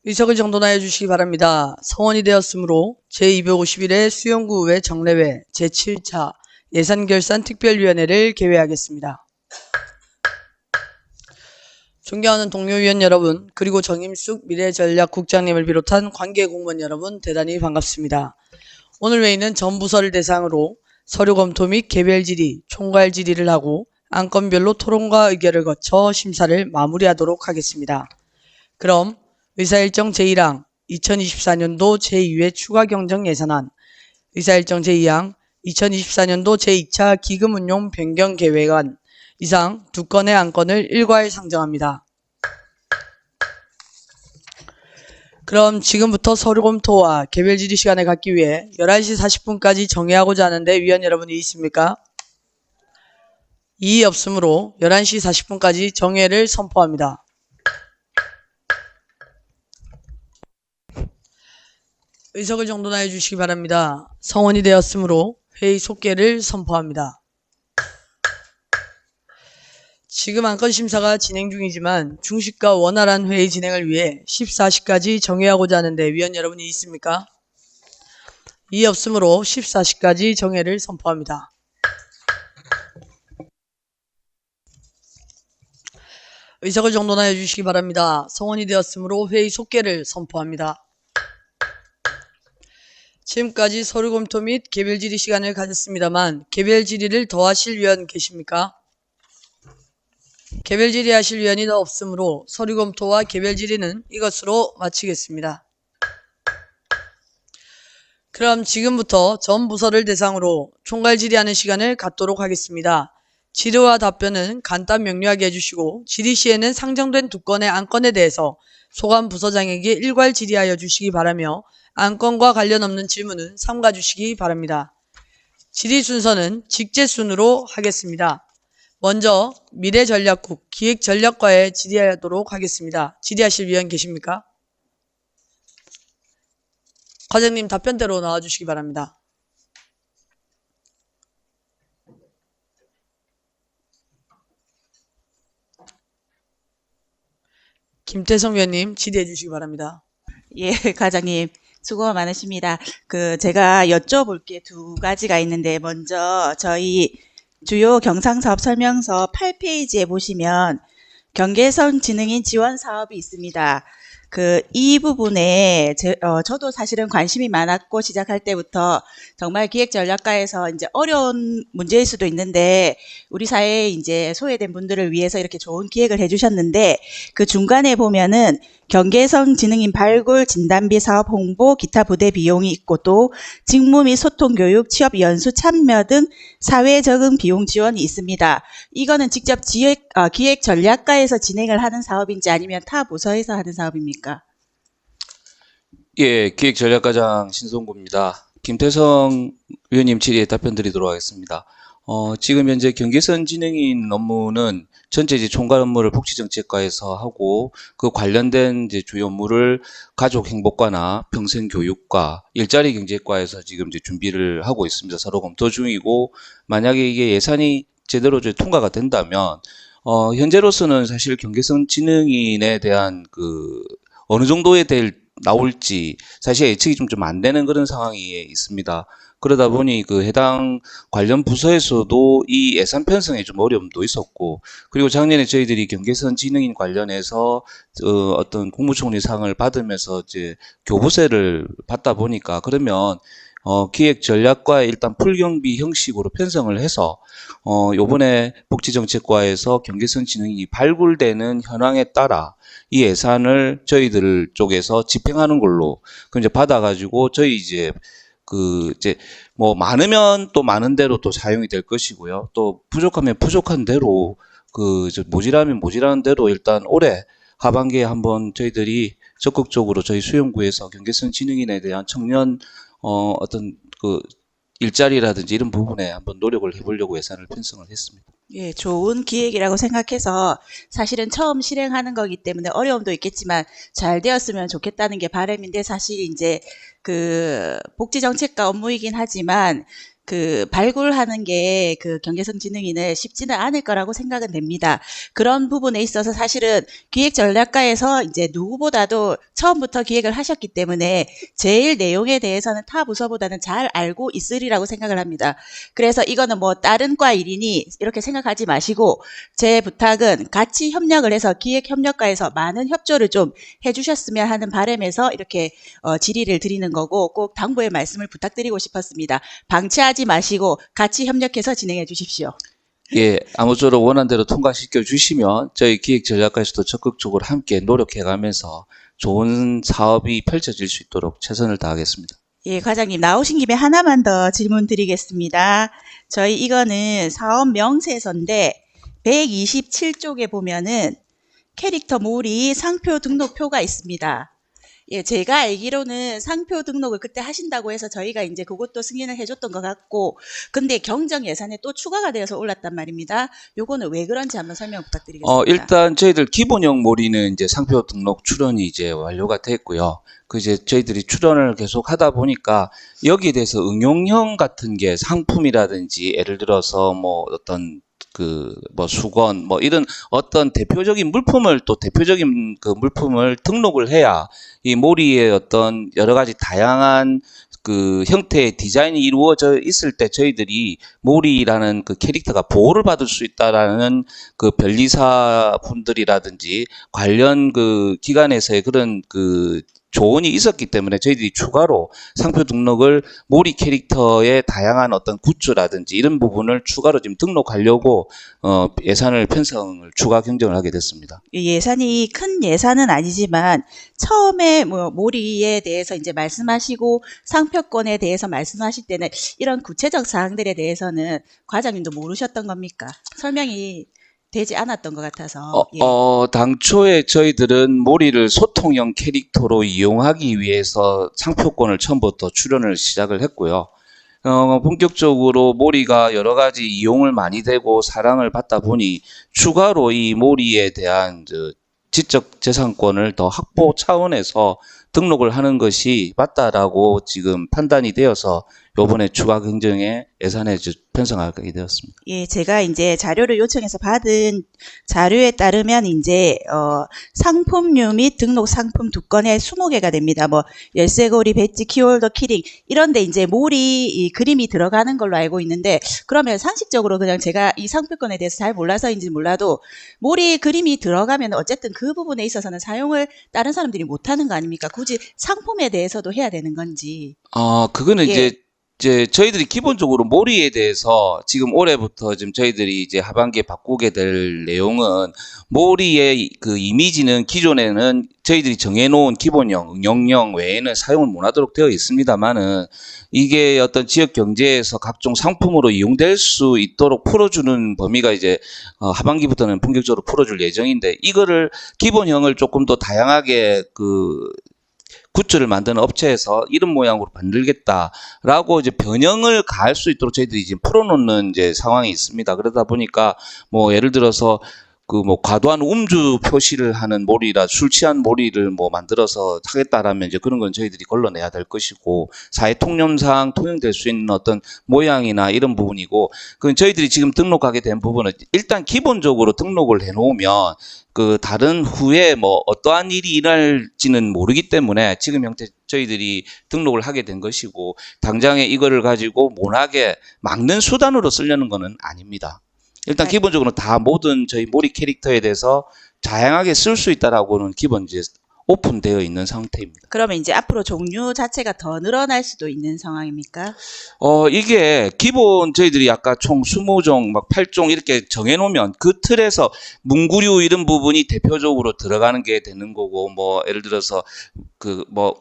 의석을 정돈하여 주시기 바랍니다. 성원이 되었으므로 제251회 수영구의회 정례회 제7차 예산결산특별위원회를 개회하겠습니다. 존경하는 동료 위원 여러분, 그리고 정임숙 미래전략국장님을 비롯한 관계공무원 여러분, 대단히 반갑습니다. 오늘 회의는 전 부서를 대상으로 서류 검토 및 개별 질의, 총괄 질의를 하고 안건별로 토론과 의결을 거쳐 심사를 마무리하도록 하겠습니다. 그럼 의사일정 제1항 2024년도 제2회 추가경정 예산안, 의사일정 제2항 2024년도 제2차 기금운용 변경 계획안 이상 두 건의 안건을 일괄 상정합니다. 그럼 지금부터 서류 검토와 개별 질의 시간을 갖기 위해 11시 40분까지 정회하고자 하는데 위원 여러분이 있습니까? 이의 없으므로 11시 40분까지 정회를 선포합니다. 의석을 정돈하여 주시기 바랍니다. 성원이 되었으므로 회의 속개를 선포합니다. 지금 안건 심사가 진행 중이지만 중식과 원활한 회의 진행을 위해 14시까지 정회하고자 하는데 위원 여러분이 있습니까? 이의 없으므로 14시까지 정회를 선포합니다. 의석을 정돈하여 주시기 바랍니다. 성원이 되었으므로 회의 속개를 선포합니다. 지금까지 서류 검토 및 개별 질의 시간을 가졌습니다만 개별 질의를 더 하실 위원 계십니까? 개별 질의하실 위원이 더 없으므로 서류 검토와 개별 질의는 이것으로 마치겠습니다. 그럼 지금부터 전 부서를 대상으로 총괄 질의하는 시간을 갖도록 하겠습니다. 질의와 답변은 간단 명료하게 해주시고 질의 시에는 상정된 두 건의 안건에 대해서 소관 부서장에게 일괄 질의하여 주시기 바라며 안건과 관련 없는 질문은 삼가 주시기 바랍니다. 질의 순서는 직제순으로 하겠습니다. 먼저 미래전략국 기획전략과에 질의하도록 하겠습니다. 질의하실 위원 계십니까? 과장님 답변대로 나와주시기 바랍니다. 김태성 위원님 질의해 주시기 바랍니다. 예, 과장님 수고가 많으십니다. 제가 여쭤볼 게 두 가지가 있는데 먼저 저희 주요 경상사업 설명서 8페이지에 보시면 경계선 지능인 지원 사업이 있습니다. 이 부분에 저도 사실은 관심이 많았고 시작할 때부터 정말 기획전략과에서 이제 어려운 문제일 수도 있는데 우리 사회에 이제 소외된 분들을 위해서 이렇게 좋은 기획을 해주셨는데 그 중간에 보면은 경계선 지능인 발굴, 진단비 사업 홍보, 기타 부대 비용이 있고 또 직무 및 소통 교육, 취업 연수 참여 등 사회 적응 비용 지원이 있습니다. 이거는 직접 기획전략과에서 진행을 하는 사업인지 아니면 타 부서에서 하는 사업입니까? 예, 기획전략과장 신성구입니다. 김태성 위원님 질의에 답변 드리도록 하겠습니다. 지금 현재 경계선 진행인 업무는 전체 이제 총괄 업무를 복지정책과에서 하고 그 관련된 이제 주요 업무를 가족행복과나 평생교육과 일자리 경제과에서 지금 이제 준비를 하고 있습니다. 서로 검토 중이고 만약에 이게 예산이 제대로 이제 통과가 된다면 현재로서는 사실 경계선 진흥인에 대한 어느 정도에 나올지 사실 예측이 좀 안 되는 그런 상황이 있습니다. 그러다 보니 해당 관련 부서에서도 이 예산 편성에 좀 어려움도 있었고, 그리고 작년에 저희들이 경계선 진흥인 관련해서 어떤 국무총리 상을 받으면서 이제 교부세를 받다 보니까 그러면 기획전략과에 일단 풀경비 형식으로 편성을 해서 요번에 복지정책과에서 경계선 진흥이 발굴되는 현황에 따라 이 예산을 저희들 쪽에서 집행하는 걸로 이제 받아가지고 저희 이제 뭐 많으면 또 많은 대로 또 사용이 될 것이고요. 또 부족하면 부족한 대로 모자라면 모자라는 대로 일단 올해 하반기에 한번 저희들이 적극적으로 저희 수용구에서 경계선 진흥인에 대한 청년 어떤 일자리라든지 이런 부분에 한번 노력을 해보려고 예산을 편성을 했습니다. 예, 좋은 기획이라고 생각해서 사실은 처음 실행하는 거기 때문에 어려움도 있겠지만 잘 되었으면 좋겠다는 게 바람인데 사실 이제 복지정책과 업무이긴 하지만 발굴하는 게 경계선 지능인을 쉽지는 않을 거라고 생각은 됩니다. 그런 부분에 있어서 사실은 기획 전략가에서 이제 누구보다도 처음부터 기획을 하셨기 때문에 제일 내용에 대해서는 타 부서보다는 잘 알고 있으리라고 생각을 합니다. 그래서 이거는 뭐 다른 과 일이니 이렇게 생각하지 마시고 제 부탁은 같이 협력을 해서 기획 협력가에서 많은 협조를 좀 해주셨으면 하는 바람에서 이렇게 질의를 드리는 거고 꼭 당부의 말씀을 부탁드리고 싶었습니다. 방치하지 마시고 같이 협력해서 진행해 주십시오. 예, 아무쪼록 원안대로 통과시켜 주시면 저희 기획 전략가에서도 적극적으로 함께 노력해가면서 좋은 사업이 펼쳐질 수 있도록 최선을 다하겠습니다. 예, 과장님 나오신 김에 하나만 더 질문 드리겠습니다. 저희 이거는 사업 명세서인데 127쪽에 보면은 캐릭터 몰이 상표 등록표가 있습니다. 예, 제가 알기로는 상표 등록을 그때 하신다고 해서 저희가 이제 그것도 승인을 해줬던 것 같고, 근데 경정 예산에 또 추가가 되어서 올랐단 말입니다. 요거는 왜 그런지 한번 설명 부탁드리겠습니다. 일단 저희들 기본형 몰이는 이제 상표 등록 출원이 이제 완료가 됐고요. 이제 저희들이 출원을 계속 하다 보니까 여기에 대해서 응용형 같은 게 상품이라든지 예를 들어서 뭐 어떤 수건, 이런 어떤 대표적인 물품을 또 대표적인 물품을 등록을 해야 이 몰이의 어떤 여러 가지 다양한 형태의 디자인이 이루어져 있을 때 저희들이 몰이라는 캐릭터가 보호를 받을 수 있다라는 변리사 분들이라든지 관련 기관에서의 그런 조언이 있었기 때문에 저희들이 추가로 상표 등록을 몰이 캐릭터의 다양한 어떤 굿즈라든지 이런 부분을 추가로 지금 등록하려고 예산을 편성을 추가 경정을 하게 됐습니다. 예산이 큰 예산은 아니지만 처음에 몰이에 대해서 이제 말씀하시고 상표권에 대해서 말씀하실 때는 이런 구체적 사항들에 대해서는 과장님도 모르셨던 겁니까? 설명이 되지 않았던 것 같아서. 예. 당초에 저희들은 몰이를 소통형 캐릭터로 이용하기 위해서 상표권을 처음부터 출원을 시작을 했고요. 본격적으로 몰이가 여러 가지 이용을 많이 되고 사랑을 받다 보니 추가로 이 몰이에 대한 지적 재산권을 더 확보 차원에서 등록을 하는 것이 맞다라고 지금 판단이 되어서 요번에 추가 경정에 예산에 편성하게 되었습니다. 예, 제가 이제 자료를 요청해서 받은 자료에 따르면 이제 상품류 및 등록 상품 2건에 20개가 됩니다. 열쇠고리, 배지, 키홀더, 키링 이런데 이제 몰이 이 그림이 들어가는 걸로 알고 있는데, 그러면 상식적으로 그냥 제가 이 상표권에 대해서 잘 몰라서인지 몰라도 몰이 그림이 들어가면 어쨌든 그 부분에 있어서는 사용을 다른 사람들이 못하는 거 아닙니까? 굳이 상품에 대해서도 해야 되는 건지. 그거는 예. 이제 저희들이 기본적으로 몰이에 대해서 지금 올해부터 지금 저희들이 이제 하반기에 바꾸게 될 내용은 몰이의 이미지는 기존에는 저희들이 정해놓은 기본형, 응용형 외에는 사용을 못하도록 되어 있습니다만은 이게 어떤 지역 경제에서 각종 상품으로 이용될 수 있도록 풀어주는 범위가 이제 하반기부터는 본격적으로 풀어줄 예정인데, 이거를 기본형을 조금 더 다양하게 굿즈를 만드는 업체에서 이런 모양으로 만들겠다라고 이제 변형을 가할 수 있도록 저희들이 지금 풀어놓는 이제 상황이 있습니다. 그러다 보니까 예를 들어서 과도한 음주 표시를 하는 몰이라 술 취한 몰이를 만들어서 하겠다라면 이제 그런 건 저희들이 걸러내야 될 것이고, 사회 통념상 통용될 수 있는 어떤 모양이나 이런 부분이고, 저희들이 지금 등록하게 된 부분은 일단 기본적으로 등록을 해놓으면 다른 후에 어떠한 일이 일어날지는 모르기 때문에 지금 형태 저희들이 등록을 하게 된 것이고, 당장에 이거를 가지고 모나게 막는 수단으로 쓰려는 거는 아닙니다. 일단 기본적으로 다 모든 저희 몰이 캐릭터에 대해서 다양하게 쓸 수 있다라고는 기본 이제 오픈되어 있는 상태입니다. 그러면 이제 앞으로 종류 자체가 더 늘어날 수도 있는 상황입니까? 이게 기본 저희들이 아까 총 20종, 8종 이렇게 정해놓으면 그 틀에서 문구류 이런 부분이 대표적으로 들어가는 게 되는 거고, 예를 들어서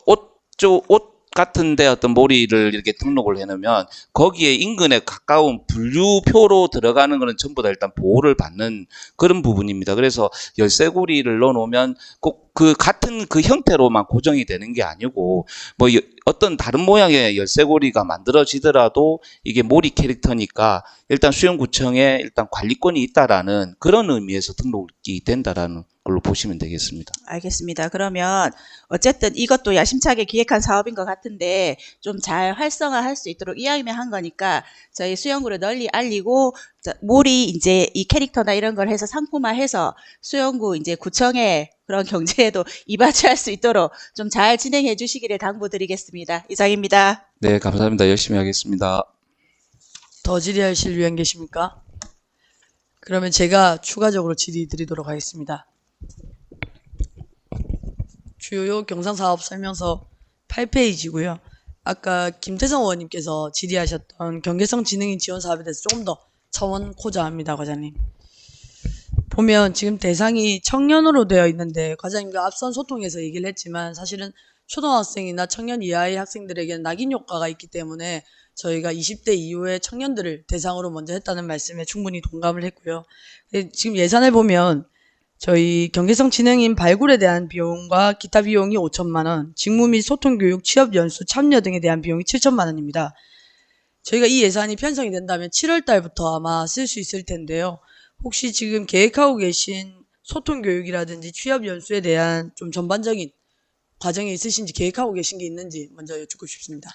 옷 같은데 어떤 몰이를 이렇게 등록을 해놓으면 거기에 인근에 가까운 분류표로 들어가는 거는 전부 다 일단 보호를 받는 그런 부분입니다. 그래서 열쇠고리를 넣어놓으면 꼭 그 같은 그 형태로만 고정이 되는 게 아니고 뭐 어떤 다른 모양의 열쇠고리가 만들어지더라도 이게 몰이 캐릭터니까 일단 수영구청에 일단 관리권이 있다라는 그런 의미에서 등록이 된다라는 걸로 보시면 되겠습니다. 알겠습니다. 그러면 어쨌든 이것도 야심차게 기획한 사업인 것 같은데 좀 잘 활성화할 수 있도록 이왕이면 한 거니까 저희 수영구를 널리 알리고 몰이 이제 이 캐릭터나 이런 걸 해서 상품화해서 수영구 이제 구청의 그런 경제에도 이바지할 수 있도록 좀 잘 진행해 주시기를 당부드리겠습니다. 이상입니다. 네, 감사합니다. 열심히 하겠습니다. 더 질의하실 위원 계십니까? 그러면 제가 추가적으로 질의 드리도록 하겠습니다. 주요 경상사업 설명서 8페이지고요. 아까 김태성 의원님께서 질의하셨던 경계성 지능인 지원 사업에 대해서 조금 더 차원코자 합니다, 과장님. 보면 지금 대상이 청년으로 되어 있는데 과장님과 앞선 소통에서 얘기를 했지만 사실은 초등학생이나 청년 이하의 학생들에게는 낙인 효과가 있기 때문에 저희가 20대 이후의 청년들을 대상으로 먼저 했다는 말씀에 충분히 동감을 했고요. 지금 예산을 보면 저희 경계성 지능인 발굴에 대한 비용과 기타 비용이 5천만 원, 직무 및 소통 교육, 취업 연수, 참여 등에 대한 비용이 7천만 원입니다. 저희가 이 예산이 편성이 된다면 7월 달부터 아마 쓸 수 있을 텐데요. 혹시 지금 계획하고 계신 소통 교육이라든지 취업 연수에 대한 좀 전반적인 과정이 있으신지 계획하고 계신 게 있는지 먼저 여쭙고 싶습니다.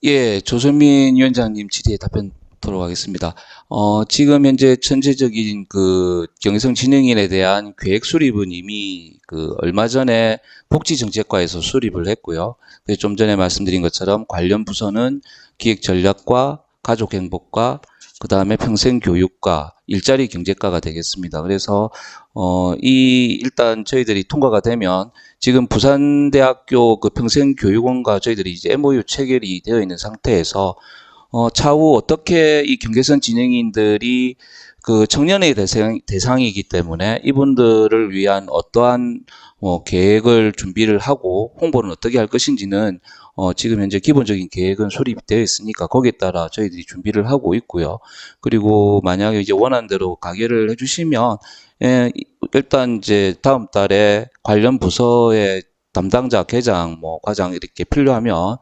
예, 조선민 위원장님 질의에 답변토록 하겠습니다. 지금 현재 전체적인 그 경계성 지능인에 대한 계획 수립은 이미 그 얼마 전에 복지정책과에서 수립을 했고요. 좀 전에 말씀드린 것처럼 관련 부서는 기획전략과 가족행복과 그 다음에 평생교육과 일자리 경제과가 되겠습니다. 그래서 일단 저희들이 통과가 되면 지금 부산대학교 그 평생교육원과 저희들이 이제 MOU 체결이 되어 있는 상태에서 차후 어떻게 이 경계선 진행인들이 그 청년의 대상이기 때문에 이분들을 위한 어떠한 계획을 준비를 하고 홍보는 어떻게 할 것인지는 지금 현재 기본적인 계획은 수립되어 있으니까 거기에 따라 저희들이 준비를 하고 있고요. 그리고 만약에 이제 원하는 대로 가결을 해주시면 일단 이제 다음 달에 관련 부서의 담당자, 계장, 과장 이렇게 필요하면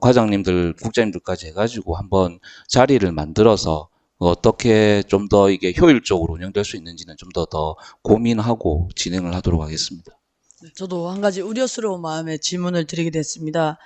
과장님들, 국장님들까지 해가지고 한번 자리를 만들어서 어떻게 좀 더 이게 효율적으로 운영될 수 있는지는 좀 더 고민하고 진행을 하도록 하겠습니다. 저도 한 가지 우려스러운 마음에 질문을 드리게 됐습니다.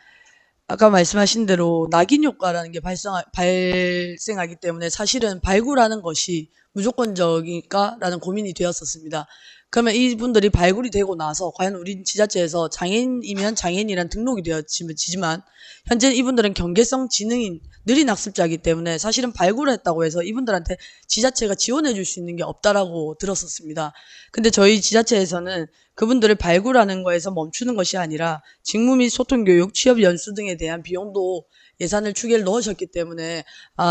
아까 말씀하신 대로 낙인 효과라는 게 발생하기 때문에 사실은 발굴하는 것이 무조건적일까라는 고민이 되었었습니다. 그러면 이분들이 발굴이 되고 나서 과연 우리 지자체에서 장애인이면 장애인이란 등록이 되어지지만 현재 이분들은 경계성 지능인 느린 학습자이기 때문에 사실은 발굴을 했다고 해서 이분들한테 지자체가 지원해 줄 수 있는 게 없다라고 들었었습니다. 근데 저희 지자체에서는 그분들을 발굴하는 거에서 멈추는 것이 아니라 직무 및 소통 교육, 취업 연수 등에 대한 비용도 예산을 추계를 넣으셨기 때문에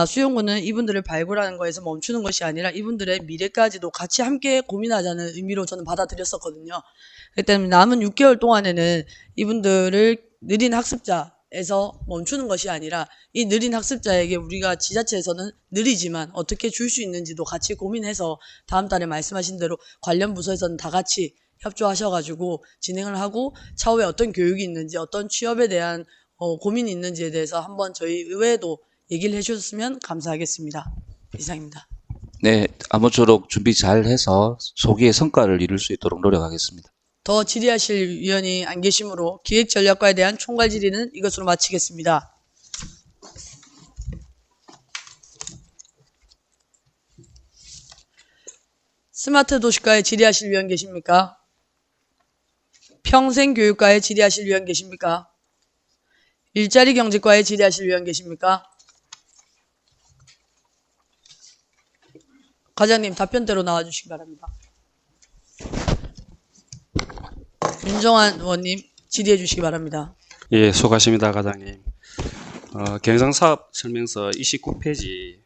수용구는 이분들을 발굴하는 거에서 멈추는 것이 아니라 이분들의 미래까지도 같이 함께 고민하자는 의미로 저는 받아들였었거든요. 그렇기 때문에 남은 6개월 동안에는 이분들을 느린 학습자에서 멈추는 것이 아니라 이 느린 학습자에게 우리가 지자체에서는 느리지만 어떻게 줄 수 있는지도 같이 고민해서 다음 달에 말씀하신 대로 관련 부서에서는 다 같이 협조하셔가지고 진행을 하고 차후에 어떤 교육이 있는지 어떤 취업에 대한 고민이 있는지에 대해서 한번 저희 의회에도 얘기를 해주셨으면 감사하겠습니다. 이상입니다. 네, 아무쪼록 준비 잘 해서 소기의 성과를 이룰 수 있도록 노력하겠습니다. 더 질의하실 위원이 안 계시므로 기획전략과에 대한 총괄 질의는 이것으로 마치겠습니다. 스마트 도시과에 질의하실 위원 계십니까? 평생교육과에 질의하실 위원 계십니까? 일자리 경제과에 질의하실 위원 계십니까? 과장님 답변대로 나와주시기 바랍니다. 윤정환 의원님 질의해 주시기 바랍니다. 예, 수고하십니다, 과장님. 경상사업 설명서 29페이지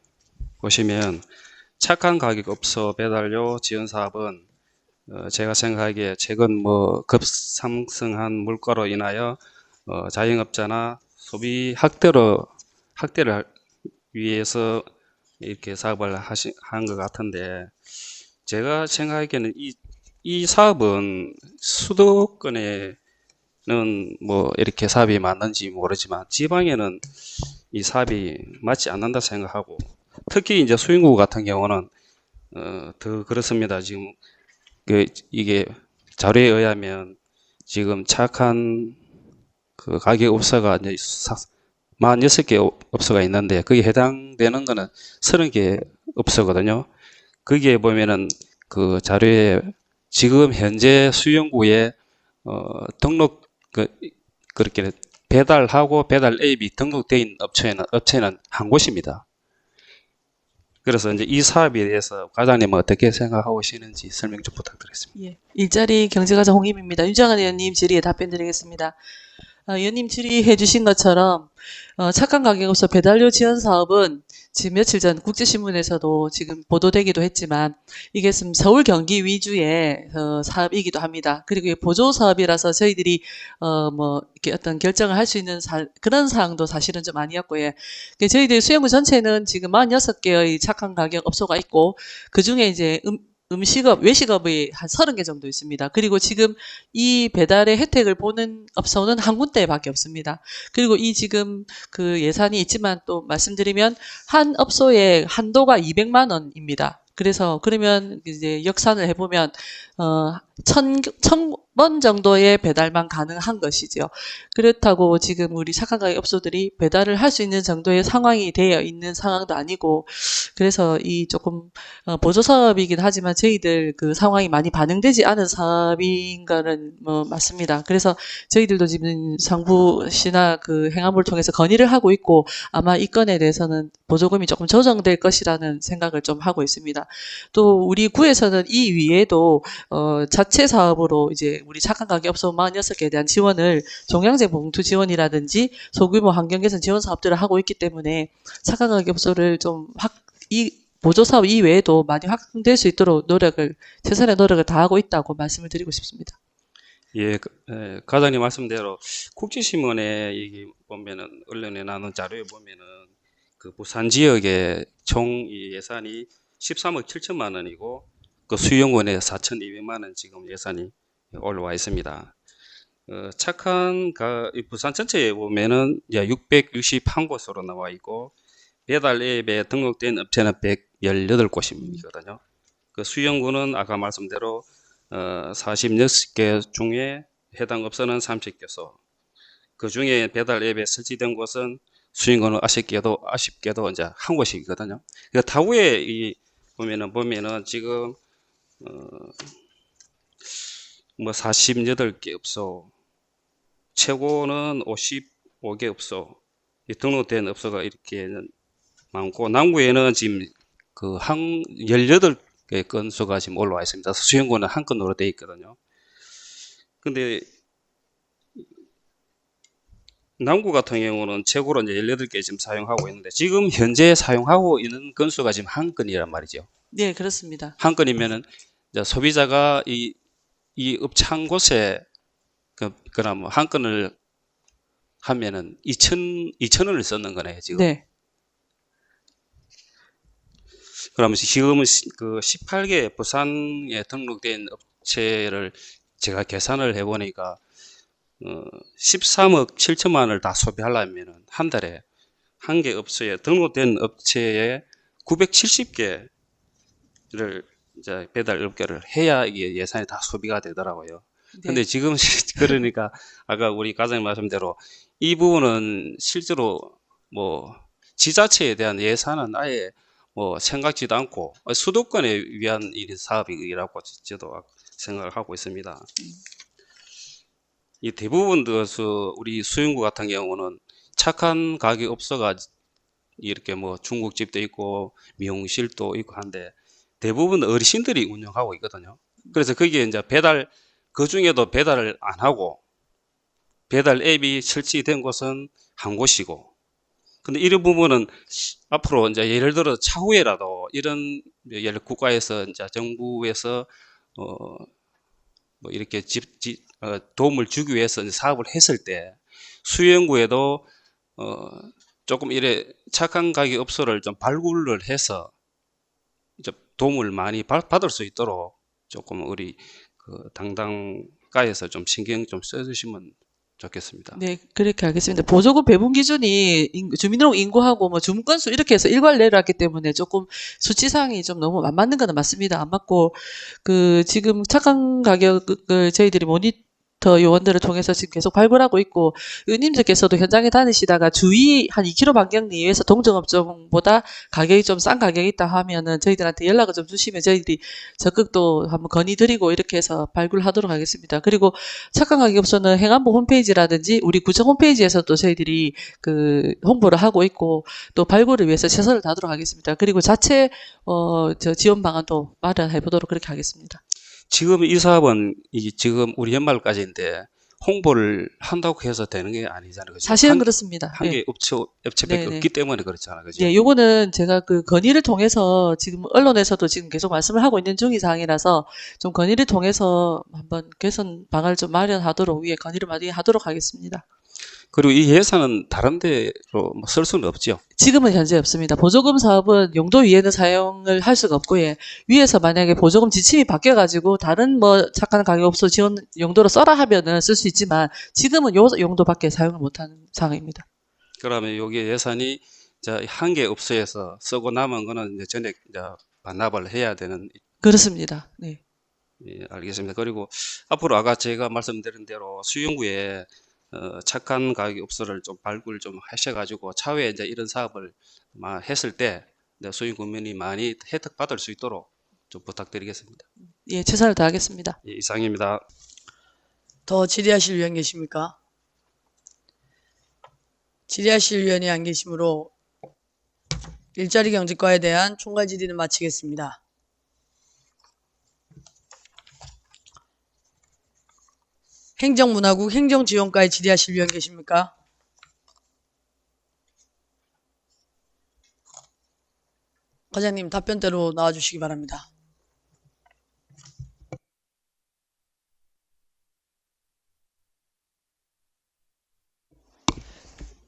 보시면 착한 가격 업소 배달료 지원 사업은 제가 생각하기에 최근 급상승한 물가로 인하여 자영업자나 소비 확대를 위해서 이렇게 사업을 한 것 같은데 제가 생각하기에는 이 이 사업은 수도권에는 뭐 이렇게 사업이 맞는지 모르지만 지방에는 이 사업이 맞지 않는다 생각하고, 특히 이제 수인구 같은 경우는 더 그렇습니다. 지금 이게 자료에 의하면 지금 착한 그 가게업소가 이제 46개 업소가 있는데 거기에 해당되는 거는 30개 업소거든요. 거기에 보면은 그 자료에 지금 현재 수영구에 등록 그렇게 배달하고 배달 앱이 등록되어 있는 업체는 한 곳입니다. 그래서 이제 이 사업에 대해서 과장님은 어떻게 생각하고 계시는지 설명 좀 부탁드리겠습니다. 예, 일자리 경제가자 홍임입니다. 윤정한 의원님 질의에 답변드리겠습니다. 의원님 질의해 주신 것처럼 착한 가게업소 배달료 지원 사업은 지금 며칠 전 국제신문에서도 지금 보도되기도 했지만 이게 지금 서울 경기 위주의 사업이기도 합니다. 그리고 이게 보조 사업이라서 저희들이 뭐 이렇게 어떤 결정을 할 수 있는 그런 사항도 사실은 좀 아니었고, 예. 저희들 수영구 전체는 지금 46개의 착한 가격 업소가 있고 그 중에 이제 음식업, 외식업이 한 30개 정도 있습니다. 그리고 지금 이 배달의 혜택을 보는 업소는 한 군데밖에 없습니다. 그리고 이 지금 그 예산이 있지만 또 말씀드리면 한 업소의 한도가 200만 원입니다. 그래서 그러면 이제 역산을 해보면 1000번 정도의 배달만 가능한 것이죠. 그렇다고 지금 우리 착한 가게 업소들이 배달을 할 수 있는 정도의 상황이 되어 있는 상황도 아니고, 그래서 이 조금 보조 사업이긴 하지만 저희들 그 상황이 많이 반영되지 않은 사업인 거는 뭐 맞습니다. 그래서 저희들도 지금 상부시나 그 행안부를 통해서 건의를 하고 있고 아마 이 건에 대해서는 보조금이 조금 조정될 것이라는 생각을 좀 하고 있습니다. 또 우리 구에서는 이 위에도 자체 사업으로 이제 우리 착한 가게 업소 46개에 대한 지원을 종량제 봉투 지원이라든지 소규모 환경 개선 지원 사업들을 하고 있기 때문에 착한 가게 업소를 좀 이 보조 사업 이외에도 많이 확대될 수 있도록 최선의 노력을 다하고 있다고 말씀을 드리고 싶습니다. 예, 과장님 말씀대로 국제신문에 여기 보면은 언론에 나눈 자료에 보면은 그 부산 지역의 총 이 예산이 13억 7천만 원이고 그 수영원에 4,200만 원 지금 예산이 올라와 있습니다. 이 부산 전체에 보면은 이제 661곳으로 나와 있고 배달 앱에 등록된 업체는 118곳이거든요. 그 수영구는 아까 말씀대로 46개 중에 해당 업소는 30개소. 그 중에 배달 앱에 설치된 곳은 수영구는 아쉽게도 이제 한 곳이거든요. 그 타후에 이 보면은 지금 뭐 48개 업소, 최고는 55개 업소, 등록된 업소가 이렇게 많고 남구에는 지금 그 18개 건수가 지금 올라와 있습니다. 수영구는 한 건으로 되어 있거든요. 근데 남구 같은 경우는 최고로 이제 18개 지금 사용하고 있는데 지금 현재 사용하고 있는 건수가 지금 한 건이란 말이죠. 네, 그렇습니다. 한 건이면은 이제 소비자가 이 업체 한 곳에 그럼 한 건을 하면은 2,000원을 썼는 거네요, 지금. 네. 그러면 지금은 그 18개 부산에 등록된 업체를 제가 계산을 해보니까 13억 7천만 원을 다 소비하려면은 한 달에 한 개 업소에 등록된 업체에 970개를 이제 배달 업계를 해야 이게 예산이 다 소비가 되더라고요. 근데 네. 지금 그러니까 아까 우리 과장님 말씀대로 이 부분은 실제로 뭐 지자체에 대한 예산은 아예 뭐 생각지도 않고 수도권에 위한 이 사업이라고 저도 생각을 하고 있습니다. 이 대부분 우리 수영구 같은 경우는 착한 가게 업소가 이렇게 뭐 중국집도 있고 미용실도 있고 한데 대부분 어르신들이 운영하고 있거든요. 그래서 거기에 이제 그 중에도 배달을 안 하고 배달 앱이 설치된 곳은 한 곳이고, 근데 이런 부분은 앞으로 이제 예를 들어 차후에라도 이런 예를 국가에서 이제 정부에서 뭐 이렇게 도움을 주기 위해서 이제 사업을 했을 때 수영구에도 조금 이래 착한 가게 업소를 좀 발굴을 해서 이제 도움을 많이 받을 수 있도록 조금 우리 그 당당가에서 좀 신경 좀 써주시면 좋겠습니다. 네, 그렇게 알겠습니다. 보조금 배분 기준이 주민등록 인구하고 뭐 주문 건수 이렇게 해서 일괄 내려왔기 때문에 조금 수치상이 좀 너무 안 맞는 건 맞습니다. 안 맞고 그 지금 착한 가격을 저희들이 모니터 요원들을 통해서 지금 계속 발굴하고 있고 의원님들께서도 현장에 다니시다가 주위 한 2km 반경 내에서 동종업종보다 가격이 좀 싼 가격이 있다 하면은 저희들한테 연락을 좀 주시면 저희들이 적극도 한번 건의드리고 이렇게 해서 발굴하도록 하겠습니다. 그리고 착한 가격업소는 행안부 홈페이지라든지 우리 구청 홈페이지에서도 저희들이 그 홍보를 하고 있고 또 발굴을 위해서 최선을 다하도록 하겠습니다. 그리고 자체 저 지원 방안도 마련해 보도록 그렇게 하겠습니다. 지금 이 사업은 지금 우리 연말까지인데 홍보를 한다고 해서 되는 게 아니잖아요. 그죠? 사실은 그렇습니다. 한 개 업체밖에 네네. 없기 때문에 그렇잖아요. 그죠? 예, 요거는 제가 그 건의를 통해서 지금 언론에서도 지금 계속 말씀을 하고 있는 중인 사항이라서 좀 건의를 통해서 한번 개선 방안을 좀 마련하도록 위에 건의를 많이 하도록 하겠습니다. 그리고 이 예산은 다른 데로 뭐 쓸 수는 없죠. 지금은 현재 없습니다. 보조금 사업은 용도 위에는 사용을 할 수가 없고, 예. 위에서 만약에 보조금 지침이 바뀌어가지고 다른 뭐 착한 가격업소 지원 용도로 써라 하면은 쓸 수 있지만 지금은 요 용도밖에 사용을 못하는 상황입니다. 그러면 여기 예산이 한 개 업소에서 쓰고 남은 거는 이제 전액 이제 반납을 해야 되는. 그렇습니다. 네. 예, 알겠습니다. 그리고 앞으로 아까 제가 말씀드린 대로 수용구에 착한 가격 업소를 좀 발굴 좀 하셔가지고 차후에 이제 이런 사업을 했을 때 수용 국민이 많이 혜택 받을 수 있도록 좀 부탁드리겠습니다. 예, 최선을 다하겠습니다. 예, 이상입니다. 더 질의하실 위원 계십니까? 질의하실 위원이 안 계시므로 일자리 경제과에 대한 총괄 질의는 마치겠습니다. 행정문화국 행정지원과에 질의하실 위원 계십니까? 과장님 답변대로 나와주시기 바랍니다.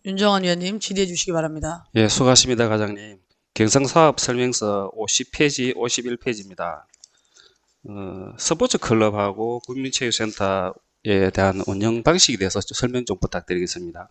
윤정환 위원님 질의해 주시기 바랍니다. 예, 수고하십니다, 과장님. 경상사업 설명서 50페이지, 51페이지입니다. 스포츠 클럽하고 국민체육센터에 대한 운영 방식에 대해서 설명 좀 부탁드리겠습니다.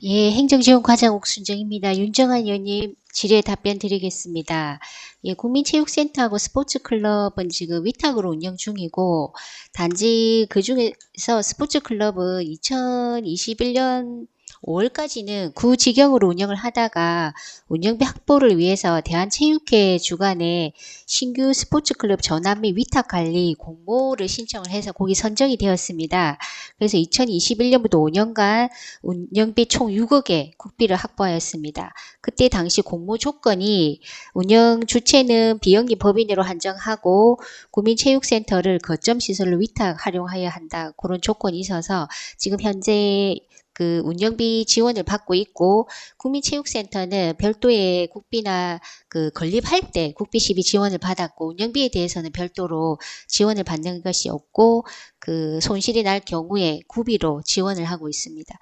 예, 행정지원과장 옥순정입니다. 윤정환 의원님 질의 답변 드리겠습니다. 예, 국민체육센터하고 스포츠클럽은 지금 위탁으로 운영 중이고, 단지 그 중에서 스포츠클럽은 2021년 5월까지는 구직영으로 운영을 하다가 운영비 확보를 위해서 대한체육회 주관에 신규 스포츠클럽 전환 및 위탁 관리 공모를 신청을 해서 거기 선정이 되었습니다. 그래서 2021년부터 5년간 운영비 총 6억의 국비를 확보하였습니다. 그때 당시 공모 조건이 운영 주체는 비영리 법인으로 한정하고 국민체육센터를 거점 시설로 위탁 활용하여야 한다. 그런 조건이 있어서 지금 현재 그 운영비 지원을 받고 있고, 국민체육센터는 별도의 국비나 그 건립할 때 국비 시비 지원을 받았고, 운영비에 대해서는 별도로 지원을 받는 것이 없고, 그 손실이 날 경우에 구비로 지원을 하고 있습니다.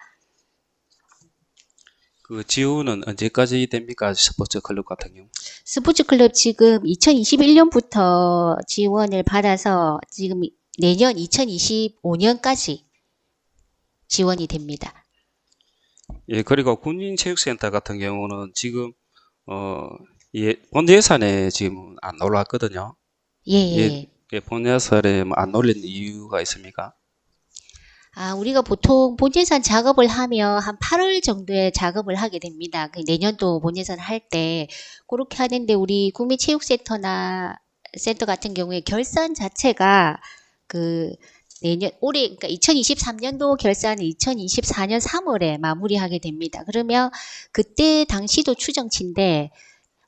그 지원은 언제까지 됩니까? 스포츠 클럽 같은 경우. 스포츠 클럽 지금 2021년부터 지원을 받아서 지금 내년 2025년까지 지원이 됩니다. 예, 그리고 국민체육센터 같은 경우는 지금 본 예산에 지금 안 올랐거든요. 예. 예, 본 예산에 안 올린 이유가 있습니까? 우리가 보통 본예산 작업을 하면 한 8월 정도에 작업을 하게 됩니다. 그 내년도 본예산 할 때 그렇게 하는데, 우리 국민체육센터나 센터 같은 경우에 결산 자체가 올해, 그러니까 2023년도 결산은 2024년 3월에 마무리하게 됩니다. 그러면 그때 당시도 추정치인데,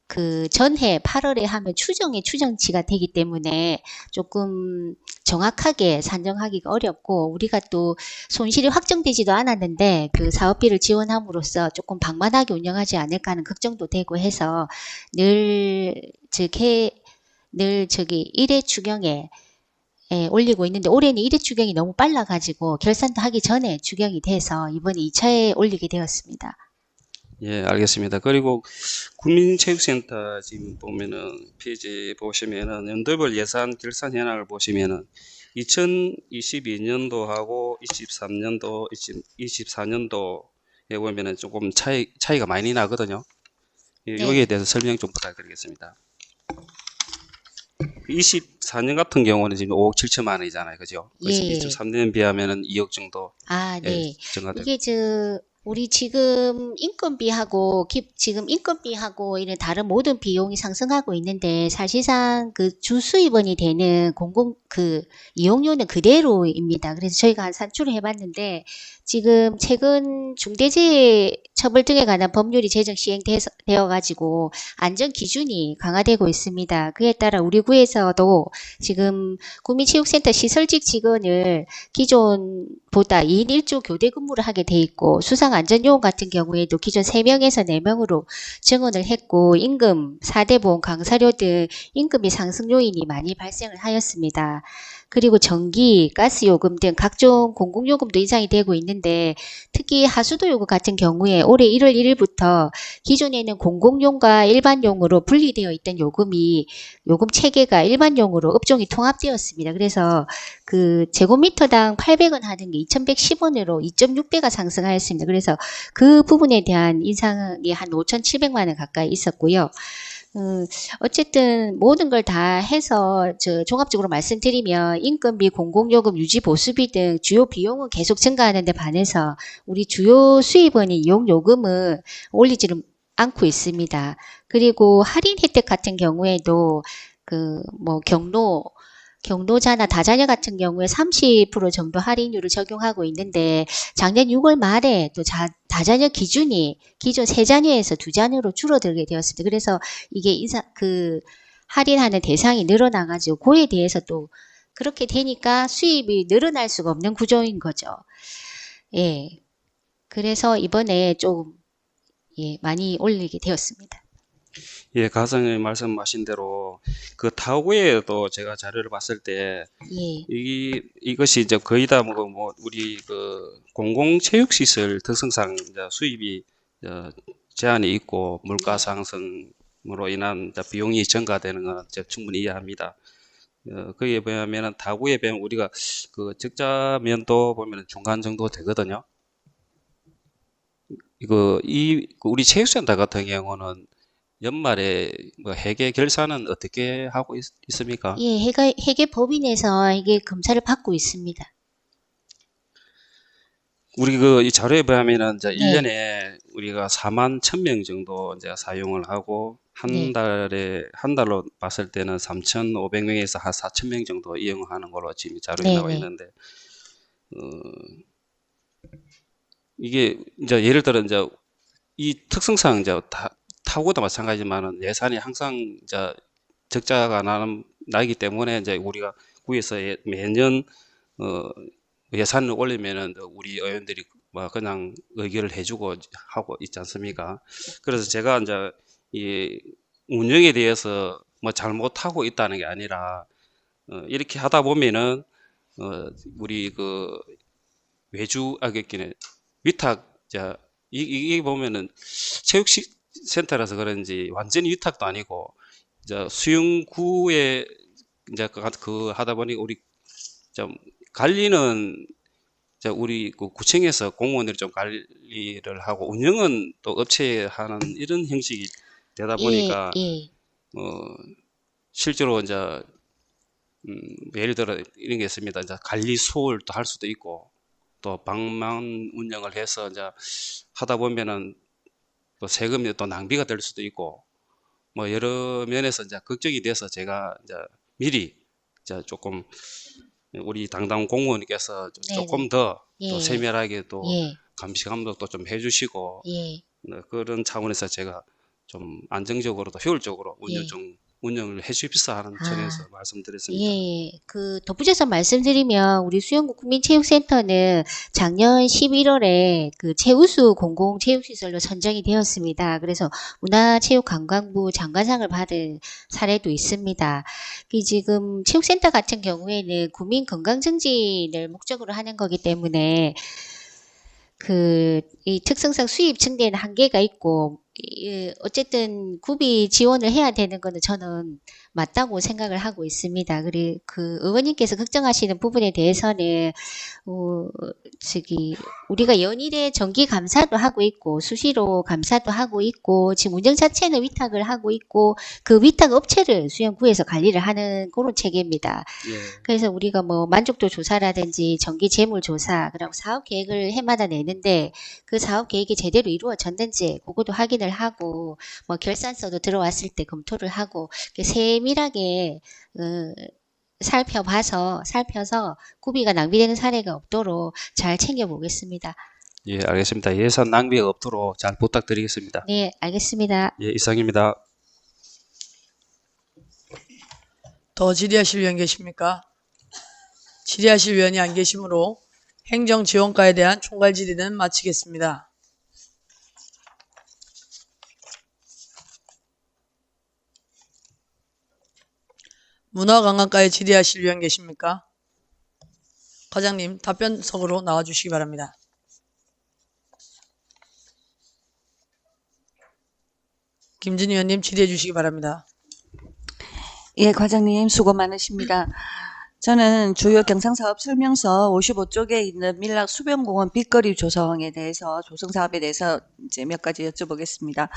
그 전해 8월에 하면 추정치가 되기 때문에 조금 정확하게 산정하기가 어렵고, 우리가 또 손실이 확정되지도 않았는데 그 사업비를 지원함으로써 조금 방만하게 운영하지 않을까 하는 걱정도 되고 해서 늘 1회 추경에 올리고 있는데, 올해는 1회 추경이 너무 빨라가지고 결산도 하기 전에 추경이 돼서 이번에 2차에 올리게 되었습니다. 예, 알겠습니다. 그리고 국민체육센터 지금 보면은 페이지 보시면은 연도별 예산 결산 현황을 보시면은 2022년도하고 23년도, 24년도에 보면은 조금 차이가 많이 나거든요. 예, 네. 여기에 대해서 설명 좀 부탁드리겠습니다. 24년 같은 경우는 지금 5억 7천만 원이잖아요. 그죠? 그래서 예. 23년 비하면은 2억 정도 아, 예, 네. 증가되고. 이게 우리 지금 지금 인건비하고 이런 다른 모든 비용이 상승하고 있는데 사실상 그 주수입원이 되는 이용료는 그대로입니다. 그래서 저희가 한 산출을 해봤는데 지금 최근 중대재해 처벌 등에 관한 법률이 제정 시행되어 가지고 안전 기준이 강화되고 있습니다. 그에 따라 우리 구에서도 지금 구민체육센터 시설직 직원을 기존보다 2인 1조 교대 근무를 하게 돼 있고 수상안전요원 같은 경우에도 기존 3명에서 4명으로 증원을 했고 임금, 4대 보험, 강사료 등 임금이 상승 요인이 많이 발생을 하였습니다. 그리고 전기, 가스 요금 등 각종 공공요금도 인상이 되고 있는데 특히 하수도 요금 같은 경우에 올해 1월 1일부터 기존에는 공공용과 일반용으로 분리되어 있던 요금 체계가 일반용으로 업종이 통합되었습니다. 그래서 그 제곱미터당 800원 하는 게 2110원으로 2.6배가 상승하였습니다. 그래서 그 부분에 대한 인상이 한 5,700만 원 가까이 있었고요. 어쨌든 모든 걸 다 해서 종합적으로 말씀드리면 인건비, 공공요금, 유지 보수비 등 주요 비용은 계속 증가하는 데 반해서 우리 주요 수입원이 이용요금은 올리지를 않고 있습니다. 그리고 할인 혜택 같은 경우에도 경로자나 다자녀 같은 경우에 30% 정도 할인율을 적용하고 있는데 작년 6월 말에 또 다자녀 기준이 기존 3자녀에서 2자녀로 줄어들게 되었습니다. 그래서 이게 할인하는 대상이 늘어나가지고 그에 대해서 또 그렇게 되니까 수입이 늘어날 수가 없는 구조인 거죠. 예. 그래서 이번에 좀 많이 올리게 되었습니다. 예, 가장님 말씀하신 대로 그 타구에도 제가 자료를 봤을 때 예. 이것이 이제 거의 다 우리 그 공공체육시설 특성상 이제 수입이 제한이 있고 물가 상승으로 인한 이제 비용이 증가되는 건 이제 충분히 이해합니다. 거기에 보면은 타구에 보면 우리가 그 적자면도 보면은 중간 정도 되거든요. 우리 체육센터 같은 경우는 연말에 회계 결산은 어떻게 하고 있습니까? 예, 회계법인에서 이게 검사를 받고 있습니다. 우리 이 자료에 보면은 이제 1년에 우리가 4만 1,000명 정도 이제 사용을 하고 한 달로 봤을 때는 3,500명에서 한 4,000명 정도 이용하는 걸로 지금 자료에 나와 있는데 이게 이제 예를 들어 이제 이 특성상 이제 타고도 마찬가지지만은 예산이 항상 이제 적자가 나기 때문에 이제 우리가 구에서 매년 예산을 올리면은 우리 의원들이 그냥 의결을 해주고 하고 있지 않습니까? 그래서 제가 이제 이 운영에 대해서 잘못하고 있다는 게 아니라 이렇게 하다 보면은 우리 위탁 이게 보면은 체육센터라서 그런지 완전히 위탁도 아니고 이제 수영구에 이제 하다 보니 우리 좀 관리는 이제 우리 구청에서 공무원들이 좀 관리를 하고 운영은 또 업체에 하는 이런 형식이 되다 보니까 실제로 이제 예를 들어 이런 게 있습니다. 이제 관리 소홀도 할 수도 있고 또 방만 운영을 해서 이제 하다 보면은 또 세금이 또 낭비가 될 수도 있고 여러 면에서 이제 걱정이 돼서 제가 이제 미리 이제 조금 우리 담당 공무원께서 조금 더 또 세밀하게 또 감시 감독도 좀 해주시고 그런 차원에서 제가 좀 안정적으로 또 효율적으로 운영을 해주십사 하는 점에서 말씀드렸습니다. 예, 덧붙여서 말씀드리면 우리 수영구 국민체육센터는 작년 11월에 최우수 공공체육시설로 선정이 되었습니다. 그래서 문화체육관광부 장관상을 받은 사례도 있습니다. 지금 체육센터 같은 경우에는 국민 건강 증진을 목적으로 하는 거기 때문에 이 특성상 수입 증대는 한계가 있고 어쨌든 굽이 지원을 해야 되는 거는 저는 맞다고 생각을 하고 있습니다. 그리고 그 의원님께서 걱정하시는 부분에 대해서는 우리가 연일에 정기 감사도 하고 있고 수시로 감사도 하고 있고 지금 운영 자체는 위탁을 하고 있고 그 위탁 업체를 수영구에서 관리를 하는 그런 체계입니다. 예. 그래서 우리가 뭐 만족도 조사라든지 정기 재물 조사 그리고 사업 계획을 해마다 내는데 그 사업 계획이 제대로 이루어졌는지 그것도 확인을 하고 뭐 결산서도 들어왔을 때 검토를 하고 세밀하게 살펴서 구비가 낭비되는 사례가 없도록 잘 챙겨보겠습니다. 예, 알겠습니다. 예산 낭비가 없도록 잘 부탁드리겠습니다. 네, 알겠습니다. 예, 이상입니다. 더 질의하실 위원 계십니까? 질의하실 위원이 안 계시므로 행정지원과에 대한 총괄 질의는 마치겠습니다. 문화관광과에 질의하실 위원 계십니까? 과장님, 답변석으로 나와주시기 바랍니다. 김진희 의원님 질의해 주시기 바랍니다. 예, 과장님 수고 많으십니다. 저는 주요 경상사업 설명서 55쪽에 있는 밀락 수변공원 빗거리 조성에 대해서 조성 사업에 대해서 이제 몇 가지 여쭤보겠습니다.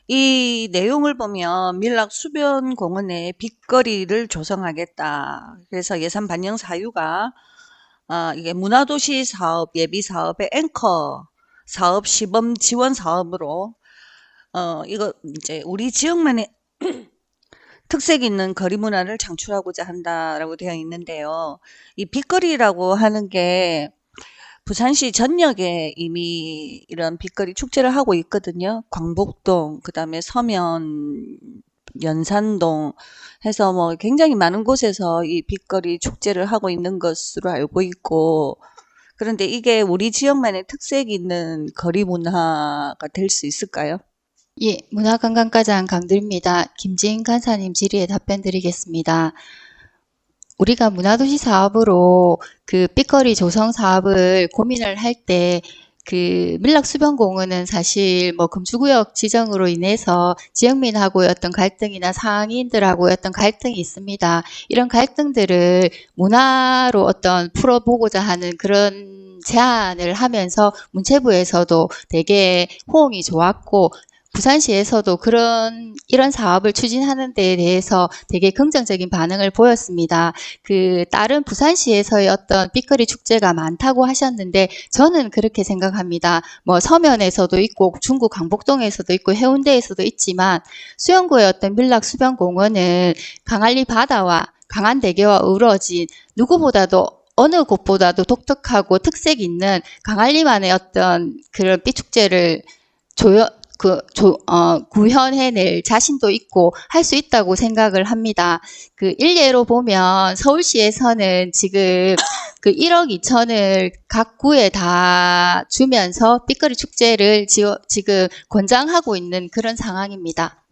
이 내용을 보면 밀락 수변공원에 빗거리를 조성하겠다. 그래서 예산 반영 사유가 이게 문화도시 사업 예비 사업의 앵커 사업 시범 지원 사업으로 이거 이제 우리 지역만의 특색 있는 거리 문화를 창출하고자 한다라고 되어 있는데요. 이 빗거리라고 하는 게 부산시 전역에 이미 이런 빗거리 축제를 하고 있거든요. 광복동, 그 다음에 서면, 연산동 해서 뭐 굉장히 많은 곳에서 이 빗거리 축제를 하고 있는 것으로 알고 있고, 그런데 이게 우리 지역만의 특색 있는 거리 문화가 될 수 있을까요? 예, 문화관광과장 강들입니다. 김지인 간사님 질의에 답변 드리겠습니다. 우리가 문화도시 사업으로 그 빗거리 조성 사업을 고민을 할 때 그 밀락수변공원은 사실 뭐 금주구역 지정으로 인해서 지역민하고의 어떤 갈등이나 상인들하고의 어떤 갈등이 있습니다. 이런 갈등들을 문화로 어떤 풀어보고자 하는 그런 제안을 하면서 문체부에서도 되게 호응이 좋았고 부산시에서도 이런 사업을 추진하는 데에 대해서 되게 긍정적인 반응을 보였습니다. 다른 부산시에서의 어떤 빗거리 축제가 많다고 하셨는데, 저는 그렇게 생각합니다. 뭐, 서면에서도 있고, 중구 강북동에서도 있고, 해운대에서도 있지만, 수영구의 어떤 밀락 수변공원은 강안리 바다와 강안대교와 어우러진 누구보다도 어느 곳보다도 독특하고 특색 있는 강안리만의 어떤 그런 빗축제를 구현해낼 자신도 있고 할 수 있다고 생각을 합니다. 일례로 보면 서울시에서는 지금 1억 2천을 각 구에 다 주면서 빗거리 축제를 지금 권장하고 있는 그런 상황입니다.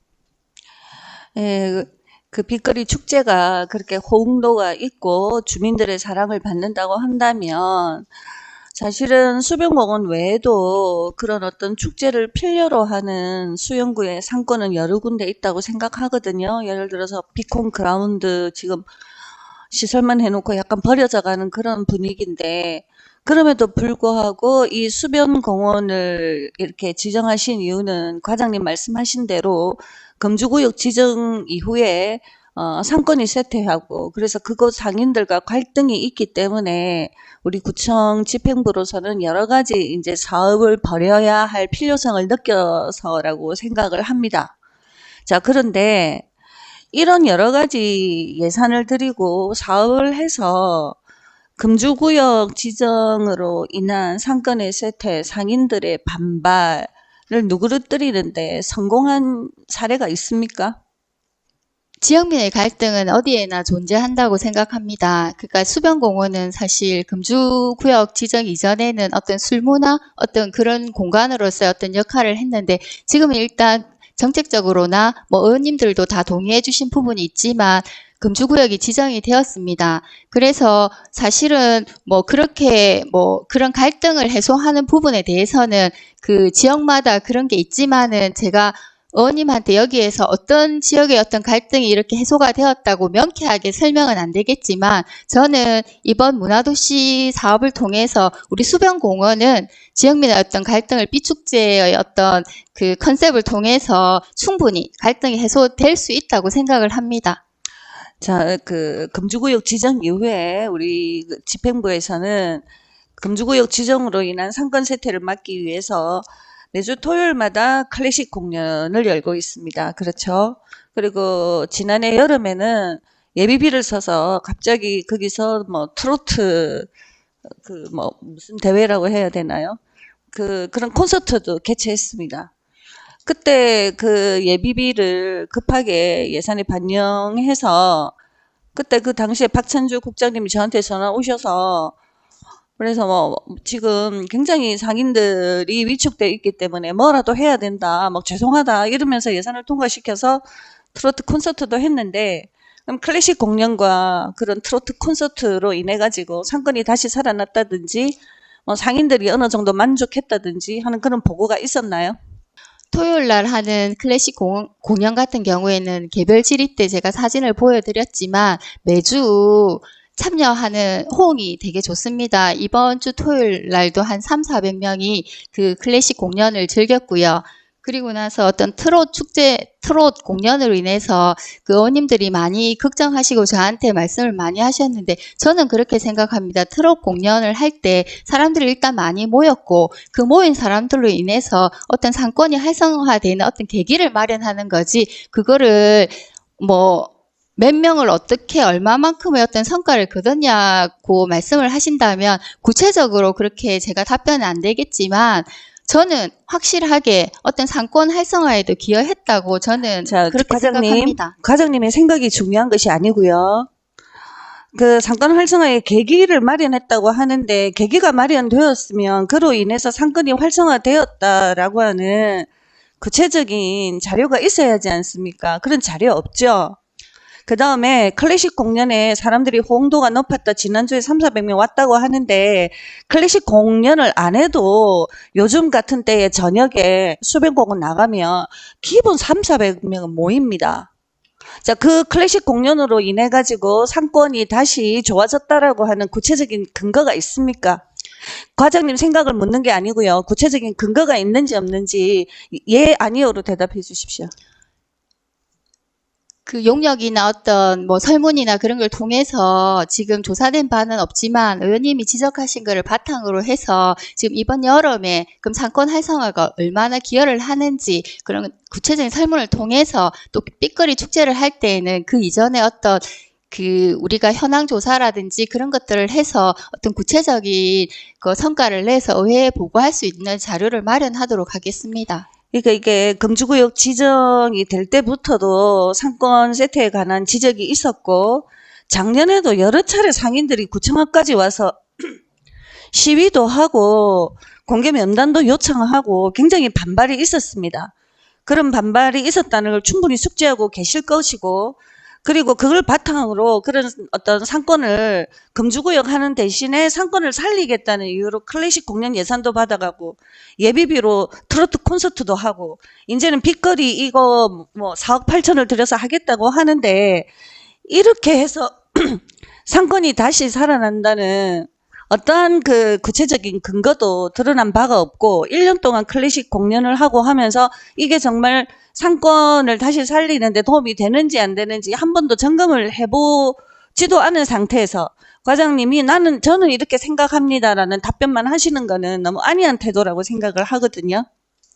예, 그 빗거리 축제가 그렇게 호응도가 있고 주민들의 사랑을 받는다고 한다면 사실은 수변공원 외에도 그런 어떤 축제를 필요로 하는 수영구의 상권은 여러 군데 있다고 생각하거든요. 예를 들어서 비콘 그라운드 지금 시설만 해놓고 약간 버려져가는 그런 분위기인데 그럼에도 불구하고 이 수변공원을 이렇게 지정하신 이유는 과장님 말씀하신 대로 금주구역 지정 이후에 상권이 쇠퇴하고 그래서 그곳 상인들과 갈등이 있기 때문에 우리 구청 집행부로서는 여러 가지 이제 사업을 벌여야 할 필요성을 느껴서라고 생각을 합니다. 자, 그런데 이런 여러 가지 예산을 들이고 사업을 해서 금주구역 지정으로 인한 상권의 쇠퇴, 상인들의 반발을 누그러뜨리는데 성공한 사례가 있습니까? 지역민의 갈등은 어디에나 존재한다고 생각합니다. 그러니까 수변공원은 사실 금주구역 지정 이전에는 어떤 술문화, 어떤 그런 공간으로서의 어떤 역할을 했는데 지금은 일단 정책적으로나 뭐 의원님들도 다 동의해 주신 부분이 있지만 금주구역이 지정이 되었습니다. 그래서 사실은 뭐 그렇게 뭐 그런 갈등을 해소하는 부분에 대해서는 그 지역마다 그런 게 있지만은 제가 의원님한테 여기에서 어떤 지역의 어떤 갈등이 이렇게 해소가 되었다고 명쾌하게 설명은 안 되겠지만 저는 이번 문화도시 사업을 통해서 우리 수변공원은 지역민의 어떤 갈등을 삐축제의 어떤 그 컨셉을 통해서 충분히 갈등이 해소될 수 있다고 생각을 합니다. 자, 그 금주구역 지정 이후에 우리 그 집행부에서는 금주구역 지정으로 인한 상권 세태를 막기 위해서 매주 토요일마다 클래식 공연을 열고 있습니다. 그렇죠? 그리고 지난해 여름에는 예비비를 써서 갑자기 거기서 뭐 트로트 그 뭐 무슨 대회라고 해야 되나요? 그런 콘서트도 개최했습니다. 그때 그 예비비를 급하게 예산에 반영해서 그때 그 당시에 박찬주 국장님이 저한테 전화 오셔서 그래서 뭐 지금 굉장히 상인들이 위축돼 있기 때문에 뭐라도 해야 된다. 뭐 죄송하다 이러면서 예산을 통과시켜서 트로트 콘서트도 했는데 그럼 클래식 공연과 그런 트로트 콘서트로 인해 가지고 상권이 다시 살아났다든지 뭐 상인들이 어느 정도 만족했다든지 하는 그런 보고가 있었나요? 토요일 날 하는 클래식 공연 같은 경우에는 개별 질의 때 제가 사진을 보여드렸지만 매주 참여하는 호응이 되게 좋습니다. 이번 주 토요일 날도 한 300~400명이 그 클래식 공연을 즐겼고요. 그리고 나서 어떤 트롯 공연으로 인해서 그 의원님들이 많이 걱정하시고 저한테 말씀을 많이 하셨는데 저는 그렇게 생각합니다. 트롯 공연을 할 때 사람들이 일단 많이 모였고 그 모인 사람들로 인해서 어떤 상권이 활성화되는 어떤 계기를 마련하는 거지 그거를 뭐 몇 명을 어떻게 얼마만큼의 어떤 성과를 거뒀냐고 말씀을 하신다면 구체적으로 그렇게 제가 답변은 안 되겠지만 저는 확실하게 어떤 상권 활성화에도 기여했다고 저는 자, 그렇게 과장님, 생각합니다. 과장님의 생각이 중요한 것이 아니고요. 그 상권 활성화의 계기를 마련했다고 하는데 계기가 마련되었으면 그로 인해서 상권이 활성화되었다라고 하는 구체적인 자료가 있어야 하지 않습니까? 그런 자료 없죠. 그 다음에 클래식 공연에 사람들이 호응도가 높았다. 지난주에 300~400명 왔다고 하는데 클래식 공연을 안 해도 요즘 같은 때에 저녁에 수변공원 나가면 기본 300~400명은 모입니다. 자, 그 클래식 공연으로 인해 가지고 상권이 다시 좋아졌다라고 하는 구체적인 근거가 있습니까? 과장님 생각을 묻는 게 아니고요. 구체적인 근거가 있는지 없는지 예, 아니요로 대답해 주십시오. 그 용역이나 어떤 뭐 설문이나 그런 걸 통해서 지금 조사된 바는 없지만 의원님이 지적하신 거를 바탕으로 해서 지금 이번 여름에 그럼 상권 활성화가 얼마나 기여를 하는지 그런 구체적인 설문을 통해서 또 삐거리 축제를 할 때에는 그 이전에 어떤 그 우리가 현황 조사라든지 그런 것들을 해서 어떤 구체적인 그 성과를 내서 의회에 보고할 수 있는 자료를 마련하도록 하겠습니다. 그러니까 이게 금주구역 지정이 될 때부터도 상권 세태에 관한 지적이 있었고 작년에도 여러 차례 상인들이 구청까지 와서 시위도 하고 공개 면담도 요청하고 굉장히 반발이 있었습니다. 그런 반발이 있었다는 걸 충분히 숙지하고 계실 것이고 그리고 그걸 바탕으로 그런 어떤 상권을 금주구역 하는 대신에 상권을 살리겠다는 이유로 클래식 공연 예산도 받아가고 예비비로 트로트 콘서트도 하고 이제는 빅거리 이거 뭐 4억 8천을 들여서 하겠다고 하는데 이렇게 해서 상권이 다시 살아난다는 어떠한 그 구체적인 근거도 드러난 바가 없고 1년 동안 클래식 공연을 하고 하면서 이게 정말 상권을 다시 살리는데 도움이 되는지 안 되는지 한 번도 점검을 해보지도 않은 상태에서 과장님이 저는 이렇게 생각합니다라는 답변만 하시는 거는 너무 안이한 태도라고 생각을 하거든요.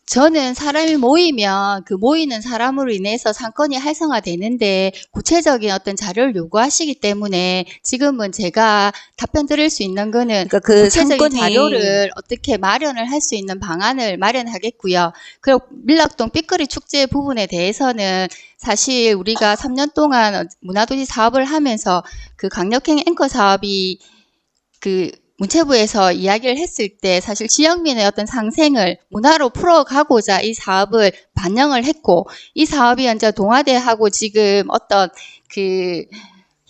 저는 사람이 모이면 그 모이는 사람으로 인해서 상권이 활성화되는데 구체적인 어떤 자료를 요구하시기 때문에 지금은 제가 답변 드릴 수 있는 거는 그러니까 그 구체적인 상권이 자료를 어떻게 마련을 할 수 있는 방안을 마련하겠고요. 그리고 밀락동 삐거리 축제 부분에 대해서는 사실 우리가 3년 동안 문화도시 사업을 하면서 그 강력행 앵커 사업이 그 문체부에서 이야기를 했을 때 사실 지역민의 어떤 상생을 문화로 풀어가고자 이 사업을 반영을 했고 이 사업이 이제 동아대하고 지금 어떤 그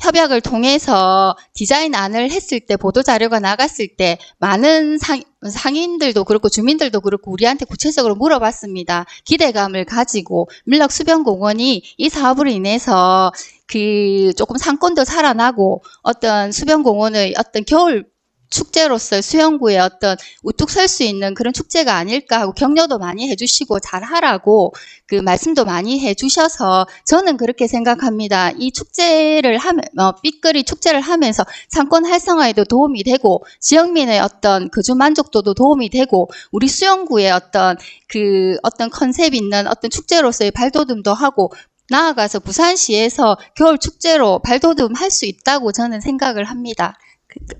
협약을 통해서 디자인안을 했을 때 보도자료가 나갔을 때 많은 상인들도 그렇고 주민들도 그렇고 우리한테 구체적으로 물어봤습니다. 기대감을 가지고 밀락수변공원이 이 사업으로 인해서 조금 상권도 살아나고 어떤 수변공원의 어떤 겨울 축제로서 수영구에 어떤 우뚝 설 수 있는 그런 축제가 아닐까 하고 격려도 많이 해주시고 잘하라고 그 말씀도 많이 해주셔서 저는 그렇게 생각합니다. 이 축제를 삐거리 축제를 하면서 상권 활성화에도 도움이 되고 지역민의 어떤 거주 만족도도 도움이 되고 우리 수영구의 어떤 컨셉 있는 어떤 축제로서의 발돋움도 하고 나아가서 부산시에서 겨울 축제로 발돋움 할 수 있다고 저는 생각을 합니다.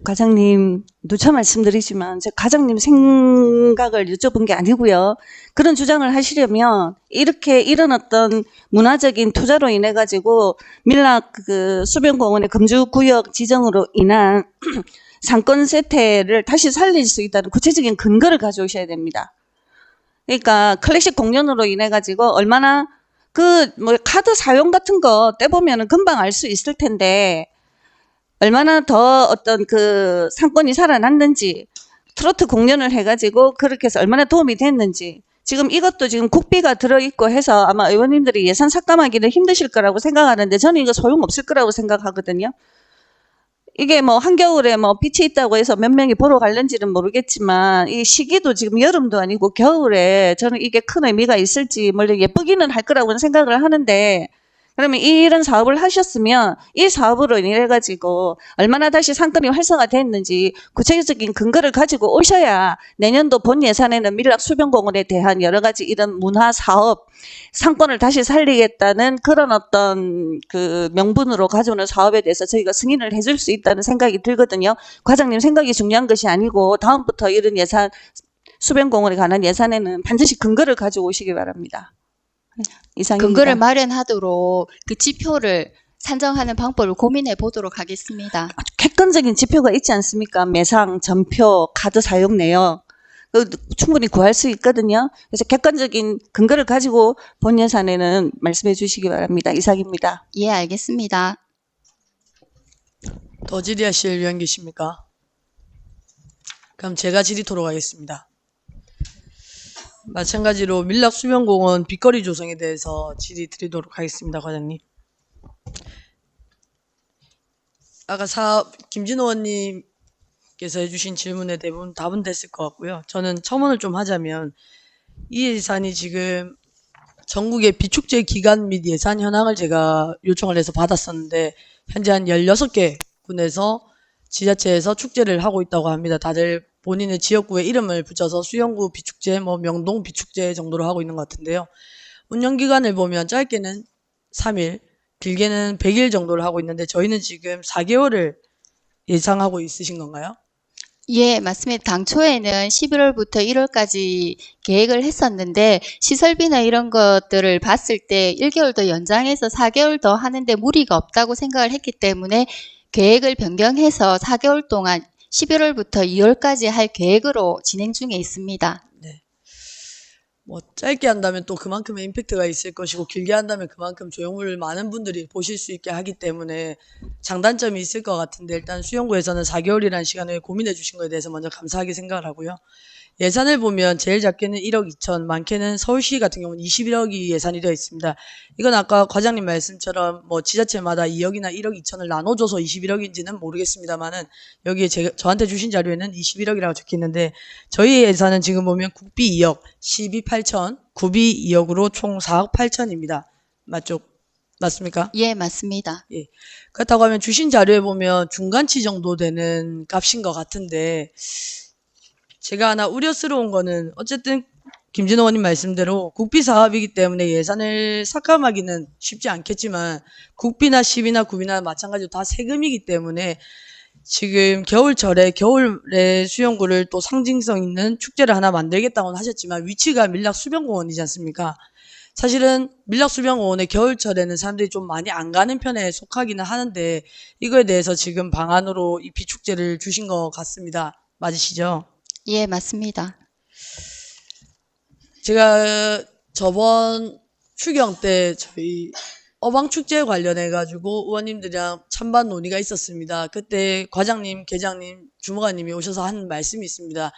과장님, 누차 말씀드리지만 제가 과장님 생각을 여쭤본 게 아니고요. 그런 주장을 하시려면 이런 어떤 문화적인 투자로 인해 가지고 밀락 수변공원의 금주구역 지정으로 인한 상권 세태를 다시 살릴 수 있다는 구체적인 근거를 가져오셔야 됩니다. 그러니까 클래식 공연으로 인해 가지고 얼마나 카드 사용 같은 거 떼보면은 금방 알 수 있을 텐데 얼마나 더 어떤 상권이 살아났는지, 트로트 공연을 해가지고 그렇게 해서 얼마나 도움이 됐는지, 지금 이것도 지금 국비가 들어있고 해서 아마 의원님들이 예산 삭감하기는 힘드실 거라고 생각하는데 저는 이거 소용없을 거라고 생각하거든요. 이게 한겨울에 빛이 있다고 해서 몇 명이 보러 갈는지는 모르겠지만 이 시기도 지금 여름도 아니고 겨울에 저는 이게 큰 의미가 있을지 물론 예쁘기는 할 거라고는 생각을 하는데 그러면 이런 사업을 하셨으면 이 사업으로 인해 가지고 얼마나 다시 상권이 활성화됐는지 구체적인 근거를 가지고 오셔야 내년도 본 예산에는 밀락 수변공원에 대한 여러 가지 이런 문화 사업 상권을 다시 살리겠다는 그런 어떤 명분으로 가져오는 사업에 대해서 저희가 승인을 해줄 수 있다는 생각이 들거든요. 과장님 생각이 중요한 것이 아니고 다음부터 이런 예산 수변공원에 관한 예산에는 반드시 근거를 가지고 오시기 바랍니다. 이상입니다. 근거를 마련하도록 그 지표를 산정하는 방법을 고민해 보도록 하겠습니다. 객관적인 지표가 있지 않습니까? 매상, 전표, 카드 사용 내역 충분히 구할 수 있거든요. 그래서 객관적인 근거를 가지고 본 예산에는 말씀해 주시기 바랍니다. 이상입니다. 예, 알겠습니다. 더 질의하실 위원 계십니까? 그럼 제가 질의토록 하겠습니다. 마찬가지로 밀락수변공원 빗거리 조성에 대해서 질의 드리도록 하겠습니다. 과장님. 아까 김진호 의원님께서 해주신 질문에 대부분 답은 됐을 것 같고요. 저는 첨언을 좀 하자면 이 예산이 지금 전국의 비축제 기간 및 예산 현황을 제가 요청을 해서 받았었는데 현재 한 16개 군에서 지자체에서 축제를 하고 있다고 합니다. 다들 본인의 지역구에 이름을 붙여서 수영구 비축제, 명동 비축제 정도로 하고 있는 것 같은데요. 운영기간을 보면 짧게는 3일, 길게는 100일 정도를 하고 있는데 저희는 지금 4개월을 예상하고 있으신 건가요? 예, 맞습니다. 당초에는 11월부터 1월까지 계획을 했었는데 시설비나 이런 것들을 봤을 때 1개월 더 연장해서 4개월 더 하는데 무리가 없다고 생각을 했기 때문에 계획을 변경해서 4개월 동안 11월부터 2월까지 할 계획으로 진행 중에 있습니다. 네. 짧게 한다면 또 그만큼의 임팩트가 있을 것이고 길게 한다면 그만큼 조형물을 많은 분들이 보실 수 있게 하기 때문에 장단점이 있을 것 같은데 일단 수영구에서는 4개월이라는 시간을 고민해 주신 것에 대해서 먼저 감사하게 생각을 하고요. 예산을 보면 제일 작게는 1억 2천, 많게는 서울시 같은 경우는 21억이 예산이 되어 있습니다. 이건 아까 과장님 말씀처럼 지자체마다 2억이나 1억 2천을 나눠줘서 21억인지는 모르겠습니다만은 여기에 저한테 주신 자료에는 21억이라고 적혀 있는데 저희 예산은 지금 보면 국비 2억, 시비 8천, 구비 2억으로 총 4억 8천입니다. 맞습니까? 예, 맞습니다. 예. 그렇다고 하면 주신 자료에 보면 중간치 정도 되는 값인 것 같은데 제가 하나 우려스러운 거는 어쨌든 김진호 의원님 말씀대로 국비 사업이기 때문에 예산을 삭감하기는 쉽지 않겠지만 국비나 시비나 구비나 마찬가지로 다 세금이기 때문에 지금 겨울철에 겨울에 수영구를 또 상징성 있는 축제를 하나 만들겠다고는 하셨지만 위치가 밀락수변공원이지 않습니까? 사실은 밀락수변공원에 겨울철에는 사람들이 좀 많이 안 가는 편에 속하기는 하는데 이거에 대해서 지금 방안으로 이 비축제를 주신 것 같습니다. 맞으시죠? 예, 맞습니다. 제가 저번 추경 때 저희 어방축제 관련해 가지고 의원님들이랑 찬반 논의가 있었습니다. 그때 과장님, 계장님, 주무관님이 오셔서 한 말씀이 있습니다.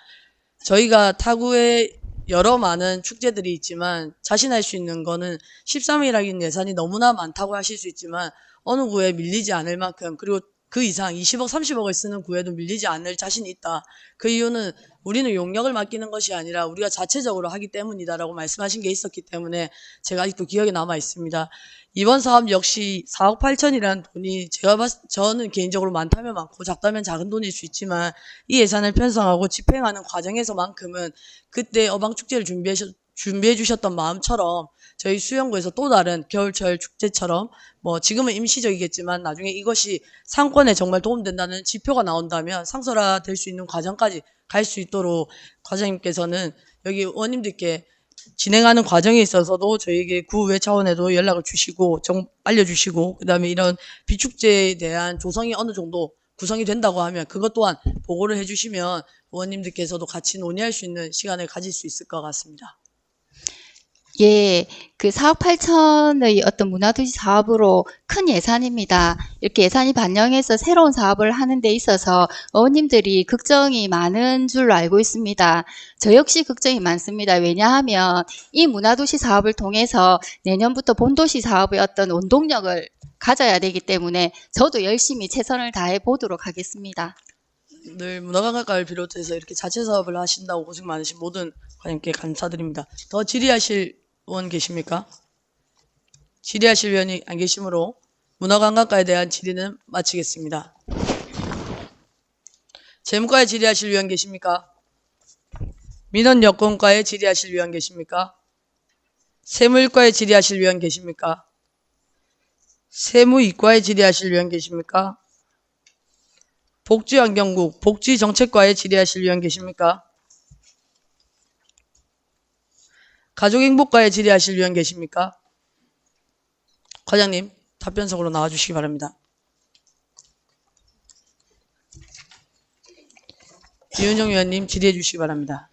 저희가 타구에 여러 많은 축제들이 있지만 자신할 수 있는 거는 13일이라는 예산이 너무나 많다고 하실 수 있지만 어느 구에 밀리지 않을 만큼, 그리고 그 이상 20억, 30억을 쓰는 구에도 밀리지 않을 자신이 있다. 그 이유는 우리는 용역을 맡기는 것이 아니라 우리가 자체적으로 하기 때문이다라고 말씀하신 게 있었기 때문에 제가 아직도 기억에 남아 있습니다. 이번 사업 역시 4억 8천이라는 돈이 저는 개인적으로 많다면 많고 작다면 작은 돈일 수 있지만 이 예산을 편성하고 집행하는 과정에서만큼은 그때 어방축제를 준비해 주셨던 마음처럼 저희 수영구에서 또 다른 겨울철 축제처럼 뭐 지금은 임시적이겠지만 나중에 이것이 상권에 정말 도움된다는 지표가 나온다면 상설화될 수 있는 과정까지 갈 수 있도록 과장님께서는 여기 의원님들께 진행하는 과정에 있어서도 저희에게 구의회 차원에도 연락을 주시고 알려주시고 그다음에 이런 비축제에 대한 조성이 어느 정도 구성이 된다고 하면 그것 또한 보고를 해주시면 의원님들께서도 같이 논의할 수 있는 시간을 가질 수 있을 것 같습니다. 예, 그 4억 8천의 어떤 문화도시 사업으로 큰 예산입니다. 이렇게 예산이 반영해서 새로운 사업을 하는 데 있어서 의원님들이 걱정이 많은 줄로 알고 있습니다. 저 역시 걱정이 많습니다. 왜냐하면 이 문화도시 사업을 통해서 내년부터 본도시 사업의 어떤 원동력을 가져야 되기 때문에 저도 열심히 최선을 다해 보도록 하겠습니다. 늘 문화관광과를 비롯해서 이렇게 자체 사업을 하신다고 고생 많으신 모든 과장님께 감사드립니다. 더 질의하실 의원 계십니까? 질의하실 의원이 안 계시므로 문화관광과에 대한 질의는 마치겠습니다. 재무과에 질의하실 의원 계십니까? 민원여건과에 질의하실 의원 계십니까? 세무일과에 질의하실 의원 계십니까? 세무이과에 질의하실 의원 계십니까? 복지환경국, 복지정책과에 질의하실 의원 계십니까? 가족행복과에 질의하실 의원 계십니까? 과장님, 답변석으로 나와주시기 바랍니다. 이은정 의원님 질의해 주시기 바랍니다.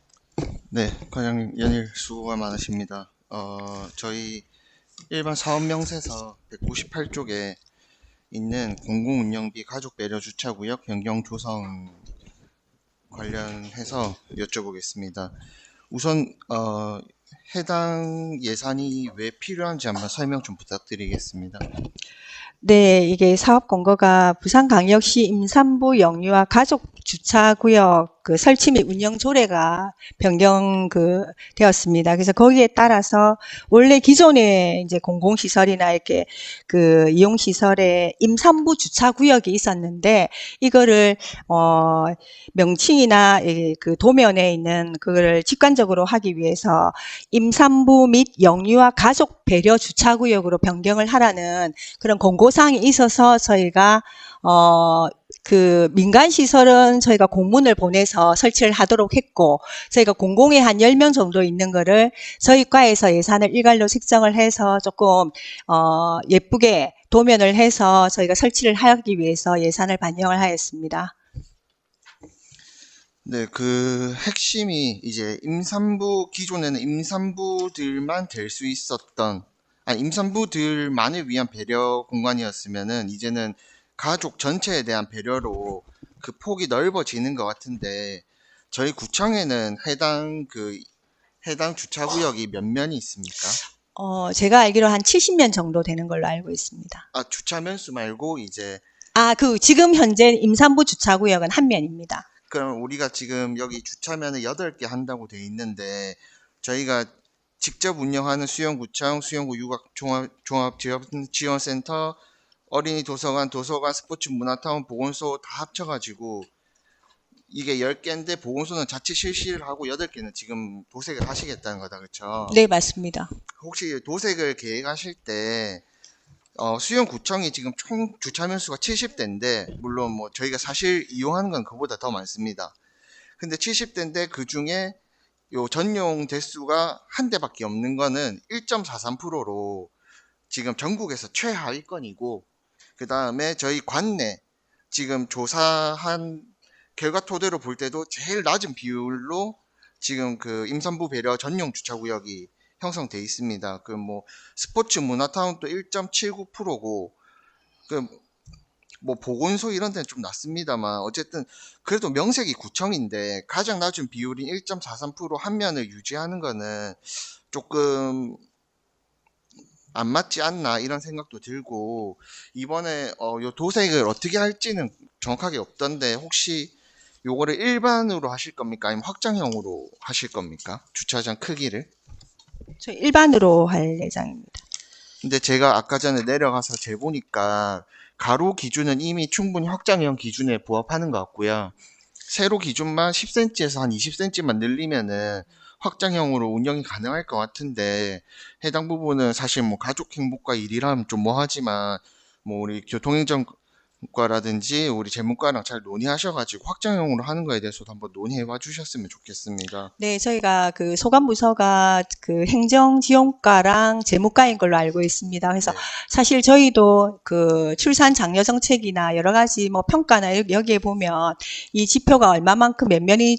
네, 과장님 연일 수고가 많으십니다. 저희 일반 사업명세서 198쪽에 있는 공공운영비 가족배려 주차구역 변경 조성 관련해서 여쭤보겠습니다. 우선 해당 예산이 왜 필요한지 한번 설명 좀 부탁드리겠습니다. 네, 이게 사업 공고가 부산광역시 임산부 영유아 가족 주차구역 그 설치 및 운영 조례가 변경 되었습니다. 그래서 거기에 따라서 원래 기존에 이제 공공시설이나 이렇게 그 이용시설에 임산부 주차구역이 있었는데 이거를 명칭이나 그 도면에 있는 그거를 직관적으로 하기 위해서 임산부 및 영유아 가족 배려 주차구역으로 변경을 하라는 그런 공고사항이 있어서 저희가 그 민간시설은 저희가 공문을 보내서 설치를 하도록 했고, 저희가 공공에 한 10명 정도 있는 거를 저희 과에서 예산을 일괄로 책정을 해서 조금, 예쁘게 도면을 해서 저희가 설치를 하기 위해서 예산을 반영을 하였습니다. 네, 그 핵심이 이제 기존에는 임산부들만 될 수 있었던, 임산부들만을 위한 배려 공간이었으면은 이제는 가족 전체에 대한 배려로 그 폭이 넓어지는 것 같은데, 저희 구청에는 해당 주차구역이 몇 면이 있습니까? 제가 알기로 한 70면 정도 되는 걸로 알고 있습니다. 주차 면수 말고 이제. 지금 현재 임산부 주차구역은 한 면입니다. 그럼 우리가 지금 여기 주차면을 8개 한다고 돼 있는데, 저희가 직접 운영하는 수영구청, 수영구 종합지원센터, 어린이 도서관, 스포츠 문화타운, 보건소 다 합쳐가지고 이게 10개인데 보건소는 자체 실시를 하고 8개는 지금 도색을 하시겠다는 거다, 그렇죠? 네, 맞습니다. 혹시 도색을 계획하실 때 수영구청이 지금 총 주차 면수가 70대인데 물론 뭐 저희가 사실 이용하는 건 그보다 더 많습니다. 근데 70대인데 그 중에 요 전용 대수가 한 대밖에 없는 거는 1.43%로 지금 전국에서 최하위권이고, 그 다음에 저희 관내 지금 조사한 결과 토대로 볼 때도 제일 낮은 비율로 지금 그 임산부 배려 전용 주차구역이 형성돼 있습니다. 그 뭐 스포츠 문화타운도 1.79%고 그 뭐 보건소 이런 데는 좀 낮습니다만 어쨌든 그래도 명색이 구청인데 가장 낮은 비율인 1.43% 한 면을 유지하는 거는 조금 안 맞지 않나 이런 생각도 들고 이번에 요 도색을 어떻게 할지는 정확하게 없던데 혹시 요거를 일반으로 하실 겁니까? 아니면 확장형으로 하실 겁니까? 주차장 크기를? 저희 일반으로 할 예정입니다. 근데 제가 아까 전에 내려가서 재보니까 가로 기준은 이미 충분히 확장형 기준에 부합하는 것 같고요. 세로 기준만 10cm에서 한 20cm만 늘리면은 확장형으로 운영이 가능할 것 같은데 해당 부분은 사실 뭐 가족 행복과 일이라면 좀 뭐하지만 뭐 우리 교통행정과라든지 우리 재무과랑 잘 논의하셔가지고 확장형으로 하는 거에 대해서도 한번 논의해봐 주셨으면 좋겠습니다. 네, 저희가 그 소관부서가 그 행정지원과랑 재무과인 걸로 알고 있습니다. 그래서 네. 사실 저희도 그 출산 장려 정책이나 여러 가지 뭐 평가나 여기에 보면 이 지표가 얼마만큼 몇 면이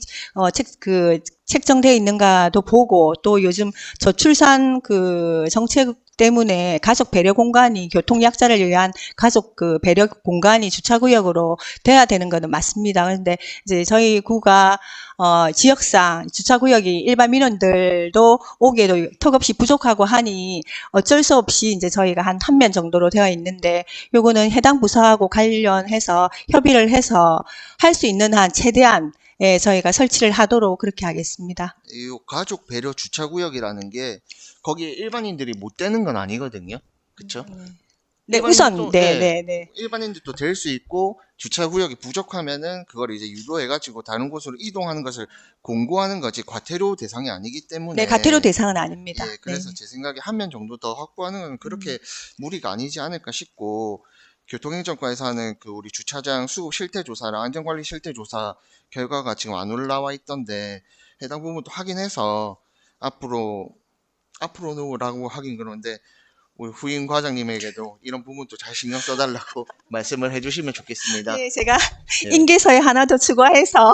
책정되어 있는가도 보고 또 요즘 저출산 그 정책 때문에 가족 배려 공간이 교통약자를 위한 가족 그 배려 공간이 주차구역으로 돼야 되는 거는 맞습니다. 그런데 이제 저희 구가 지역상 주차구역이 일반 민원들도 오기에도 턱없이 부족하고 하니 어쩔 수 없이 이제 저희가 한 면 정도로 되어 있는데 요거는 해당 부서하고 관련해서 협의를 해서 할 수 있는 한 최대한 저희가 설치를 하도록 그렇게 하겠습니다. 이 가족 배려 주차구역이라는 게 거기에 일반인들이 못 되는 건 아니거든요. 그렇죠? 네, 우선 일반인들도, 네. 일반인들도 될 수 있고 주차구역이 부족하면은 그걸 이제 유도해가지고 다른 곳으로 이동하는 것을 공고하는 거지 과태료 대상이 아니기 때문에. 네, 과태료 대상은 아닙니다. 예, 그래서 네. 제 생각에 한 면 정도 더 확보하는 건 그렇게 무리가 아니지 않을까 싶고 교통행정과에서 하는 그 우리 주차장 수급 실태 조사랑 안전관리 실태 조사 결과가 지금 안 올라와 있던데 해당 부분도 확인해서 앞으로라고 하긴 그런데 우리 후임 과장님에게도 이런 부분도 잘 신경 써달라고 말씀을 해주시면 좋겠습니다. 네, 제가 예. 인계서에 하나 더 추가해서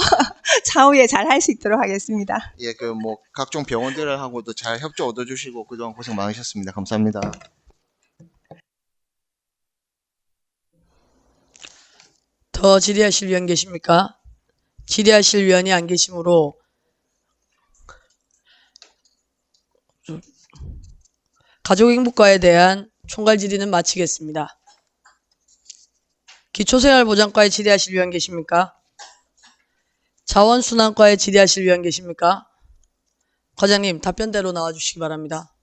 차후에 잘 할 수 있도록 하겠습니다. 예, 그 뭐 각종 병원들하고도 잘 협조 얻어주시고 그동안 고생 많으셨습니다. 감사합니다. 더 질의하실 위원 계십니까? 질의하실 위원이 안 계시므로 가족행복과에 대한 총괄 질의는 마치겠습니다. 기초생활보장과에 질의하실 위원 계십니까? 자원순환과에 질의하실 위원 계십니까? 과장님 답변대로 나와주시기 바랍니다.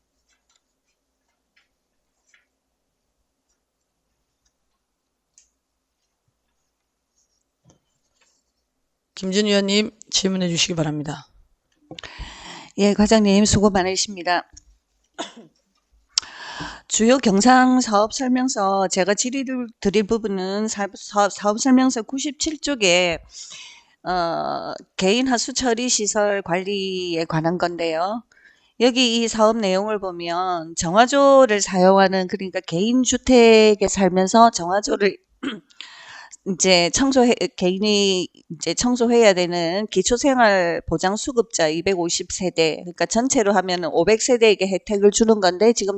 김준 위원님 질문해 주시기 바랍니다. 예, 과장님 수고 많으십니다. 주요 경상 사업 설명서 제가 질의를 드릴 부분은 사업 설명서 97쪽에 개인 하수 처리 시설 관리에 관한 건데요. 여기 이 사업 내용을 보면 정화조를 사용하는 그러니까 개인 주택에 살면서 정화조를 이제 개인이 이제 청소해야 되는 기초생활보장수급자 250세대, 그러니까 전체로 하면은 500세대에게 혜택을 주는 건데 지금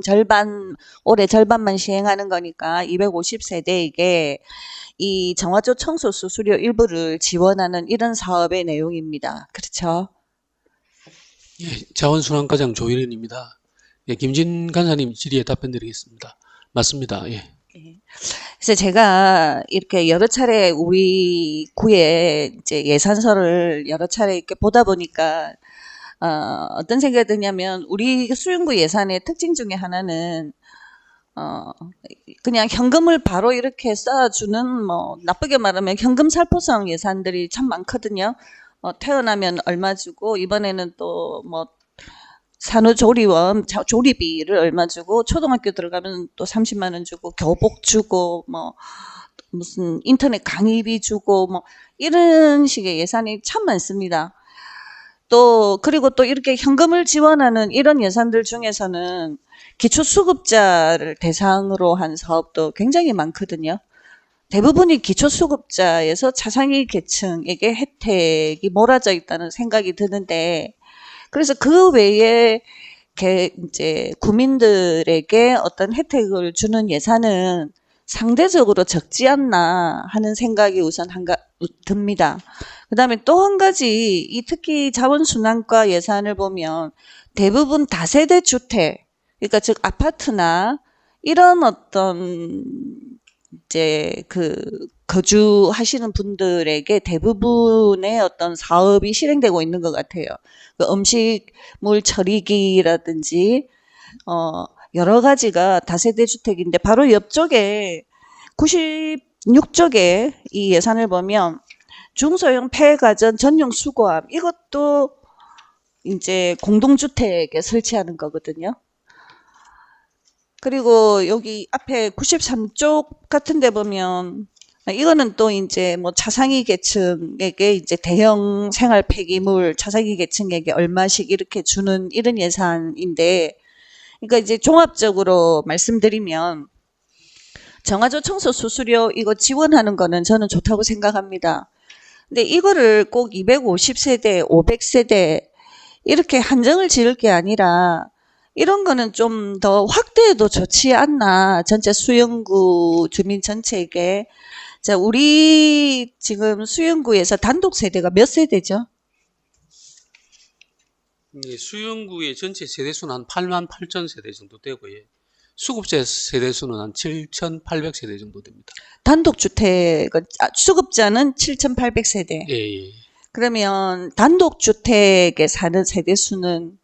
올해 절반만 시행하는 거니까 250세대에게 이 정화조 청소 수수료 일부를 지원하는 이런 사업의 내용입니다. 그렇죠? 예, 자원순환과장 조일현입니다. 예, 김진 간사님 질의에 답변드리겠습니다. 맞습니다. 예. 그래서 제가 이렇게 여러 차례 우리 구에 이제 예산서를 여러 차례 이렇게 보다 보니까 어떤 생각이 드냐면 우리 수영구 예산의 특징 중에 하나는 그냥 현금을 바로 이렇게 써주는 뭐 나쁘게 말하면 현금 살포성 예산들이 참 많거든요. 태어나면 얼마 주고 이번에는 또 뭐 산후조리원 조리비를 얼마 주고 초등학교 들어가면 또 30만 원 주고 교복 주고 뭐 무슨 인터넷 강의비 주고 뭐 이런 식의 예산이 참 많습니다. 또 그리고 또 이렇게 현금을 지원하는 이런 예산들 중에서는 기초수급자를 대상으로 한 사업도 굉장히 많거든요. 대부분이 기초수급자에서 차상위 계층에게 혜택이 몰아져 있다는 생각이 드는데 그래서 그 외에 이제 구민들에게 어떤 혜택을 주는 예산은 상대적으로 적지 않나 하는 생각이 우선 듭니다. 그 다음에 또 한 가지, 이 특히 자원순환과 예산을 보면 대부분 다세대 주택, 그러니까 즉 아파트나 이런 어떤 이제 거주하시는 분들에게 대부분의 어떤 사업이 실행되고 있는 것 같아요. 그 음식물 처리기라든지 여러 가지가 다세대 주택인데 바로 옆쪽에 96쪽에 이 예산을 보면 중소형 폐가전 전용 수거함 이것도 이제 공동주택에 설치하는 거거든요. 그리고 여기 앞에 93쪽 같은 데 보면 이거는 또 이제 뭐 차상위 계층에게 이제 대형 생활 폐기물 차상위 계층에게 얼마씩 이렇게 주는 이런 예산인데, 그러니까 이제 종합적으로 말씀드리면 정화조 청소 수수료 이거 지원하는 거는 저는 좋다고 생각합니다. 근데 이거를 꼭 250세대, 500세대 이렇게 한정을 지을 게 아니라 이런 거는 좀 더 확대해도 좋지 않나. 전체 수영구 주민 전체에게. 자, 우리 지금 수영구에서 단독 세대가 몇 세대죠? 예, 수영구의 전체 세대수는 한 88,000세대 정도 되고요. 수급자 세대수는 한 7,800세대 정도 됩니다. 단독주택은, 수급자는 7,800세대. 예. 그러면 단독주택에 사는 세대수는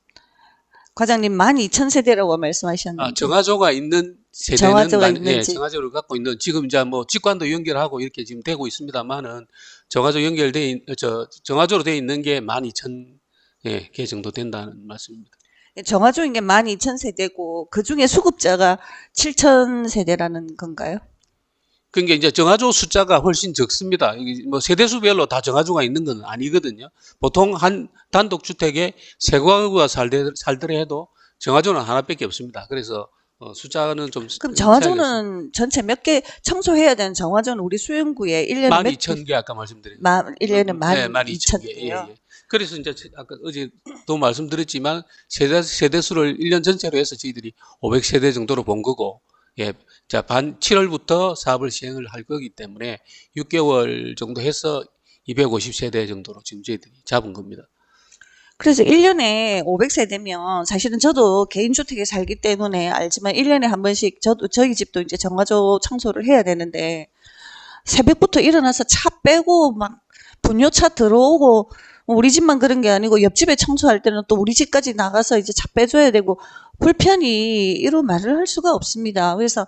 과장님 12,000세대라고 말씀하셨는데. 정화조가 있는 세대는 정화조가 있는지. 정화조를 갖고 있는 지금 이제 뭐 직관도 연결하고 이렇게 지금 되고 있습니다만은 정화조 정화조로 돼 있는 게 12,000개 정도 된다는 말씀입니다. 정화조인 게 12,000세대고 그 중에 수급자가 7,000세대라는 건가요? 그러니까 이제 정화조 숫자가 훨씬 적습니다. 이게 뭐 세대수별로 다 정화조가 있는 건 아니거든요. 보통 한 단독 주택에 세 가구가 살더라 해도 정화조는 하나밖에 없습니다. 그래서 숫자는 좀 그럼 정화조는 전체 몇 개 청소해야 되는 정화조는 우리 수영구에 1년에 12,000개 아까 말씀드렸죠. 1년에 12,000개. 예. 그래서 이제 아까 어제도 말씀드렸지만 세대수를 1년 전체로 해서 저희들이 500세대 정도로 본 거고, 예. 자, 7월부터 사업을 시행을 할 거기 때문에 6개월 정도 해서 250세대 정도로 지금 저희들이 잡은 겁니다. 그래서 1년에 500세대면 사실은 저도 개인주택에 살기 때문에 알지만 1년에 한 번씩 저희 집도 이제 정화조 청소를 해야 되는데 새벽부터 일어나서 차 빼고 막 분뇨차 들어오고 우리 집만 그런 게 아니고 옆집에 청소할 때는 또 우리 집까지 나가서 이제 차 빼줘야 되고 불편이 이루 말을 할 수가 없습니다. 그래서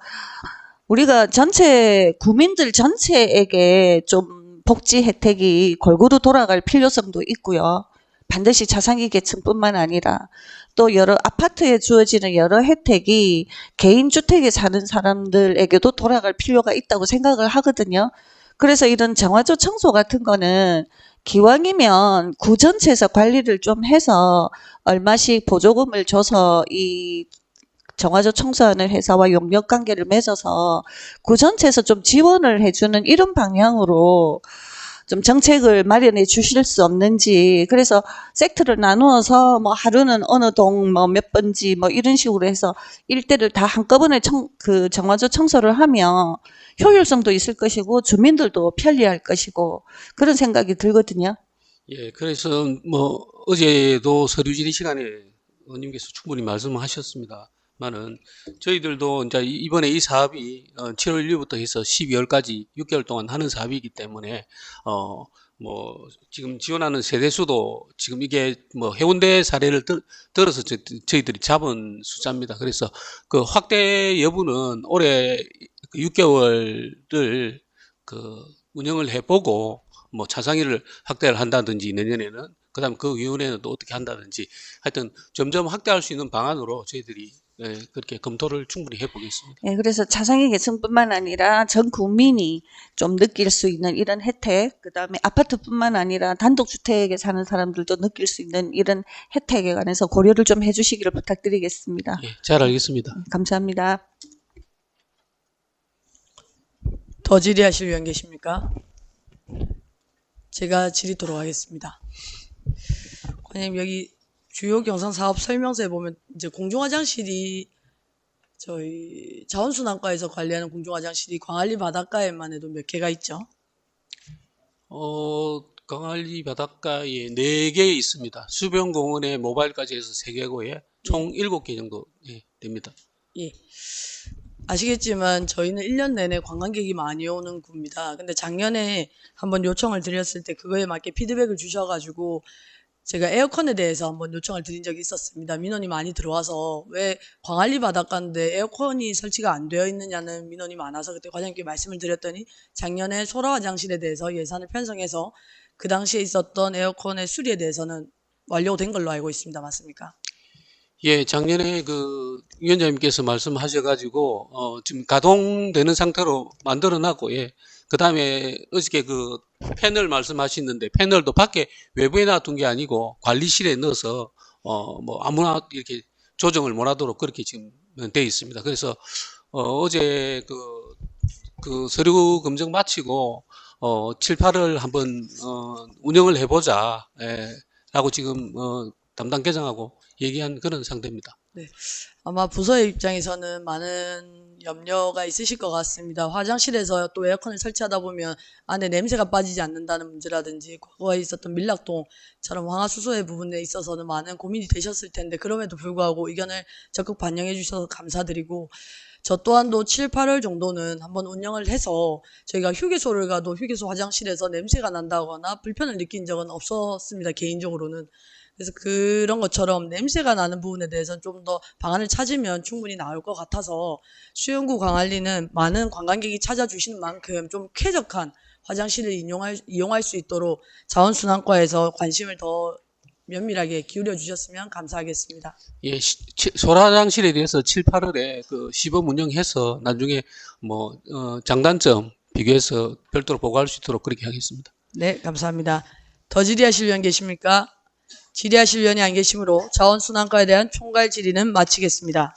우리가 전체 구민들 전체에게 좀 복지 혜택이 골고루 돌아갈 필요성도 있고요. 반드시 자상위 계층뿐만 아니라 또 여러 아파트에 주어지는 여러 혜택이 개인 주택에 사는 사람들에게도 돌아갈 필요가 있다고 생각을 하거든요. 그래서 이런 정화조 청소 같은 거는 기왕이면 구 전체에서 관리를 좀 해서 얼마씩 보조금을 줘서 이 정화조 청소하는 회사와 용역 관계를 맺어서 구 전체에서 좀 지원을 해주는 이런 방향으로 좀 정책을 마련해 주실 수 없는지. 그래서 섹터를 나누어서 뭐 하루는 어느 동 뭐 몇 번지 뭐 이런 식으로 해서 일대를 다 한꺼번에 정화조 청소를 하면 효율성도 있을 것이고 주민들도 편리할 것이고 그런 생각이 들거든요. 예, 그래서 뭐 어제도 서류 질의 시간에 의원님께서 충분히 말씀하셨습니다만은 저희들도 이제 이번에 이 사업이 7월 1일부터 해서 12월까지 6개월 동안 하는 사업이기 때문에 뭐 지금 지원하는 세대수도 지금 이게 뭐 해운대 사례를 들어서 저희들이 잡은 숫자입니다. 그래서 그 확대 여부는 올해 6개월을 운영을 해보고 뭐 차상위를 확대를 한다든지 내년에는 그다음 그 이후에는 또 어떻게 한다든지 하여튼 점점 확대할 수 있는 방안으로 저희들이 그렇게 검토를 충분히 해보겠습니다. 네, 그래서 차상위 계층뿐만 아니라 전 국민이 좀 느낄 수 있는 이런 혜택, 그다음에 아파트뿐만 아니라 단독주택에 사는 사람들도 느낄 수 있는 이런 혜택에 관해서 고려를 좀 해주시기를 부탁드리겠습니다. 예, 잘 알겠습니다. 감사합니다. 더 질의하실 의원 계십니까? 제가 질의토록 하겠습니다. 과장님, 여기 주요 경상 사업 설명서에 보면 이제 공중화장실이 저희 자원순환과에서 관리하는 공중화장실이 광안리 바닷가에만 해도 몇 개가 있죠? 광안리 바닷가에 4개 있습니다. 수변공원에 모바일까지 해서 3개고요. 총 7개 정도 됩니다. 예. 아시겠지만 저희는 1년 내내 관광객이 많이 오는 구입니다. 근데 작년에 한번 요청을 드렸을 때 그거에 맞게 피드백을 주셔가지고 제가 에어컨에 대해서 한번 요청을 드린 적이 있었습니다. 민원이 많이 들어와서 왜 광안리 바닷가인데 에어컨이 설치가 안 되어 있느냐는 민원이 많아서 그때 과장님께 말씀을 드렸더니 작년에 소라 화장실에 대해서 예산을 편성해서 그 당시에 있었던 에어컨의 수리에 대해서는 완료된 걸로 알고 있습니다. 맞습니까? 예, 작년에 그 위원장님께서 말씀하셔가지고 지금 가동되는 상태로 만들어놨고, 예. 그 다음에 어저께 그 패널 말씀하시는데 패널도 밖에 외부에 놔둔 게 아니고 관리실에 넣어서 뭐 아무나 이렇게 조정을 못하도록 그렇게 지금 돼 있습니다. 그래서 어제 그 서류 검증 마치고 7, 8을 한번 운영을 해보자, 라고 지금 담당 계장하고 얘기한 그런 상태입니다. 네. 아마 부서의 입장에서는 많은 염려가 있으실 것 같습니다. 화장실에서 또 에어컨을 설치하다 보면 안에 냄새가 빠지지 않는다는 문제라든지 과거에 있었던 밀락동처럼 황화수소의 부분에 있어서는 많은 고민이 되셨을 텐데 그럼에도 불구하고 의견을 적극 반영해 주셔서 감사드리고 저 또한도 7, 8월 정도는 한번 운영을 해서 저희가 휴게소를 가도 휴게소 화장실에서 냄새가 난다거나 불편을 느낀 적은 없었습니다. 개인적으로는. 그래서 그런 것처럼 냄새가 나는 부분에 대해서는 좀 더 방안을 찾으면 충분히 나올 것 같아서 수영구 광안리는 많은 관광객이 찾아주시는 만큼 좀 쾌적한 화장실을 이용할 수 있도록 자원순환과에서 관심을 더 면밀하게 기울여 주셨으면 감사하겠습니다. 예, 소라장실에 대해서 7, 8월에 그 시범 운영해서 나중에 뭐 장단점 비교해서 별도로 보고할 수 있도록 그렇게 하겠습니다. 네, 감사합니다. 더 질의하실 위원 계십니까? 질의하실 위원이 안 계시므로 자원순환과에 대한 총괄 질의는 마치겠습니다.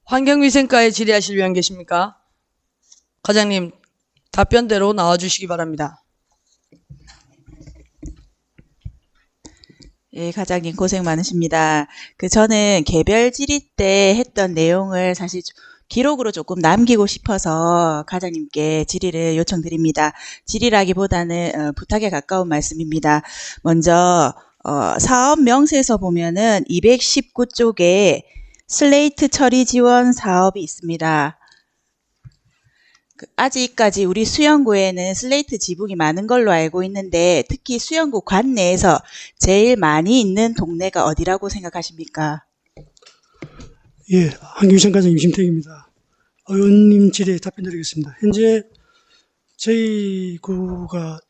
환경위생과에 질의하실 위원 계십니까? 과장님, 답변대로 나와주시기 바랍니다. 예, 과장님 고생 많으십니다. 저는 개별 질의 때 했던 내용을 사실 기록으로 조금 남기고 싶어서 과장님께 질의를 요청드립니다. 질의라기보다는 부탁에 가까운 말씀입니다. 먼저 사업 명세서 보면은 219쪽에 슬레이트 처리 지원 사업이 있습니다. 아직까지 우리 수영구에는 슬레이트 지붕이 많은 걸로 알고 있는데 특히 수영구 관내에서 제일 많이 있는 동네가 어디라고 생각하십니까? 예, 환경위생과장 임심택입니다. 의원님 질의에 답변드리겠습니다. 현재 저희 구가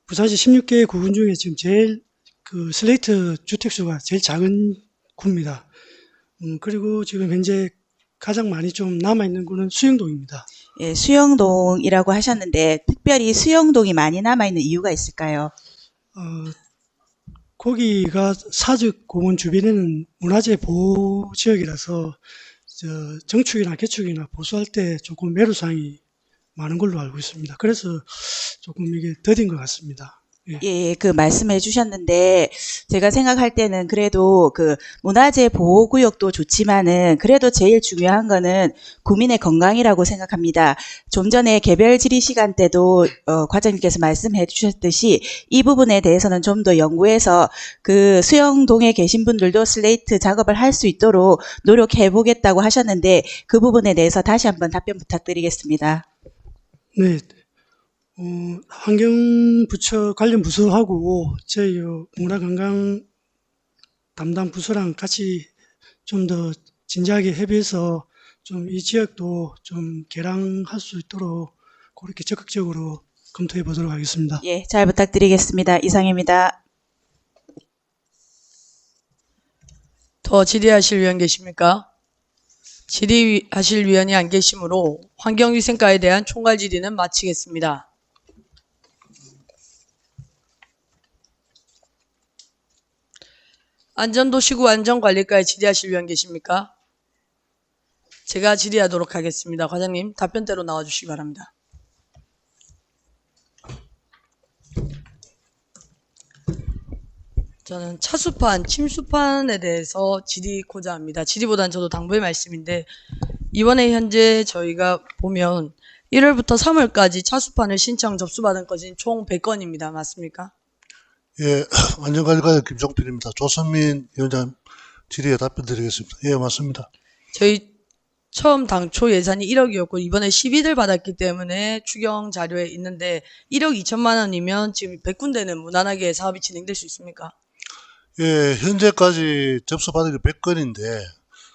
부산시 16개 구군 중에 지금 제일 그 슬레이트 주택수가 제일 작은 구입니다. 그리고 지금 현재 가장 많이 좀 남아있는 구는 수영동입니다. 예, 수영동이라고 하셨는데 특별히 수영동이 많이 남아있는 이유가 있을까요? 거기가 사즉 공원 주변에는 문화재 보호 지역이라서 정축이나 개축이나 보수할 때 조금 매로사항이 많은 걸로 알고 있습니다. 그래서 조금 이게 더딘 것 같습니다. 예, 그 말씀해 주셨는데 제가 생각할 때는 그래도 그 문화재 보호구역도 좋지만은 그래도 제일 중요한 거는 구민의 건강이라고 생각합니다. 좀 전에 개별 질의 시간 때도 과장님께서 말씀해 주셨듯이 이 부분에 대해서는 좀 더 연구해서 그 수영동에 계신 분들도 슬레이트 작업을 할 수 있도록 노력해 보겠다고 하셨는데 그 부분에 대해서 다시 한번 답변 부탁드리겠습니다. 네. 환경부처 관련 부서하고 저희 문화관광 담당 부서랑 같이 좀 더 진지하게 협의해서 좀 이 지역도 좀 개량할 수 있도록 그렇게 적극적으로 검토해 보도록 하겠습니다. 예, 잘 부탁드리겠습니다. 이상입니다. 더 질의하실 위원 계십니까? 질의하실 위원이 안 계시므로 환경위생과에 대한 총괄 질의는 마치겠습니다. 안전도시구 안전관리과에 질의하실 위원 계십니까? 제가 질의하도록 하겠습니다. 과장님, 답변대로 나와주시기 바랍니다. 저는 차수판, 침수판에 대해서 질의고자 합니다. 질의보다는 저도 당부의 말씀인데, 이번에 현재 저희가 보면 1월부터 3월까지 차수판을 신청 접수받은 건이 총 100건입니다. 맞습니까? 예, 안전관리과장 김종필입니다. 조선민 위원장 질의에 답변드리겠습니다. 예, 맞습니다. 저희 처음 당초 예산이 1억이었고 이번에 12를 받았기 때문에 추경 자료에 있는데 1억 2천만 원이면 지금 100군데는 무난하게 사업이 진행될 수 있습니까? 예, 현재까지 접수받은 게 100건인데,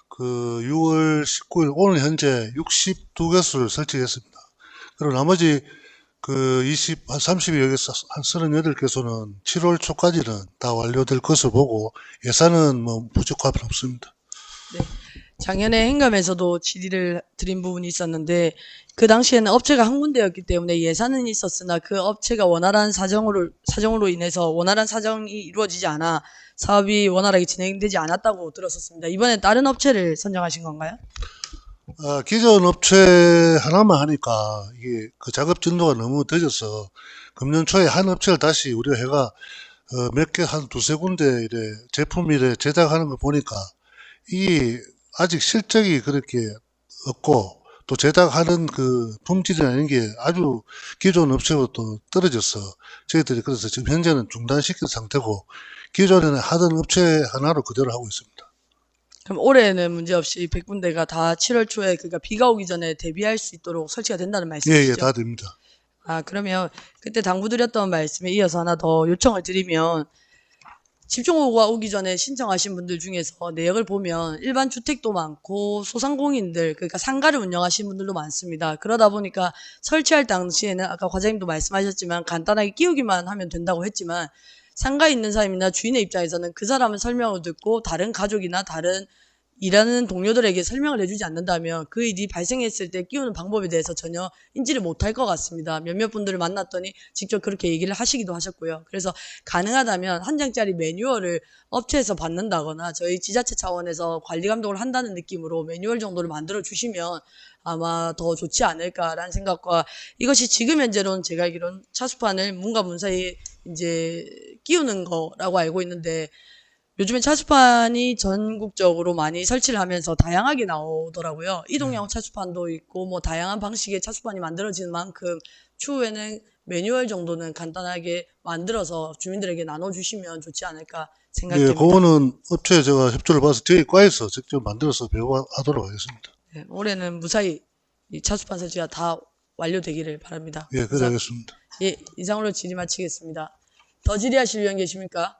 그 6월 19일, 오늘 현재 62개소를 설치했습니다. 그리고 나머지 그 30여개소, 한 38개소는 7월 초까지는 다 완료될 것을 보고 예산은 뭐 부족함은 없습니다. 네. 작년에 행감에서도 질의를 드린 부분이 있었는데 그 당시에는 업체가 한 군데였기 때문에 예산은 있었으나 그 업체가 원활한 사정으로 인해서 원활한 사정이 이루어지지 않아 사업이 원활하게 진행되지 않았다고 들었었습니다. 이번에 다른 업체를 선정하신 건가요? 기존 업체 하나만 하니까 이게 그 작업 진도가 너무 늦어서 금년 초에 한 업체를 다시 우리가 해가 몇 개 한 두세 군데 이래 제품 이래 제작하는 거 보니까 이 아직 실적이 그렇게 없고 또 제작하는 그 품질이라는 게 아주 기존 업체보다 또 떨어져서 저희들이 그래서 지금 현재는 중단시킨 상태고 기존에는 하던 업체 하나로 그대로 하고 있습니다. 그럼 올해는 문제없이 100군데가 다 7월 초에 그러니까 비가 오기 전에 대비할 수 있도록 설치가 된다는 말씀이시죠? 예, 다 됩니다. 그러면 그때 당부드렸던 말씀에 이어서 하나 더 요청을 드리면 집중호우가 오기 전에 신청하신 분들 중에서 내역을 보면 일반 주택도 많고 소상공인들 그러니까 상가를 운영하시는 분들도 많습니다. 그러다 보니까 설치할 당시에는 아까 과장님도 말씀하셨지만 간단하게 끼우기만 하면 된다고 했지만 상가에 있는 사람이나 주인의 입장에서는 그 사람은 설명을 듣고 다른 가족이나 다른 일하는 동료들에게 설명을 해주지 않는다면 그 일이 발생했을 때 끼우는 방법에 대해서 전혀 인지를 못할 것 같습니다. 몇몇 분들을 만났더니 직접 그렇게 얘기를 하시기도 하셨고요. 그래서 가능하다면 한 장짜리 매뉴얼을 업체에서 받는다거나 저희 지자체 차원에서 관리 감독을 한다는 느낌으로 매뉴얼 정도를 만들어 주시면 아마 더 좋지 않을까라는 생각과 이것이 지금 현재로는 제가 알기로는 차수판을 문과 문사에 이제 끼우는 거라고 알고 있는데 요즘에 차수판이 전국적으로 많이 설치를 하면서 다양하게 나오더라고요. 이동형 차수판도 있고 뭐 다양한 방식의 차수판이 만들어지는 만큼 추후에는 매뉴얼 정도는 간단하게 만들어서 주민들에게 나눠주시면 좋지 않을까 생각됩니다. 예, 그거는 업체에 제가 협조를 받아서 저희 과에서 직접 만들어서 배우하도록 하겠습니다. 네, 올해는 무사히 이 차수판 설치가 다 완료되기를 바랍니다. 예, 그래 하겠습니다. 예, 이상으로 질의 마치겠습니다. 더 질의하실 위원 계십니까?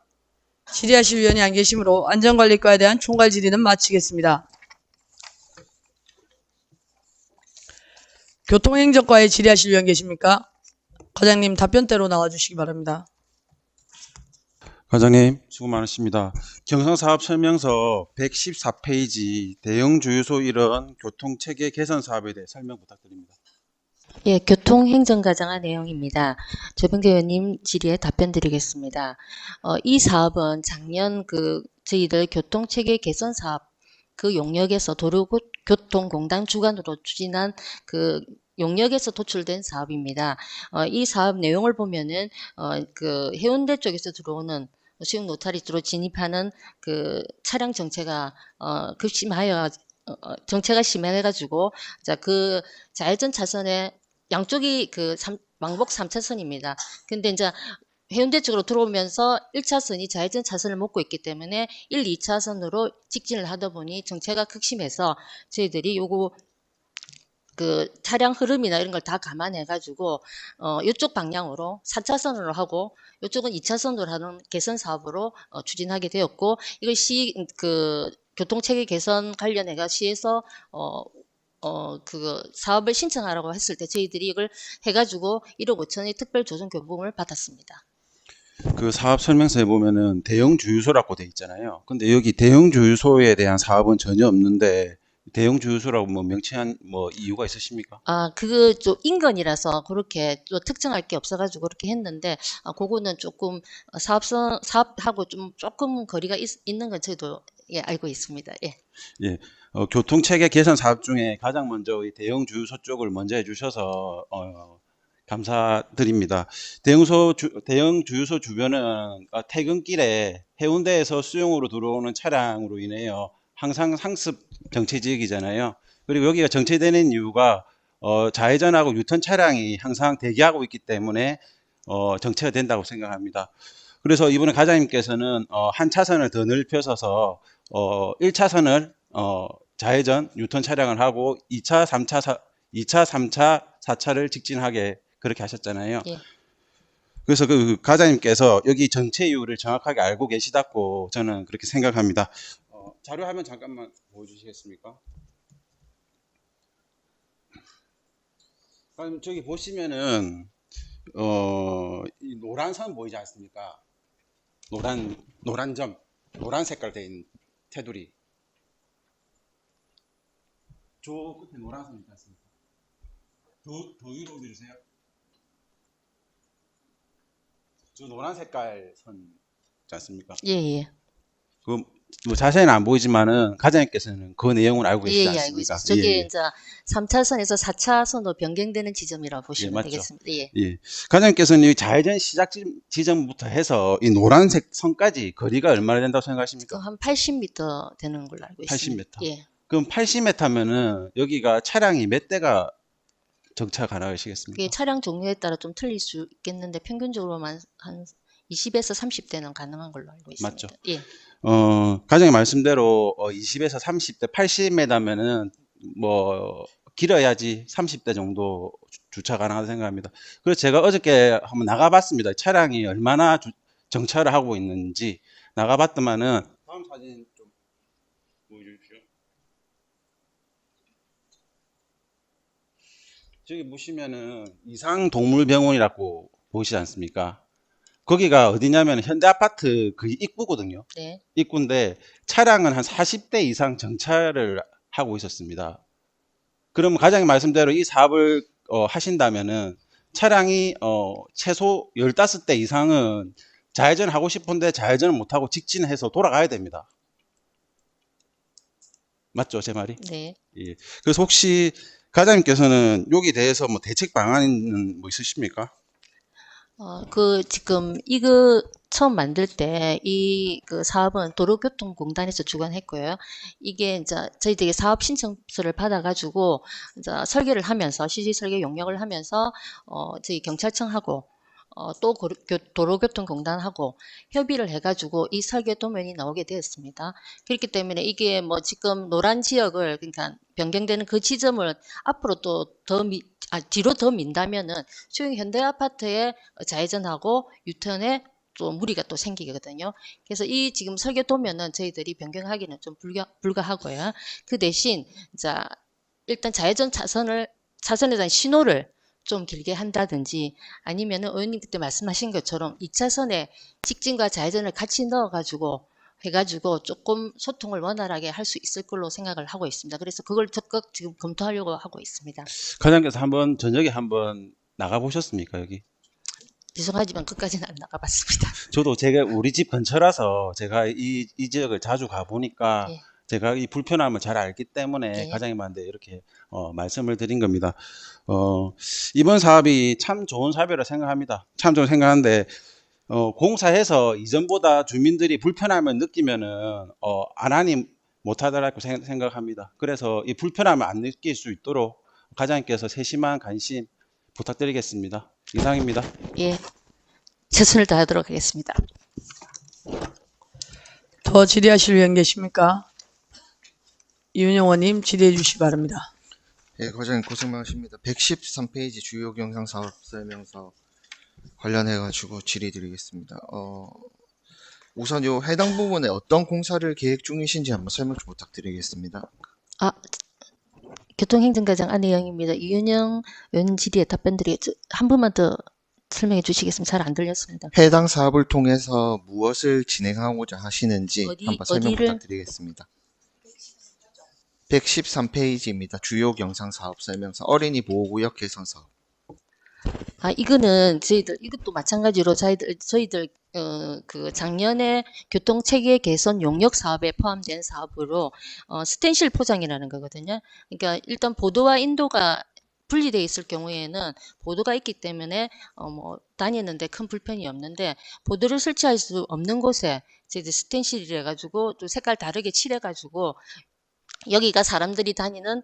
질의하실 위원이 안 계시므로 안전관리과에 대한 총괄 질의는 마치겠습니다. 교통행정과에 질의하실 위원 계십니까? 과장님 답변대로 나와주시기 바랍니다. 과장님 수고 많으십니다. 경상사업 설명서 114페이지 대형 주유소 일원 교통체계 개선 사업에 대해 설명 부탁드립니다. 예, 교통행정과장의 내용입니다. 조병재 의원님 질의에 답변 드리겠습니다. 이 사업은 작년 저희들 교통체계 개선 사업 그 용역에서 도로교통공단 주관으로 추진한 그 용역에서 도출된 사업입니다. 이 사업 내용을 보면은 그 해운대 쪽에서 들어오는 수영 노타리로 진입하는 그 차량 정체가 급심하여 정체가 심해가지고 그 좌회전 차선에 양쪽이 왕복 3차선입니다. 근데 이제 해운대 쪽으로 들어오면서 1차선이 좌회전 차선을 먹고 있기 때문에 1, 2차선으로 직진을 하다 보니 정체가 극심해서 저희들이 요거 그 차량 흐름이나 이런 걸 다 감안해가지고 이쪽 방향으로 4차선으로 하고 이쪽은 2차선으로 하는 개선 사업으로 추진하게 되었고 이걸 교통체계 개선 관련해가 시에서 그 사업을 신청하라고 했을 때 저희들이 이걸 해가지고 1억 5천의 특별 조정 교부금을 받았습니다. 그 사업 설명서에 보면은 대형 주유소라고 돼 있잖아요. 근데 여기 대형 주유소에 대한 사업은 전혀 없는데 대형 주유소라고 뭐 명칭한 뭐 이유가 있으십니까? 그거 좀 인건이라서 그렇게 또 특정할 게 없어가지고 그렇게 했는데, 그거는 조금 사업하고 조금 거리가 있는 건 저희도 알고 있습니다. 예. 예. 교통체계 개선 사업 중에 가장 먼저 이 대형 주유소 쪽을 먼저 해주셔서 감사드립니다. 대형 주유소 주변은 퇴근길에 해운대에서 수용으로 들어오는 차량으로 인해요. 항상 상습 정체 지역이잖아요. 그리고 여기가 정체되는 이유가 좌회전하고 유턴 차량이 항상 대기하고 있기 때문에 정체가 된다고 생각합니다. 그래서 이번에 과장님께서는 한 차선을 더 넓혀서서 1차선을 좌회전 유턴 차량을 하고 2차, 3차, 4차를 직진하게 그렇게 하셨잖아요. 예. 그래서 그 과장님께서 여기 정체 이유를 정확하게 알고 계시다고 저는 그렇게 생각합니다. 자료 화면 잠깐만 보여주시겠습니까? 그럼 저기 보시면은 이 노란 선 보이지 않습니까? 노란 점, 노란 색깔 돼 있는 테두리. 저 끝에 노란 선 있지 않습니까? 더 위로 올려주세요. 저 노란 색깔 선 있지 않습니까? 예, 예. 뭐 자세히는 안 보이지만은 과장님께서는 그 내용을 알고 계시지 예, 알고 않습니까? 있습니다. 저게 예, 예. 이제 3차선에서 4차선으로 변경되는 지점이라고 예, 보시면 맞죠. 되겠습니다. 예. 예. 과장님께서는 이 좌회전 시작 지점부터 해서 이 노란색 선까지 거리가 얼마나 된다고 생각하십니까? 한 80m 되는 걸로 알고 있습니다. 80m. 예. 그럼 80m면은 여기가 차량이 몇 대가 정차 가능하시겠습니까? 그게 차량 종류에 따라 좀 틀릴 수 있겠는데 평균적으로만 한 20에서 30대는 가능한 걸로 알고 있습니다. 맞죠. 예. 과장님 말씀대로 20에서 30대, 80m면은 뭐 길어야지 30대 정도 주차 가능하다고 생각합니다. 그래서 제가 어저께 한번 나가봤습니다. 차량이 얼마나 정차를 하고 있는지 나가봤더만은 다음 사진 좀 보여주십시오. 저기 보시면은 이상동물병원이라고 보시지 않습니까? 거기가 어디냐면 현대아파트 그 입구거든요. 네. 입구인데 차량은 한 40대 이상 정차를 하고 있었습니다. 그러면 과장님 말씀대로 이 사업을 하신다면은 차량이 최소 15대 이상은 좌회전 하고 싶은데 좌회전을 못하고 직진해서 돌아가야 됩니다. 맞죠, 제 말이? 네. 예. 그래서 혹시 과장님께서는 여기 대해서 뭐 대책 방안은 뭐 있으십니까? 지금 이거 처음 만들 때 그 사업은 도로교통공단에서 주관했고요. 이게 이제 저희들이 사업 신청서를 받아가지고 이제 설계를 하면서 시시 설계 용역을 하면서 저희 경찰청하고 또 도로교통공단하고 협의를 해가지고 이 설계 도면이 나오게 되었습니다. 그렇기 때문에 이게 뭐 지금 노란 지역을 그러니까 변경되는 그 지점을 앞으로 또 뒤로 더 민다면은 수용 현대아파트에 좌회전하고 유턴에 또 무리가 또 생기거든요. 그래서 이 지금 설계 도면은 저희들이 변경하기는 좀 불가하고요. 그 대신 자 일단 좌회전 차선에 대한 신호를 좀 길게 한다든지 아니면은 의원님 그때 말씀하신 것처럼 2차선에 직진과 좌회전을 같이 넣어가지고 해가지고 조금 소통을 원활하게 할 수 있을 걸로 생각을 하고 있습니다. 그래서 그걸 적극 지금 검토하려고 하고 있습니다. 과장님께서 저녁에 한번 나가보셨습니까, 여기? 죄송하지만 끝까지는 안 나가봤습니다. 저도 제가 우리 집 근처라서 제가 이 지역을 자주 가보니까 예. 제가 이 불편함을 잘 알기 때문에 예. 과장님한테 이렇게 말씀을 드린 겁니다. 이번 사업이 참 좋은 사업이라 생각합니다. 참 좋은 생각하는데 공사해서 이전보다 주민들이 불편함을 느끼면은 안 하니 못하더라고 생각합니다. 그래서 이 불편함을 안 느낄 수 있도록 과장님께서 세심한 관심 부탁드리겠습니다. 이상입니다. 예, 최선을 다하도록 하겠습니다. 더 질의하실 의원 계십니까? 이윤영 의원님 질의해 주시기 바랍니다. 예, 과장님 고생 많으십니다. 113페이지 주요 경상 사업 설명서 관련해 가지고 질의 드리겠습니다. 우선 요 해당 부분에 어떤 공사를 계획 중이신지 한번 설명 좀 부탁드리겠습니다. 교통행정과장 안혜영입니다. 이윤영 의원 질의에 답변드리겠습니다. 한 번만 더 설명해 주시겠습니다. 잘 안 들렸습니다. 해당 사업을 통해서 무엇을 진행하고자 하시는지 한번 설명 어디를? 부탁드리겠습니다. 113페이지입니다. 주요 경상 사업 설명서 어린이 보호구역 개선 사업. 이거는 이것도 마찬가지로 저희들 그 작년에 교통체계 개선 용역 사업에 포함된 사업으로 스텐실 포장이라는 거거든요. 그러니까 일단 보도와 인도가 분리되어 있을 경우에는 보도가 있기 때문에 뭐 다니는데 큰 불편이 없는데 보도를 설치할 수 없는 곳에 저희들 스텐실이라 해가지고 또 색깔 다르게 칠해가지고 여기가 사람들이 다니는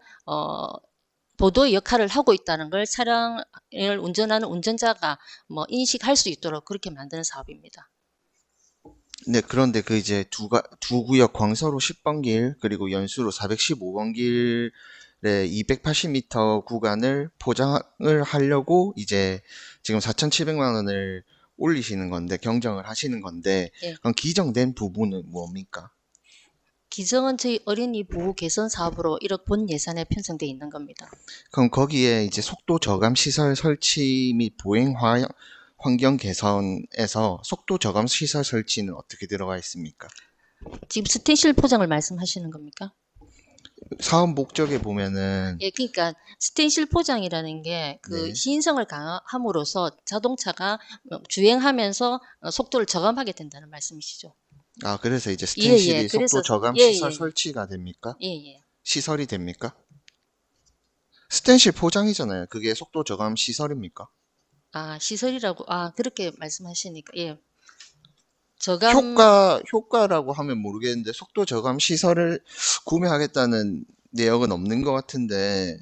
보도의 역할을 하고 있다는 걸 차량을 운전하는 운전자가 뭐 인식할 수 있도록 그렇게 만드는 사업입니다. 네, 그런데 그 이제 두 구역 광서로 10번 길 그리고 연수로 415번 길의 280m 구간을 포장을 하려고 이제 지금 4,700만 원을 올리시는 건데 경정을 하시는 건데 예. 그럼 기정된 부분은 뭡니까? 기정은 저희 어린이 보호 개선 사업으로 1억 본 예산에 편성되어 있는 겁니다. 그럼 거기에 이제 속도 저감 시설 설치 및 보행 환경 개선에서 속도 저감 시설 설치는 어떻게 들어가 있습니까? 지금 스텐실 포장을 말씀하시는 겁니까? 사업 목적에 보면은 예, 그러니까 스텐실 포장이라는 게 그 네. 시인성을 강화함으로써 자동차가 주행하면서 속도를 저감하게 된다는 말씀이시죠? 아 그래서 이제 예, 예. 스텐실이 그래서 속도 저감 예, 시설 예. 설치가 됩니까? 예, 예. 시설이 됩니까? 스텐실 포장이잖아요. 그게 속도 저감 시설입니까? 아, 시설이라고 그렇게 말씀하시니까 예. 저감 효과라고 하면 모르겠는데 속도 저감 시설을 구매하겠다는 내역은 없는 것 같은데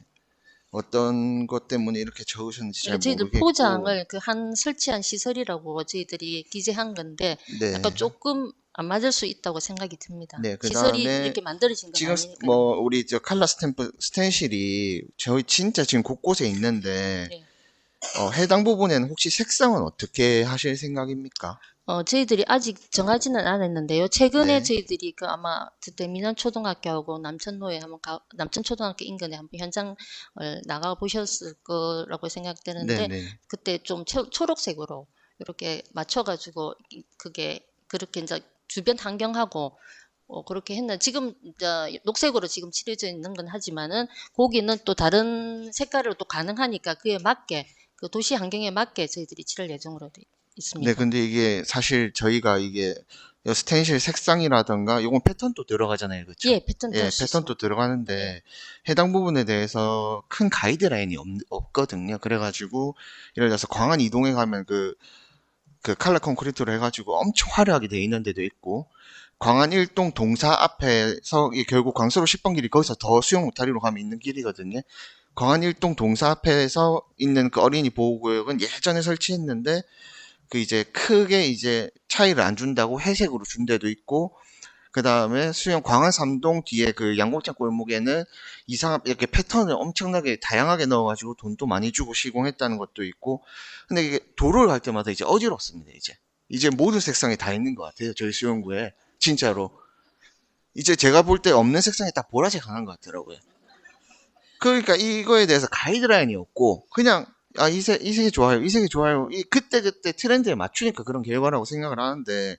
어떤 것 때문에 이렇게 적으셨는지 잘 저희들 모르겠고 포장을 그 설치한 시설이라고 저희들이 기재한 건데 네. 약간 조금 안 맞을 수 있다고 생각이 듭니다. 네, 시설이 그다음에 이렇게 만들어진 건 지금 아니니까요. 뭐 우리 저 칼라 스탬프 스텐실이 저희 진짜 지금 곳곳에 있는데 네. 해당 부분에는 혹시 색상은 어떻게 하실 생각입니까? 저희들이 아직 정하지는 않았는데요. 최근에 네. 저희들이 그 아마 그때 민원초등학교하고 남천로에 남천초등학교 인근에 한번 현장을 나가 보셨을 거라고 생각되는데 네네. 그때 좀 초록색으로 이렇게 맞춰가지고 그게 그렇게 이제 주변 환경하고 그렇게 했나 지금 이제 녹색으로 지금 칠해져 있는 건 하지만은 거기는 또 다른 색깔로 또 가능하니까 그에 맞게 그 도시 환경에 맞게 저희들이 칠할 예정으로 돼 있습니다. 네, 근데 이게 사실 저희가 이게 스텐실 색상이라던가 이건 패턴도 들어가잖아요, 그렇죠? 예, 패턴도 예, 할수 패턴도 들어가는데 해당 부분에 대해서 큰 가이드라인이 없거든요. 그래가지고 예를 들어서 광안 이동에 가면 그 칼라 콘크리트로 해가지고 엄청 화려하게 돼 있는 데도 있고 광안 1동 동사 앞에서 이게 결국 광서로 10번 길이 거기서 더 수영 울타리로 가면 있는 길이거든요. 광안 1동 동사 앞에서 있는 그 어린이 보호구역은 예전에 설치했는데 그 이제 크게 이제 차이를 안 준다고 회색으로 준 데도 있고 그 다음에 수영 광안 3동 뒤에 그 양곡장 골목에는 이렇게 패턴을 엄청나게 다양하게 넣어가지고 돈도 많이 주고 시공했다는 것도 있고 근데 이게 도로를 갈 때마다 이제 어지럽습니다. 이제 모든 색상이 다 있는 것 같아요. 저희 수영구에 진짜로 이제 제가 볼 때 없는 색상이 다 보라색 강한 것 같더라고요. 그러니까 이거에 대해서 가이드라인이 없고 그냥 이 색이 좋아요. 이 색이 좋아요. 그때 트렌드에 맞추니까 그런 결과라고 생각을 하는데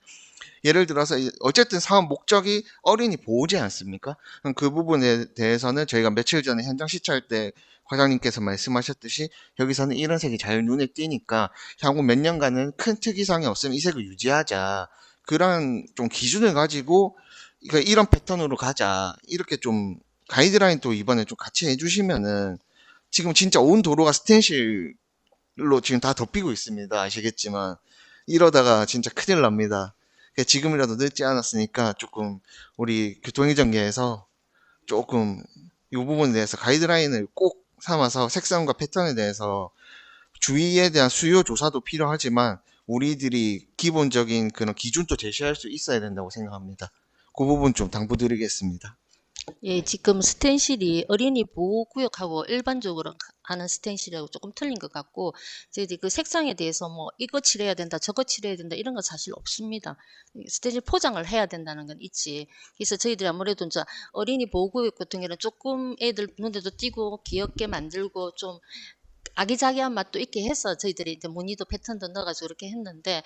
예를 들어서 어쨌든 사업 목적이 어린이 보호지 않습니까? 그럼 그 부분에 대해서는 저희가 며칠 전에 현장 시찰 때 과장님께서 말씀하셨듯이 여기서는 이런 색이 잘 눈에 띄니까 향후 몇 년간은 큰 특이사항이 없으면 이 색을 유지하자. 그런 좀 기준을 가지고 이런 패턴으로 가자. 이렇게 좀 가이드라인 또 이번에 좀 같이 해주시면은 지금 진짜 온 도로가 스텐실로 지금 다 덮이고 있습니다. 아시겠지만 이러다가 진짜 큰일 납니다. 지금이라도 늦지 않았으니까 조금 우리 교통행정계에서 조금 이 부분에 대해서 가이드라인을 꼭 삼아서 색상과 패턴에 대해서 주의에 대한 수요 조사도 필요하지만 우리들이 기본적인 그런 기준도 제시할 수 있어야 된다고 생각합니다. 그 부분 좀 당부드리겠습니다. 예, 지금 스텐실이 어린이 보호구역하고 일반적으로 하는 스텐실하고 조금 틀린 것 같고, 저희들이 그 색상에 대해서 뭐 이거 칠해야 된다, 저거 칠해야 된다 이런 건 사실 없습니다. 스텐실 포장을 해야 된다는 건 있지. 그래서 저희들이 아무래도 이제 어린이 보호구역 같은 경우는 조금 애들 눈에도 띄고 귀엽게 만들고 좀 아기자기한 맛도 있게 해서 저희들이 이제 무늬도 패턴도 넣어가지고 그렇게 했는데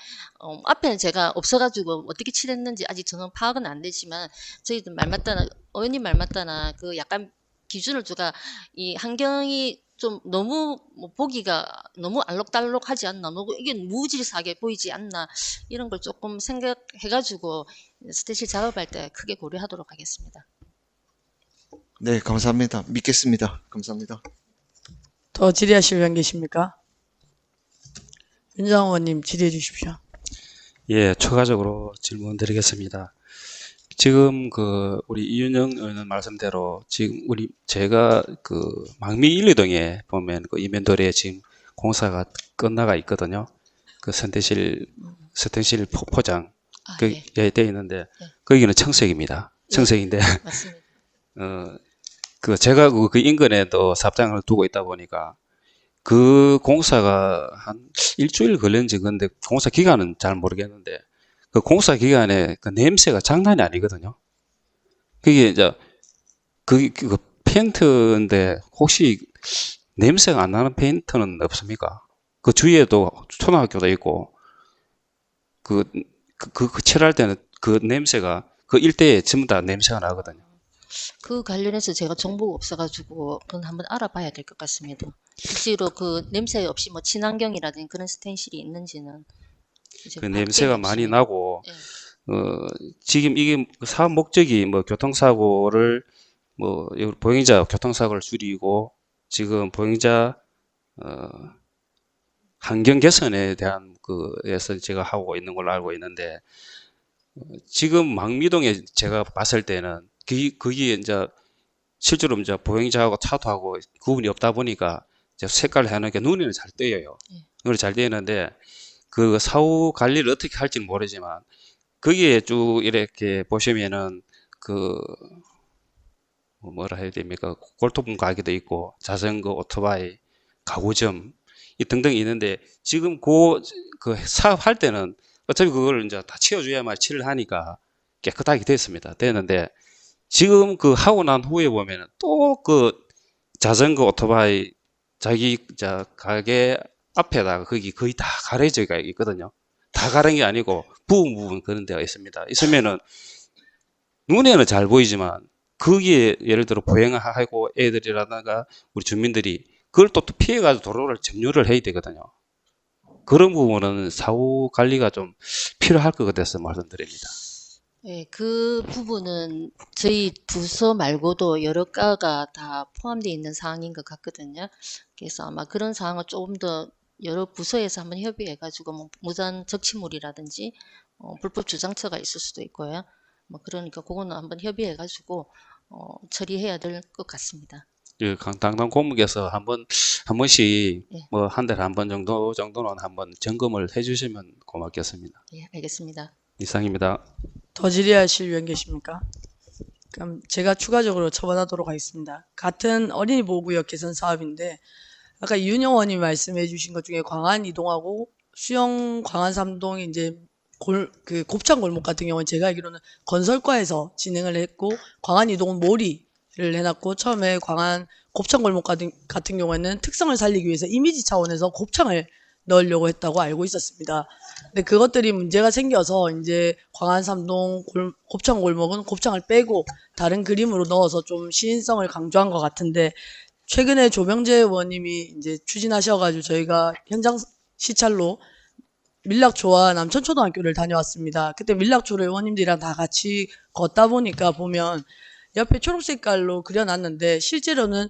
앞에는 제가 없어가지고 어떻게 칠했는지 아직 저는 파악은 안 되지만 저희들 말맞다나 의원님 말맞다나 그 약간 기준을 두가 이 환경이 좀 너무 뭐 보기가 너무 알록달록하지 않나 너무 이게 무질서하게 보이지 않나 이런 걸 조금 생각해가지고 스텐실 작업할 때 크게 고려하도록 하겠습니다. 네, 감사합니다. 믿겠습니다. 감사합니다. 더 질의하실 의원 계십니까? 윤정환 의원님 질의해 주십시오. 예, 추가적으로 질문 드리겠습니다. 지금 우리 이윤영 의원 말씀대로 지금 제가 망미 1, 2동에 보면 이면도리에 지금 공사가 끝나가 있거든요. 스텐실 포장 예, 되어 있는데 거기는 청색입니다. 청색인데 맞습니다. 제가 그 인근에도 사업장을 두고 있다 보니까 그 공사가 한 일주일 걸렸는지 근데 공사 기간은 잘 모르겠는데 그 공사 기간에 그 냄새가 장난이 아니거든요. 그게 이제 그 페인트인데 혹시 냄새가 안 나는 페인트는 없습니까? 그 주위에도 초등학교도 있고 그 칠할 때는 그 냄새가 그 일대에 전부 다 냄새가 나거든요. 그 관련해서 제가 정보가 없어가지고 그건 한번 알아봐야 될 것 같습니다. 실제로 그 냄새 없이 뭐 친환경이라든지 그런 스텐실이 있는지는 그 냄새가 많이 나고 지금 이게 사업 목적이 뭐 교통사고를 보행자 교통사고를 줄이고 지금 보행자 환경 개선에 대한 에서 제가 하고 있는 걸로 알고 있는데 지금 망미동에 제가 봤을 때는 거기에 이제 실제로 이제 보행자하고 차도하고 구분이 없다 보니까 이제 색깔을 해놓은 게 눈에는 잘 띄어요. 눈에 잘 띄는데 그 사후 관리를 어떻게 할지는 모르지만 거기에 쭉 이렇게 보시면은 뭐라 해야 됩니까? 골프공 가게도 있고 자전거, 오토바이, 가구점 이 등등 있는데 지금 그 사업할 때는 어차피 그걸 이제 다 치워줘야만 칠을 하니까 깨끗하게 됐습니다. 됐는데 지금 하고 난 후에 보면은 또 자전거, 오토바이 자기 가게 앞에다가 거기 거의 다 가려져 있거든요. 다 가린 게 아니고 부분 그런 데가 있습니다. 있으면은 눈에는 잘 보이지만 거기에 예를 들어 보행하고 애들이라든가 우리 주민들이 그걸 또 피해가지고 도로를 점유를 해야 되거든요. 그런 부분은 사후 관리가 좀 필요할 것 같아서 말씀드립니다. 네, 그 부분은 저희 부서 말고도 여러 가가 다 포함되어 있는 사항인 것 같거든요. 그래서 아마 그런 사항을 조금 더 여러 부서에서 한번 협의해가지고 뭐 무단 적치물이라든지 불법 주장처가 있을 수도 있고요. 뭐 그러니까 그거는 한번 협의해가지고 처리해야 될 것 같습니다. 예, 담당 고문께서 한 번씩 예. 뭐 한 달에 한 번 정도는 한번 점검을 해주시면 고맙겠습니다. 예, 알겠습니다. 이상입니다. 더 질의하실 의원 계십니까? 그럼 제가 추가적으로 처분하도록 하겠습니다. 같은 어린이 보호구역 개선 사업인데 아까 이윤영 의원님 말씀해 주신 것 중에 광안 이동하고 수영 광안 3동이 이제 곱창 골목 같은 경우는 제가 알기로는 건설과에서 진행을 했고 광안 이동은 모리를 해놨고 처음에 광안 곱창 골목 같은 경우에는 특성을 살리기 위해서 이미지 차원에서 곱창을 넣으려고 했다고 알고 있었습니다. 근데 그것들이 문제가 생겨서 이제 광안 3동 곱창 골목은 곱창을 빼고 다른 그림으로 넣어서 좀 시인성을 강조한 것 같은데 최근에 조병재 의원님이 이제 추진하셔가지고 저희가 현장 시찰로 밀락초와 남천초등학교를 다녀왔습니다. 그때 밀락초를 의원님들이랑 다 같이 걷다 보니까 보면 옆에 초록색깔로 그려놨는데 실제로는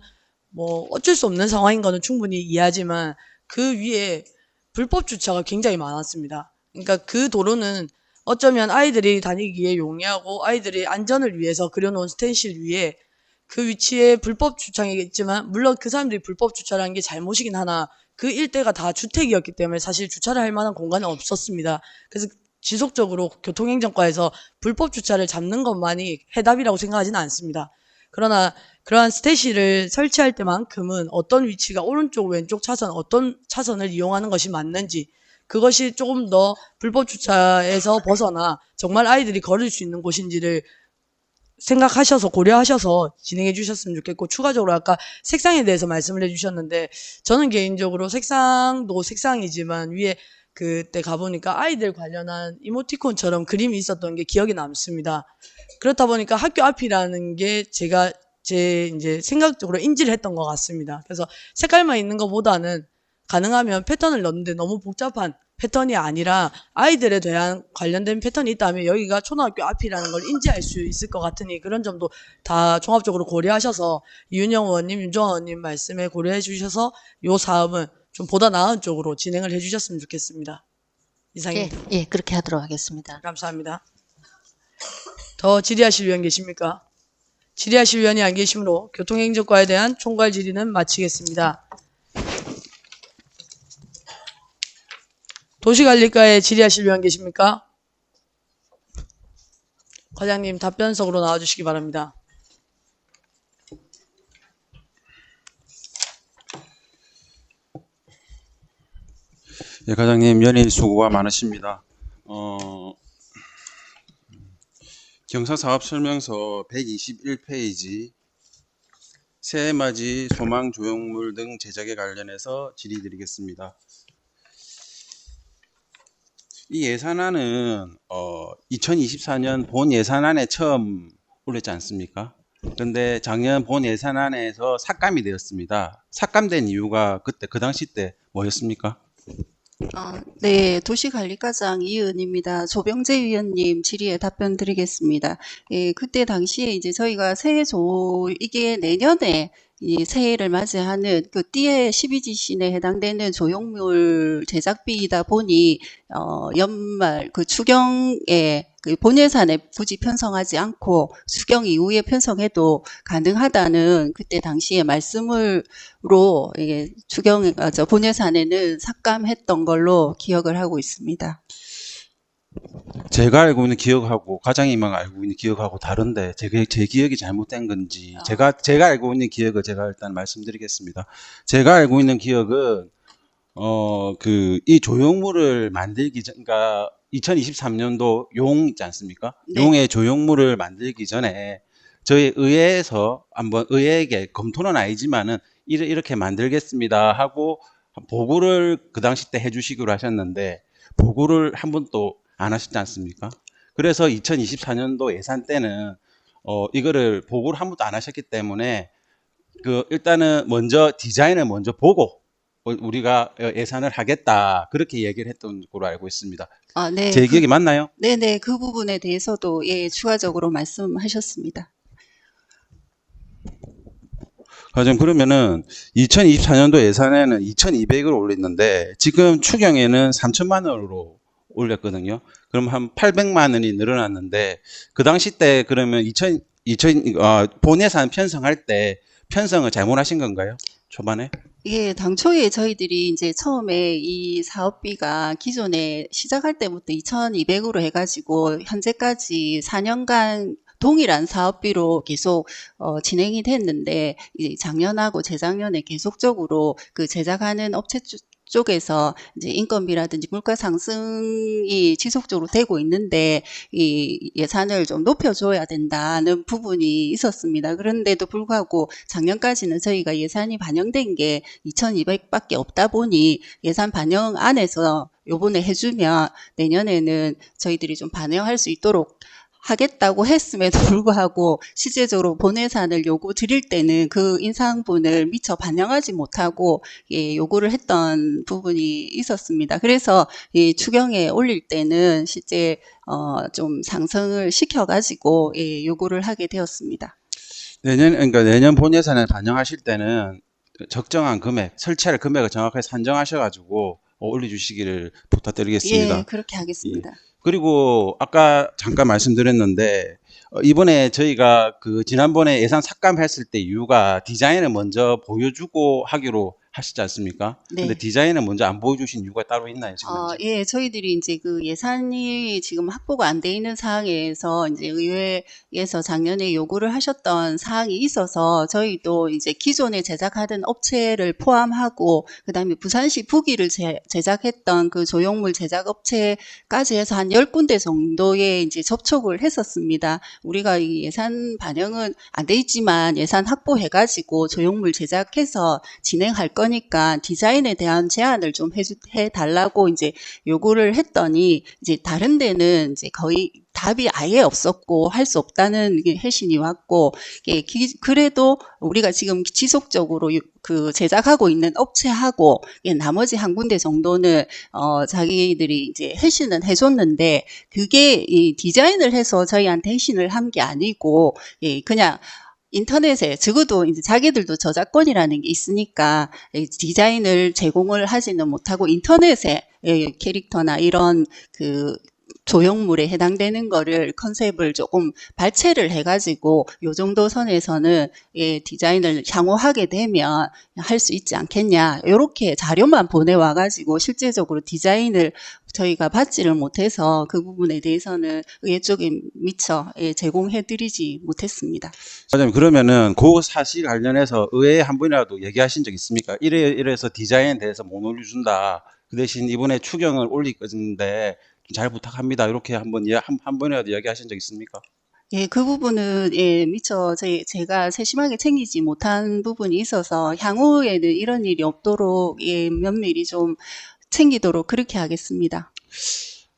뭐 어쩔 수 없는 상황인 거는 충분히 이해하지만 그 위에 불법 주차가 굉장히 많았습니다. 그러니까 그 도로는 어쩌면 아이들이 다니기에 용이하고 아이들의 안전을 위해서 그려놓은 스텐실 위에 그 위치에 불법 주차이겠지만 물론 그 사람들이 불법 주차라는 게 잘못이긴 하나 그 일대가 다 주택이었기 때문에 사실 주차를 할 만한 공간은 없었습니다. 그래서 지속적으로 교통행정과에서 불법 주차를 잡는 것만이 해답이라고 생각하지는 않습니다. 그러나 그러한 스테이시를 설치할 때만큼은 어떤 위치가 오른쪽 왼쪽 차선 어떤 차선을 이용하는 것이 맞는지 그것이 조금 더 불법 주차에서 벗어나 정말 아이들이 걸을 수 있는 곳인지를 생각하셔서 고려하셔서 진행해 주셨으면 좋겠고 추가적으로 아까 색상에 대해서 말씀을 해주셨는데 저는 개인적으로 색상도 색상이지만 위에 그때 가보니까 아이들 관련한 이모티콘처럼 그림이 있었던 게 기억에 남습니다. 그렇다 보니까 학교 앞이라는 게 제가 이제 생각적으로 인지를 했던 것 같습니다. 그래서 색깔만 있는 것보다는 가능하면 패턴을 넣는데 너무 복잡한 패턴이 아니라 아이들에 대한 관련된 패턴이 있다면 여기가 초등학교 앞이라는 걸 인지할 수 있을 것 같으니 그런 점도 다 종합적으로 고려하셔서 이윤영 의원님, 윤정아 의원님 말씀에 고려해 주셔서 요 사업은 좀 보다 나은 쪽으로 진행을 해 주셨으면 좋겠습니다. 이상입니다. 예, 그렇게 하도록 하겠습니다. 감사합니다. 더 질의하실 위원 계십니까? 질의하실 위원이 안 계시므로 교통행정과에 대한 총괄 질의는 마치겠습니다. 도시관리과에 질의하실 위원 계십니까? 과장님 답변석으로 나와주시기 바랍니다. 예, 과장님 연일 수고가 많으십니다. 경사사업설명서 121페이지 새해맞이 소망 조형물 등 제작에 관련해서 질의드리겠습니다. 이 예산안은 2024년 본 예산안에 처음 올렸지 않습니까? 그런데 작년 본 예산안에서 삭감이 되었습니다. 삭감된 이유가 그때 그 당시 때 뭐였습니까? 네, 도시관리과장 이은입니다. 조병재 위원님 질의에 답변 드리겠습니다. 예, 그때 당시에 이제 저희가 이게 내년에 이 새해를 맞이하는 그 띠에 12지신에 해당되는 조형물 제작비이다 보니 연말 그 추경에 그 본예산에 굳이 편성하지 않고 추경 이후에 편성해도 가능하다는 그때 당시에 말씀으로 이게 본예산에는 삭감했던 걸로 기억을 하고 있습니다. 제가 알고 있는 기억하고 과장님만 알고 있는 기억하고 다른데 제 기억이 잘못된 건지 제가 알고 있는 기억을 제가 일단 말씀드리겠습니다. 제가 알고 있는 기억은 이 조형물을 만들기 전, 그러니까 2023년도 용 있지 않습니까? 네. 용의 조형물을 만들기 전에 저희 의회에서 한번 의회에게 검토는 아니지만은 이렇게 만들겠습니다 하고 보고를 그 당시 때 해주시기로 하셨는데 보고를 한 번도 안 하셨지 않습니까? 그래서 2024년도 예산 때는 이거를 보고를 한 번도 안 하셨기 때문에 일단은 먼저 디자인을 먼저 보고 우리가 예산을 하겠다 그렇게 얘기를 했던 걸로 알고 있습니다. 네. 제 기억이 맞나요? 네네, 그 부분에 대해서도 예, 추가적으로 말씀하셨습니다. 과장 그러면은 2024년도 예산에는 2,200을 올렸는데 지금 추경에는 3천만 원으로 올렸거든요. 그럼 한 800만 원이 늘어났는데 그 당시 때 그러면 본예산 편성할 때 편성을 잘못하신 건가요? 초반에? 예, 당초에 저희들이 이제 처음에 이 사업비가 기존에 시작할 때부터 2,200으로 해가지고 현재까지 4년간 동일한 사업비로 계속 진행이 됐는데 이제 작년하고 재작년에 계속적으로 그 제작하는 업체 쪽에서 이제 인건비라든지 물가 상승이 지속적으로 되고 있는데 이 예산을 좀 높여줘야 된다는 부분이 있었습니다. 그런데도 불구하고 작년까지는 저희가 예산이 반영된 게 2,200밖에 없다 보니 예산 반영 안에서 요번에 해주면 내년에는 저희들이 좀 반영할 수 있도록 하겠다고 했음에도 불구하고 실제적으로 본예산을 요구 드릴 때는 그 인상분을 미처 반영하지 못하고 요구를 했던 부분이 있었습니다. 그래서 이 추경에 올릴 때는 실제 좀 상승을 시켜가지고 요구를 하게 되었습니다. 그러니까 내년 본예산을 반영하실 때는 적정한 금액, 설치할 금액을 정확하게 산정하셔가지고 올려주시기를 부탁드리겠습니다. 예, 그렇게 하겠습니다. 그리고 아까 잠깐 말씀드렸는데 이번에 저희가 지난번에 예산 삭감했을 때 이유가 디자인을 먼저 보여주고 하기로 하시지 않습니까? 네. 근데 디자인을 먼저 안 보여주신 이유가 따로 있나요? 지금 예, 저희들이 이제 그 예산이 지금 확보가 안 돼 있는 상황에서 이제 의회에서 작년에 요구를 하셨던 사항이 있어서 저희도 이제 기존에 제작하던 업체를 포함하고 그다음에 부산시 부기를 제작했던 그 조형물 제작 업체까지 해서 한 10군데 정도에 이제 접촉을 했었습니다. 우리가 이 예산 반영은 안 돼 있지만 예산 확보해가지고 조형물 제작해서 진행할 거니까 디자인에 대한 제안을 좀 해달라고 이제 요구를 했더니 이제 다른 데는 이제 거의 답이 아예 없었고 할 수 없다는 회신이 왔고, 그래도 우리가 지금 지속적으로 그 제작하고 있는 업체하고 나머지 한 군데 정도는 자기들이 이제 회신은 해줬는데, 그게 이 디자인을 해서 저희한테 회신을 한 게 아니고 그냥 인터넷에 적어도 이제 자기들도 저작권이라는 게 있으니까 디자인을 제공을 하지는 못하고 인터넷에 캐릭터나 이런 그 조형물에 해당되는 거를 컨셉을 조금 발췌를 해가지고 요 정도 선에서는 디자인을 향후 하게 되면 할 수 있지 않겠냐, 이렇게 자료만 보내와가지고 실제적으로 디자인을 저희가 받지를 못해서 그 부분에 대해서는 의회 쪽에 미처 제공해드리지 못했습니다. 과장님, 그러면은 그 사실 관련해서 의회에 한 번이라도 얘기하신 적 있습니까? 이래서 디자인에 대해서 못 올려준다, 그 대신 이번에 추경을 올릴 것인데 잘 부탁합니다, 이렇게 한 번이라도 이야기하신 적 있습니까? 예, 그 부분은 미처 제가 세심하게 챙기지 못한 부분이 있어서 향후에는 이런 일이 없도록 면밀히 좀 챙기도록 그렇게 하겠습니다.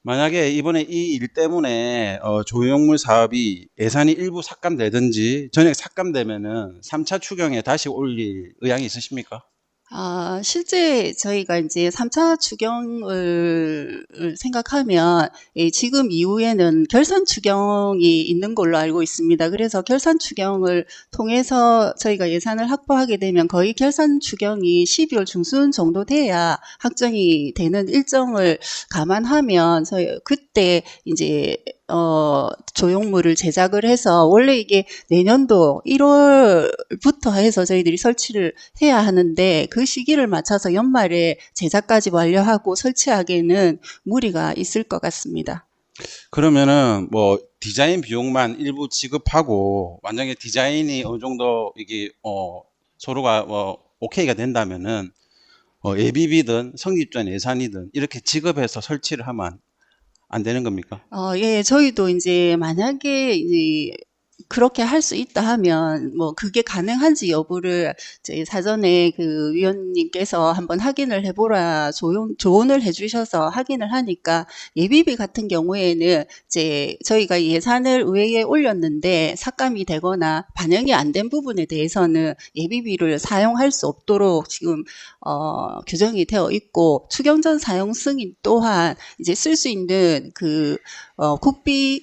만약에 이번에 이 일 때문에 조형물 사업이 예산이 일부 삭감되든지 전액 삭감되면은 3차 추경에 다시 올릴 의향이 있으십니까? 실제 저희가 이제 3차 추경을 생각하면 지금 이후에는 결산 추경이 있는 걸로 알고 있습니다. 그래서 결산 추경을 통해서 저희가 예산을 확보하게 되면 거의 결산 추경이 12월 중순 정도 돼야 확정이 되는 일정을 감안하면 저희 그때 이제 조형물을 제작을 해서, 원래 이게 내년도 1월부터 해서 저희들이 설치를 해야 하는데 그 시기를 맞춰서 연말에 제작까지 완료하고 설치하기에는 무리가 있을 것 같습니다. 그러면은 뭐 디자인 비용만 일부 지급하고 만약에 디자인이 어느 정도 이게 서로가 오케이가 된다면은 예비비든 성립전 예산이든 이렇게 지급해서 설치를 하면 안 되는 겁니까? 예, 저희도 이제 만약에 이제 그렇게 할 수 있다 하면 뭐 그게 가능한지 여부를 이제 사전에 그 위원님께서 한번 확인을 해보라 조언을 해주셔서 확인을 하니까, 예비비 같은 경우에는 이제 저희가 예산을 의회에 올렸는데 삭감이 되거나 반영이 안 된 부분에 대해서는 예비비를 사용할 수 없도록 지금 규정이 되어 있고, 추경전 사용 승인 또한 이제 쓸 수 있는 그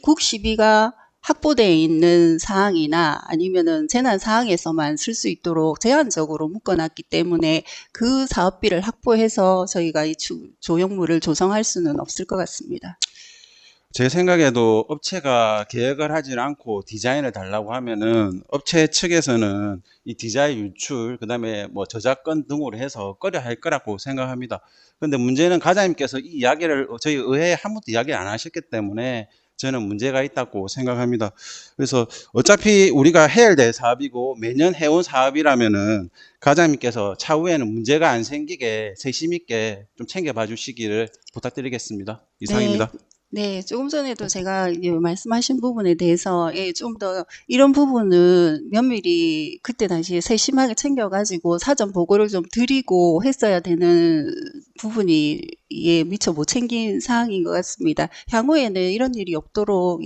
국시비가 확보되어 있는 사항이나 아니면은 재난 사항에서만 쓸 수 있도록 제한적으로 묶어놨기 때문에 그 사업비를 확보해서 저희가 이 조형물을 조성할 수는 없을 것 같습니다. 제 생각에도 업체가 계획을 하지 않고 디자인을 달라고 하면은 업체 측에서는 이 디자인 유출, 그다음에 뭐 저작권 등으로 해서 꺼려 할 거라고 생각합니다. 그런데 문제는 과장님께서 이 이야기를 저희 의회에 한 번도 이야기를 안 하셨기 때문에 저는 문제가 있다고 생각합니다. 그래서 어차피 우리가 해야 될 사업이고 매년 해온 사업이라면은 과장님께서 차후에는 문제가 안 생기게 세심 있게 좀 챙겨봐 주시기를 부탁드리겠습니다. 이상입니다. 네, 조금 전에도 제가 말씀하신 부분에 대해서 좀 더 이런 부분은 면밀히 그때 당시에 세심하게 챙겨가지고 사전 보고를 좀 드리고 했어야 되는 부분이 미처 못 챙긴 사항인 것 같습니다. 향후에는 이런 일이 없도록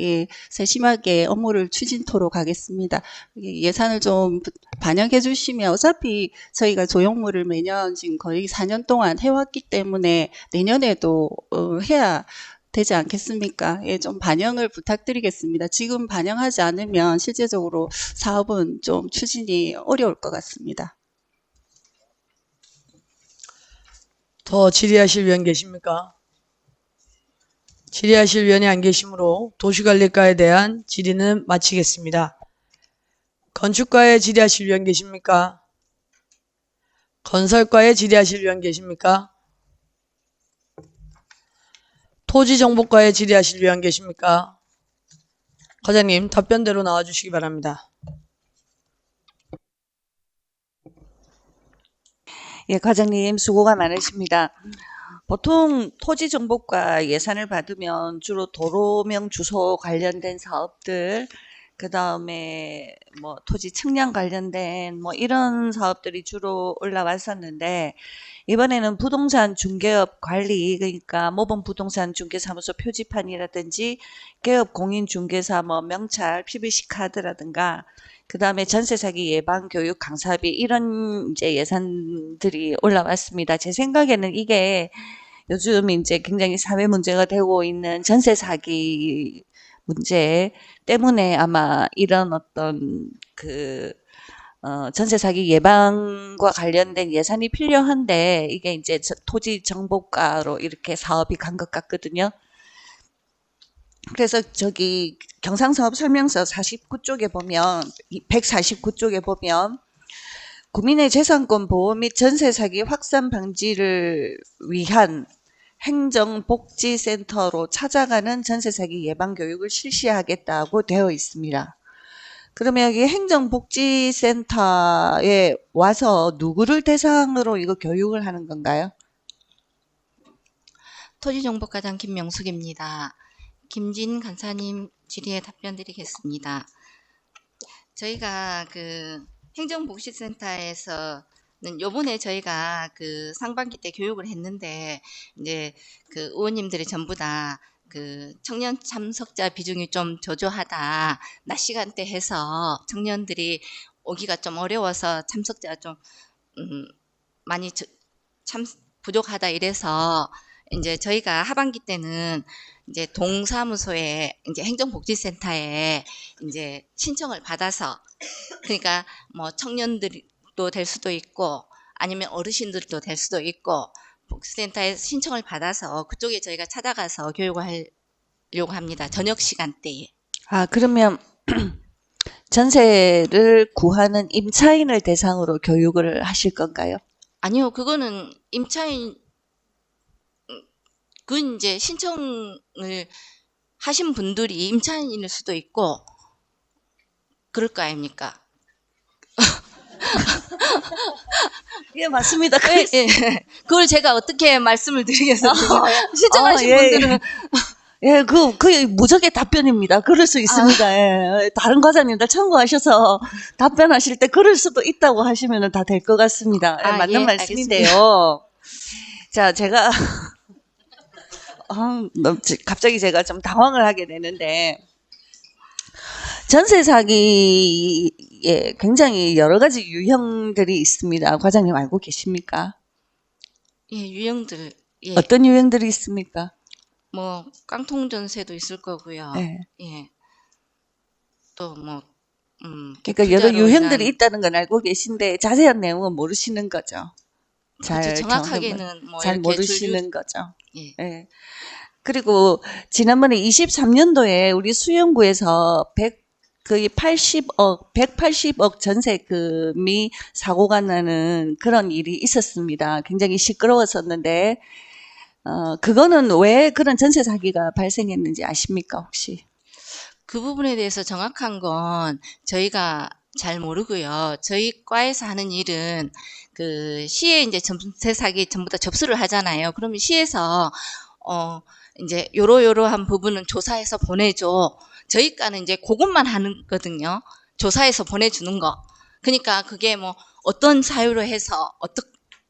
세심하게 업무를 추진토록 하겠습니다. 예산을 좀 반영해 주시면 어차피 저희가 조형물을 매년 지금 거의 4년 동안 해왔기 때문에 내년에도 해야 되지 않겠습니까? 좀 반영을 부탁드리겠습니다. 지금 반영하지 않으면 실제적으로 사업은 좀 추진이 어려울 것 같습니다. 더 질의하실 위원 계십니까? 질의하실 위원이 안 계시므로 도시관리과에 대한 질의는 마치겠습니다. 건축과에 질의하실 위원 계십니까? 건설과에 질의하실 위원 계십니까? 토지정보과에 질의하실 위원 계십니까? 과장님, 답변대로 나와주시기 바랍니다. 예, 과장님 수고가 많으십니다. 보통 토지정보과 예산을 받으면 주로 도로명 주소 관련된 사업들, 그 다음에 뭐 토지 측량 관련된 뭐 이런 사업들이 주로 올라왔었는데, 이번에는 부동산 중개업 관리, 그러니까 모범 부동산 중개사무소 표지판이라든지 개업 공인 중개사 뭐 명찰, PVC 카드라든가, 그 다음에 전세 사기 예방 교육 강사비, 이런 이제 예산들이 올라왔습니다. 제 생각에는 이게 요즘 이제 굉장히 사회 문제가 되고 있는 전세 사기 문제 때문에 아마 이런 어떤 전세 사기 예방과 관련된 예산이 필요한데, 이게 이제 토지 정보과로 이렇게 사업이 간 것 같거든요. 그래서 저기 경상사업 설명서 49쪽에 보면, 149쪽에 보면 국민의 재산권 보호 및 전세 사기 확산 방지를 위한 행정복지센터로 찾아가는 전세 사기 예방 교육을 실시하겠다고 되어 있습니다. 그러면 여기 행정복지센터에 와서 누구를 대상으로 이거 교육을 하는 건가요? 토지정보과장 김명숙입니다. 김진 간사님 질의에 답변 드리겠습니다. 저희가 행정복지센터에서는 요번에 저희가 상반기 때 교육을 했는데, 이제 의원님들이 전부 다 청년 참석자 비중이 좀 저조하다, 낮 시간대 해서 청년들이 오기가 좀 어려워서 참석자가 좀 많이 부족하다 이래서, 이제 저희가 하반기 때는 이제 동사무소에 이제 행정복지센터에 이제 신청을 받아서, 그러니까 뭐 청년들도 될 수도 있고 아니면 어르신들도 될 수도 있고, 복지센터에 신청을 받아서 그쪽에 저희가 찾아가서 교육을 하려고 합니다. 저녁 시간대에. 아, 그러면 전세를 구하는 임차인을 대상으로 교육을 하실 건가요? 아니요, 그거는 임차인, 그건 이제 신청을 하신 분들이 임차인일 수도 있고 그럴 거 아닙니까? 예, 맞습니다. 예. 그걸 제가 어떻게 말씀을 드리겠어요? 신청하신 분들은. 예, 그 무적의 답변입니다. 그럴 수 있습니다. 예. 다른 과장님들 참고하셔서 답변하실 때 그럴 수도 있다고 하시면 다 될 것 같습니다. 예, 맞는 예, 말씀인데요. 자, 제가, 갑자기 제가 좀 당황을 하게 되는데, 전세 사기에 굉장히 여러 가지 유형들이 있습니다. 과장님 알고 계십니까? 예, 유형들. 예. 어떤 유형들이 있습니까? 뭐 깡통 전세도 있을 거고요. 네. 예. 또 뭐 그러니까 여러 유형들이 있다는 건 알고 계신데 자세한 내용은 모르시는 거죠. 그렇죠. 정확하게는 뭐 잘 이렇게 모르시는 거죠. 예. 예. 그리고 지난번에 23년도에 우리 수영구에서 거의 180억 전세금이 사고가 나는 그런 일이 있었습니다. 굉장히 시끄러웠었는데, 그거는 왜 그런 전세 사기가 발생했는지 아십니까, 혹시? 그 부분에 대해서 정확한 건 저희가 잘 모르고요. 저희 과에서 하는 일은 시에 이제 전세 사기 전부 다 접수를 하잖아요. 그러면 시에서 이제 요러요러한 부분은 조사해서 보내줘. 저희 과는 이제 그것만 하거든요. 조사해서 보내주는 거. 그러니까 그게 뭐 어떤 사유로 해서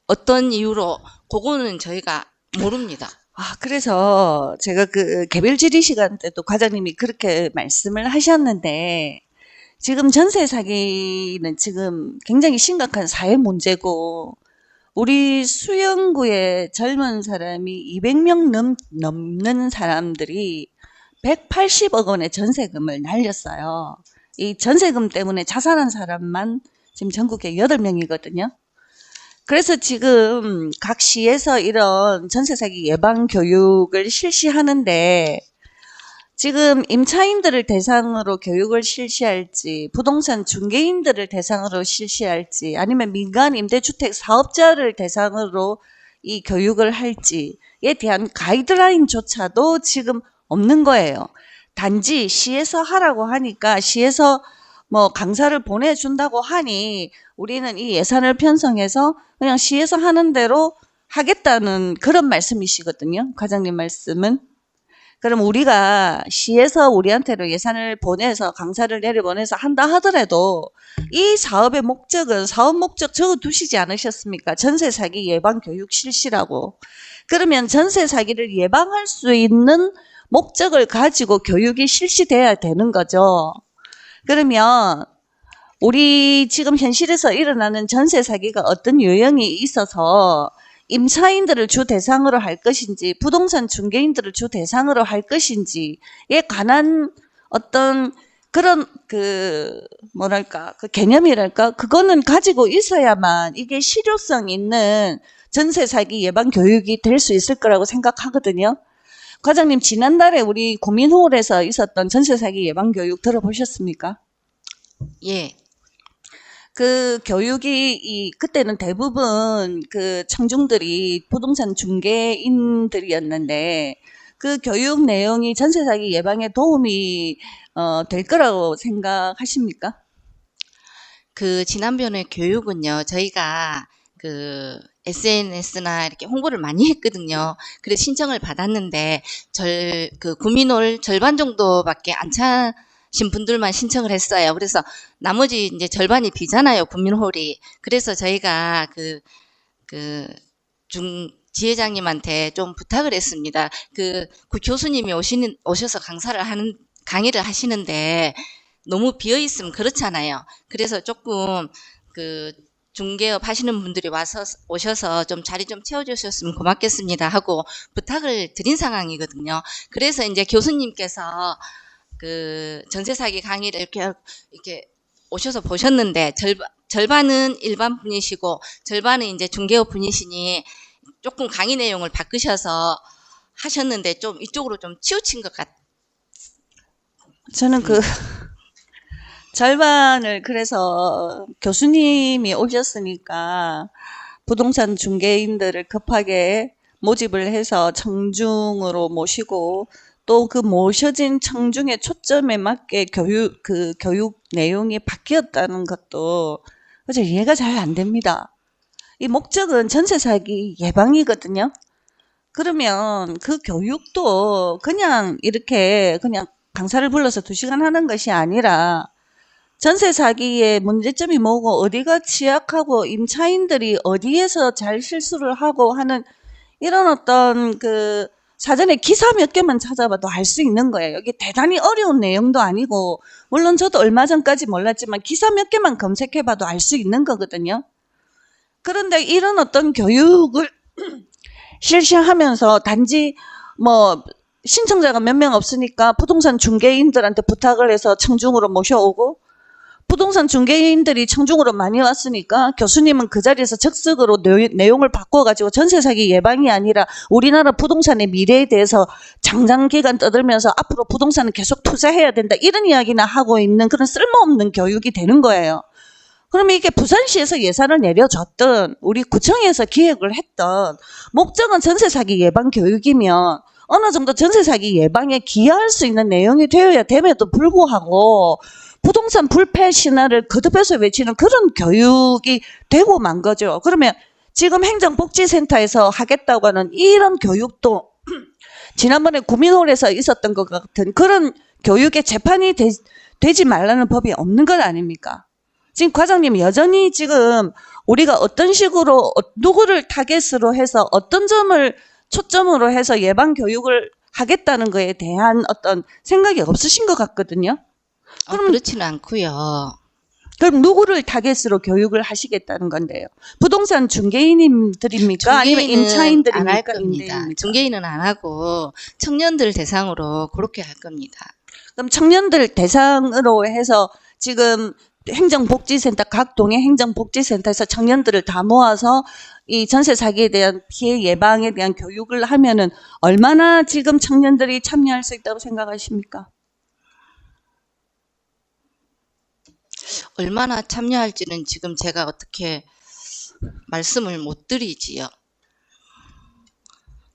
어떤 이유로, 그거는 저희가 모릅니다. 아, 그래서 제가 개별 질의 시간 때도 과장님이 그렇게 말씀을 하셨는데, 지금 전세 사기는 지금 굉장히 심각한 사회 문제고, 우리 수영구의 젊은 사람이 200명 넘는 사람들이 180억 원의 전세금을 날렸어요. 이 전세금 때문에 자살한 사람만 지금 전국에 8명이거든요. 그래서 지금 각 시에서 이런 전세 사기 예방 교육을 실시하는데, 지금 임차인들을 대상으로 교육을 실시할지, 부동산 중개인들을 대상으로 실시할지, 아니면 민간 임대주택 사업자를 대상으로 이 교육을 할지에 대한 가이드라인조차도 지금 없는 거예요. 단지 시에서 하라고 하니까, 시에서 뭐 강사를 보내준다고 하니 우리는 이 예산을 편성해서 그냥 시에서 하는 대로 하겠다는 그런 말씀이시거든요. 과장님 말씀은. 그럼 우리가 시에서 우리한테로 예산을 보내서 강사를 내려보내서 한다 하더라도 이 사업의 목적은 사업 목적 적어두시지 않으셨습니까? 전세 사기 예방 교육 실시라고. 그러면 전세 사기를 예방할 수 있는 목적을 가지고 교육이 실시돼야 되는 거죠. 그러면 우리 지금 현실에서 일어나는 전세 사기가 어떤 유형이 있어서 임차인들을 주 대상으로 할 것인지 부동산 중개인들을 주 대상으로 할 것인지에 관한 어떤 그런 그 개념이랄까 그거는 가지고 있어야만 이게 실효성 있는 전세 사기 예방 교육이 될 수 있을 거라고 생각하거든요. 과장님, 지난달에 우리 구민홀에서 있었던 전세 사기 예방 교육 들어보셨습니까? 예. 그 교육이 그때는 대부분 그 청중들이 부동산 중개인들이었는데 그 교육 내용이 전세 사기 예방에 도움이 될 거라고 생각하십니까? 그 지난번에 교육은요, 저희가 그 SNS나 이렇게 홍보를 많이 했거든요. 그래서 신청을 받았는데 그 구민홀 절반 정도밖에 안 차신 분들만 신청을 했어요. 그래서 나머지 이제 절반이 비잖아요, 구민홀이. 그래서 저희가 지회장님한테 좀 부탁을 했습니다. 그 교수님이 오셔서 강의를 하시는데 너무 비어 있으면 그렇잖아요. 그래서 조금 그 중개업 하시는 분들이 오셔서 좀 자리 좀 채워주셨으면 고맙겠습니다 하고 부탁을 드린 상황이거든요. 그래서 이제 교수님께서 그 전세 사기 강의를 이렇게 오셔서 보셨는데 절반은 일반 분이시고 절반은 이제 중개업 분이시니 조금 강의 내용을 바꾸셔서 하셨는데 좀 이쪽으로 좀 치우친 것 같아요. 저는 그 절반을 그래서 교수님이 오셨으니까 부동산 중개인들을 급하게 모집을 해서 청중으로 모시고 또 그 모셔진 청중의 초점에 맞게 교육 내용이 바뀌었다는 것도 그저 이해가 잘 안 됩니다. 이 목적은 전세 사기 예방이거든요. 그러면 그 교육도 그냥 이렇게 그냥 강사를 불러서 2시간 하는 것이 아니라 전세 사기의 문제점이 뭐고 어디가 취약하고 임차인들이 어디에서 잘 실수를 하고 하는 이런 어떤 그 사전에 기사 몇 개만 찾아봐도 알 수 있는 거예요. 이게 대단히 어려운 내용도 아니고 물론 저도 얼마 전까지 몰랐지만 기사 몇 개만 검색해봐도 알 수 있는 거거든요. 그런데 이런 어떤 교육을 실시하면서 단지 뭐 신청자가 몇 명 없으니까 부동산 중개인들한테 부탁을 해서 청중으로 모셔오고 부동산 중개인들이 청중으로 많이 왔으니까 교수님은 그 자리에서 적극적으로 내용을 바꿔가지고 전세 사기 예방이 아니라 우리나라 부동산의 미래에 대해서 장장기간 떠들면서 앞으로 부동산은 계속 투자해야 된다 이런 이야기나 하고 있는 그런 쓸모없는 교육이 되는 거예요. 그러면 이게 부산시에서 예산을 내려줬던 우리 구청에서 기획을 했던 목적은 전세 사기 예방 교육이면 어느 정도 전세 사기 예방에 기여할 수 있는 내용이 되어야 됨에도 불구하고 부동산 불패 신화를 거듭해서 외치는 그런 교육이 되고 만 거죠. 그러면 지금 행정복지센터에서 하겠다고 하는 이런 교육도 지난번에 구민홀에서 있었던 것 같은 그런 교육의 재판이 되지 말라는 법이 없는 것 아닙니까? 지금 과장님 여전히 지금 우리가 어떤 식으로 누구를 타겟으로 해서 어떤 점을 초점으로 해서 예방 교육을 하겠다는 거에 대한 어떤 생각이 없으신 것 같거든요. 그렇지는 않고요. 그럼 누구를 타겟으로 교육을 하시겠다는 건데요? 부동산 중개인님들입니까? 아니면 임차인들입니까? 안 할 겁니다. 중개인은 안 하고 청년들 대상으로 그렇게 할 겁니다. 그럼 청년들 대상으로 해서 지금 행정복지센터 각 동의 행정복지센터에서 청년들을 다 모아서 이 전세 사기에 대한 피해 예방에 대한 교육을 하면은 얼마나 지금 청년들이 참여할 수 있다고 생각하십니까? 얼마나 참여할지는 지금 제가 어떻게 말씀을 못 드리지요.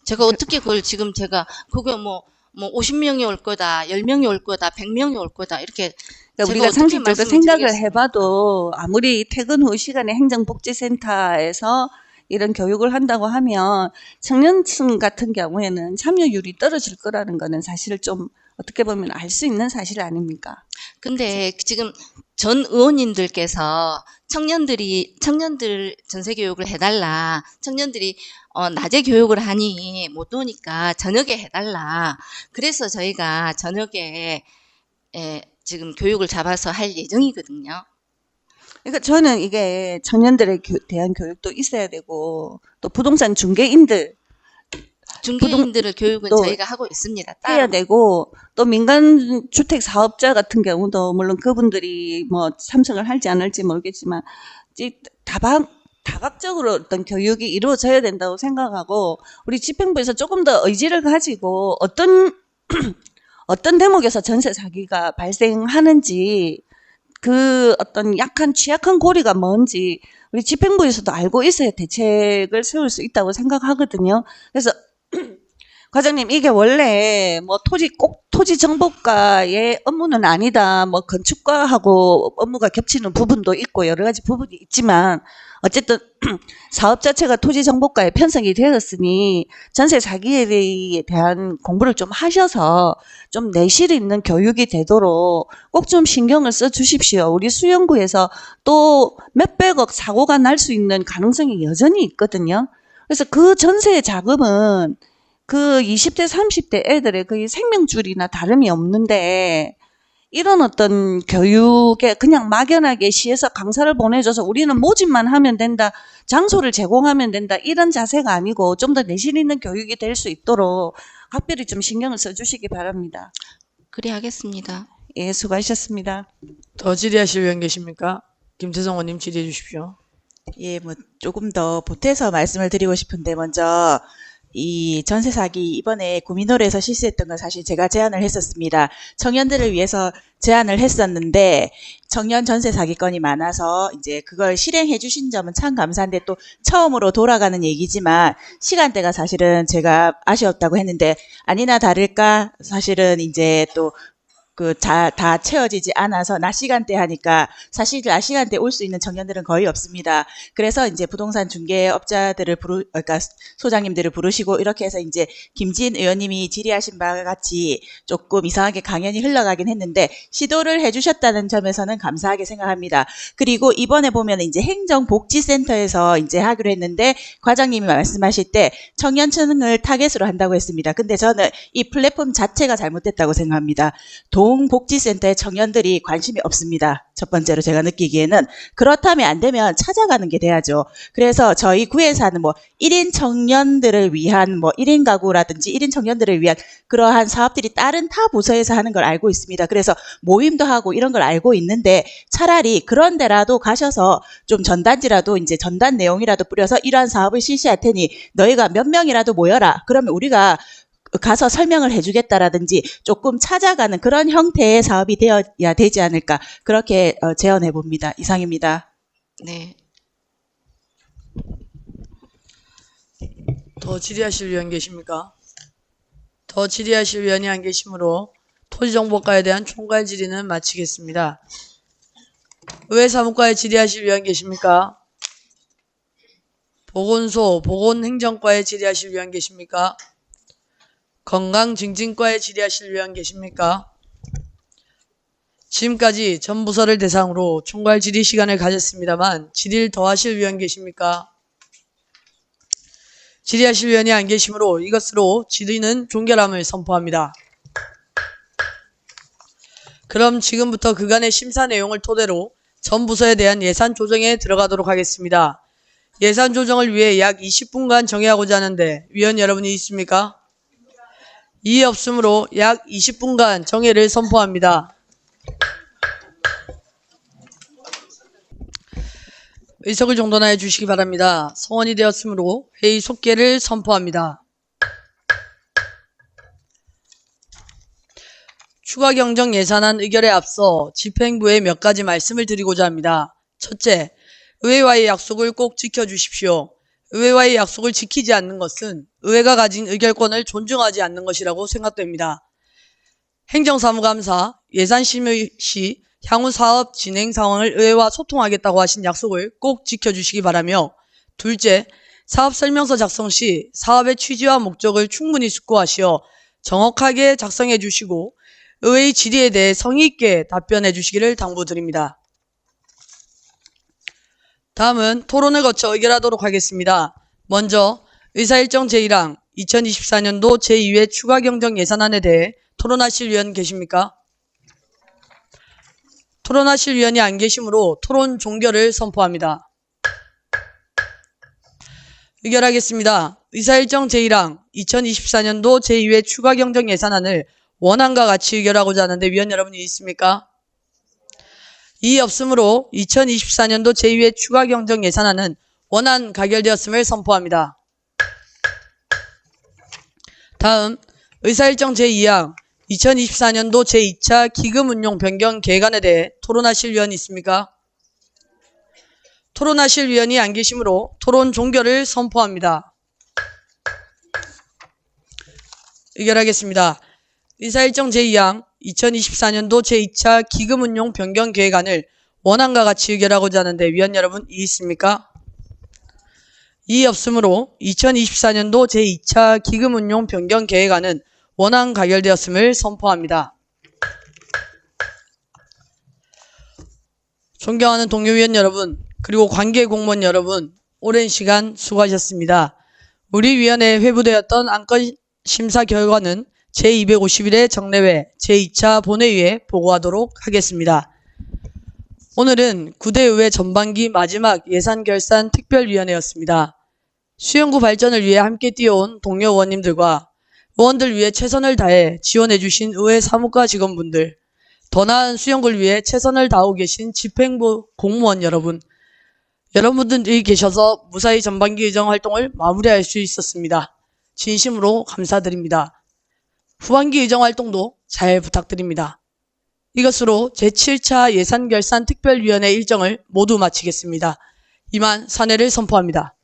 제가 어떻게 그걸 지금 제가 그게 뭐 50명이 올 거다, 10명이 올 거다, 100명이 올 거다 이렇게 그러니까 우리가 상식적으로 생각을 해봐도 아무리 퇴근 후 시간에 행정복지센터에서 이런 교육을 한다고 하면 청년층 같은 경우에는 참여율이 떨어질 거라는 거는 사실 좀 어떻게 보면 알 수 있는 사실 아닙니까? 근데 지금 전 의원님들께서 청년들 전세 교육을 해달라. 청년들이 낮에 교육을 하니 못 오니까 저녁에 해달라. 그래서 저희가 저녁에 지금 교육을 잡아서 할 예정이거든요. 그러니까 저는 이게 청년들에 대한 교육도 있어야 되고 또 부동산 중개인들을 교육은 또 저희가 하고 있습니다. 해야 되고 또 민간 주택 사업자 같은 경우도 물론 그분들이 뭐 참석을 할지 안 할지 모르겠지만 다각적으로 어떤 교육이 이루어져야 된다고 생각하고 우리 집행부에서 조금 더 의지를 가지고 어떤 대목에서 전세 사기가 발생하는지 그 어떤 약한 취약한 고리가 뭔지 우리 집행부에서도 알고 있어야 대책을 세울 수 있다고 생각하거든요. 그래서 과장님 이게 원래 뭐 토지 정보과의 업무는 아니다. 뭐 건축과하고 업무가 겹치는 부분도 있고 여러 가지 부분이 있지만 어쨌든 사업 자체가 토지 정보과에 편성이 되었으니 전세 사기에 대한 공부를 좀 하셔서 좀 내실 있는 교육이 되도록 꼭 좀 신경을 써 주십시오. 우리 수영구에서 또 몇백억 사고가 날 수 있는 가능성이 여전히 있거든요. 그래서 그 전세 자금은 그 20대, 30대 애들의 거의 생명줄이나 다름이 없는데 이런 어떤 교육에 그냥 막연하게 시에서 강사를 보내줘서 우리는 모집만 하면 된다, 장소를 제공하면 된다 이런 자세가 아니고 좀 더 내실 있는 교육이 될 수 있도록 각별히 좀 신경을 써주시기 바랍니다. 그래 하겠습니다. 예, 수고하셨습니다. 더 질의하실 의원 계십니까? 김태성 의원님 질의해 주십시오. 예, 뭐 조금 더 보태서 말씀을 드리고 싶은데 먼저 이 전세 사기 이번에 구민호에서 실시했던 건 사실 제가 제안을 했었습니다. 청년들을 위해서 제안을 했었는데 청년 전세 사기건이 많아서 이제 그걸 실행해 주신 점은 참 감사한데 또 처음으로 돌아가는 얘기지만 시간대가 사실은 제가 아쉬웠다고 했는데 아니나 다를까 사실은 이제 또 다 채워지지 않아서 낮 시간대 하니까 사실 낮 시간대 올 수 있는 청년들은 거의 없습니다. 그래서 이제 부동산 중개업자들을 그러니까 소장님들을 부르시고 이렇게 해서 이제 김진 의원님이 질의하신 바와 같이 조금 이상하게 강연이 흘러가긴 했는데 시도를 해주셨다는 점에서는 감사하게 생각합니다. 그리고 이번에 보면 이제 행정복지센터에서 이제 하기로 했는데 과장님이 말씀하실 때 청년층을 타겟으로 한다고 했습니다. 근데 저는 이 플랫폼 자체가 잘못됐다고 생각합니다. 동복지센터에 청년들이 관심이 없습니다. 첫 번째로 제가 느끼기에는 그렇다면 안 되면 찾아가는 게 돼야죠. 그래서 저희 구에서 하는 뭐 1인 청년들을 위한 뭐 1인 가구라든지 1인 청년들을 위한 그러한 사업들이 다른 타 부서에서 하는 걸 알고 있습니다. 그래서 모임도 하고 이런 걸 알고 있는데 차라리 그런 데라도 가셔서 좀 전단지라도 이제 전단 내용이라도 뿌려서 이러한 사업을 실시할 테니 너희가 몇 명이라도 모여라. 그러면 우리가 가서 설명을 해주겠다라든지 조금 찾아가는 그런 형태의 사업이 되어야 되지 않을까 그렇게 제언해 봅니다. 이상입니다. 네. 더 질의하실 의원 계십니까? 더 질의하실 의원이 안 계시므로 토지정보과에 대한 총괄 질의는 마치겠습니다. 의회사무과에 질의하실 의원 계십니까? 보건행정과에 질의하실 의원 계십니까? 건강증진과에 질의하실 의원 계십니까? 지금까지 전 부서를 대상으로 총괄 질의 시간을 가졌습니다만 질의를 더 하실 의원 계십니까? 질의하실 의원이 안 계시므로 이것으로 질의는 종결함을 선포합니다. 그럼 지금부터 그간의 심사 내용을 토대로 전 부서에 대한 예산 조정에 들어가도록 하겠습니다. 예산 조정을 위해 약 20분간 정회하고자 하는데 위원 여러분이 있습니까? 이의 없으므로 약 20분간 정회를 선포합니다. 의석을 정돈하여 주시기 바랍니다. 성원이 되었으므로 회의 속개를 선포합니다. 추가 경정 예산안 의결에 앞서 집행부에 몇 가지 말씀을 드리고자 합니다. 첫째, 의회와의 약속을 꼭 지켜주십시오. 의회와의 약속을 지키지 않는 것은 의회가 가진 의결권을 존중하지 않는 것이라고 생각됩니다. 행정사무감사 예산심의 시 향후 사업 진행 상황을 의회와 소통하겠다고 하신 약속을 꼭 지켜주시기 바라며 둘째, 사업설명서 작성 시 사업의 취지와 목적을 충분히 숙고하시어 정확하게 작성해 주시고 의회의 질의에 대해 성의 있게 답변해 주시기를 당부드립니다. 다음은 토론을 거쳐 의결하도록 하겠습니다. 먼저 의사일정 제1항 2024년도 제2회 추가 경정 예산안에 대해 토론하실 위원 계십니까? 토론하실 위원이 안 계시므로 토론 종결을 선포합니다. 의결하겠습니다. 의사일정 제1항 2024년도 제2회 추가 경정 예산안을 원안과 같이 의결하고자 하는데 위원 여러분이 있습니까? 이의 없으므로 2024년도 제2회 추가 경정 예산안은 원안 가결되었음을 선포합니다. 다음 의사일정 제2항 2024년도 제2차 기금운용 변경 계획안에 대해 토론하실 위원이 있습니까? 토론하실 위원이 안 계시므로 토론 종결을 선포합니다. 의결하겠습니다. 의사일정 제2항 2024년도 제2차 기금운용 변경 계획안을 원안과 같이 의결하고자 하는데 위원 여러분 이의 있습니까? 이의 없으므로 2024년도 제2차 기금운용 변경 계획안은 원안 가결되었음을 선포합니다. 존경하는 동료 위원 여러분, 그리고 관계 공무원 여러분, 오랜 시간 수고하셨습니다. 우리 위원회에 회부되었던 안건 심사 결과는 제251회 정례회 제2차 본회의에 보고하도록 하겠습니다. 오늘은 9대 의회 전반기 마지막 예산결산 특별위원회였습니다. 수영구 발전을 위해 함께 뛰어온 동료 의원님들과 의원들 위해 최선을 다해 지원해주신 의회 사무과 직원분들, 더 나은 수영구를 위해 최선을 다하고 계신 집행부 공무원 여러분, 여러분들이 계셔서 무사히 전반기 의정 활동을 마무리할 수 있었습니다. 진심으로 감사드립니다. 후반기 의정 활동도 잘 부탁드립니다. 이것으로 제7차 예산결산 특별위원회 일정을 모두 마치겠습니다. 이만 사내를 선포합니다.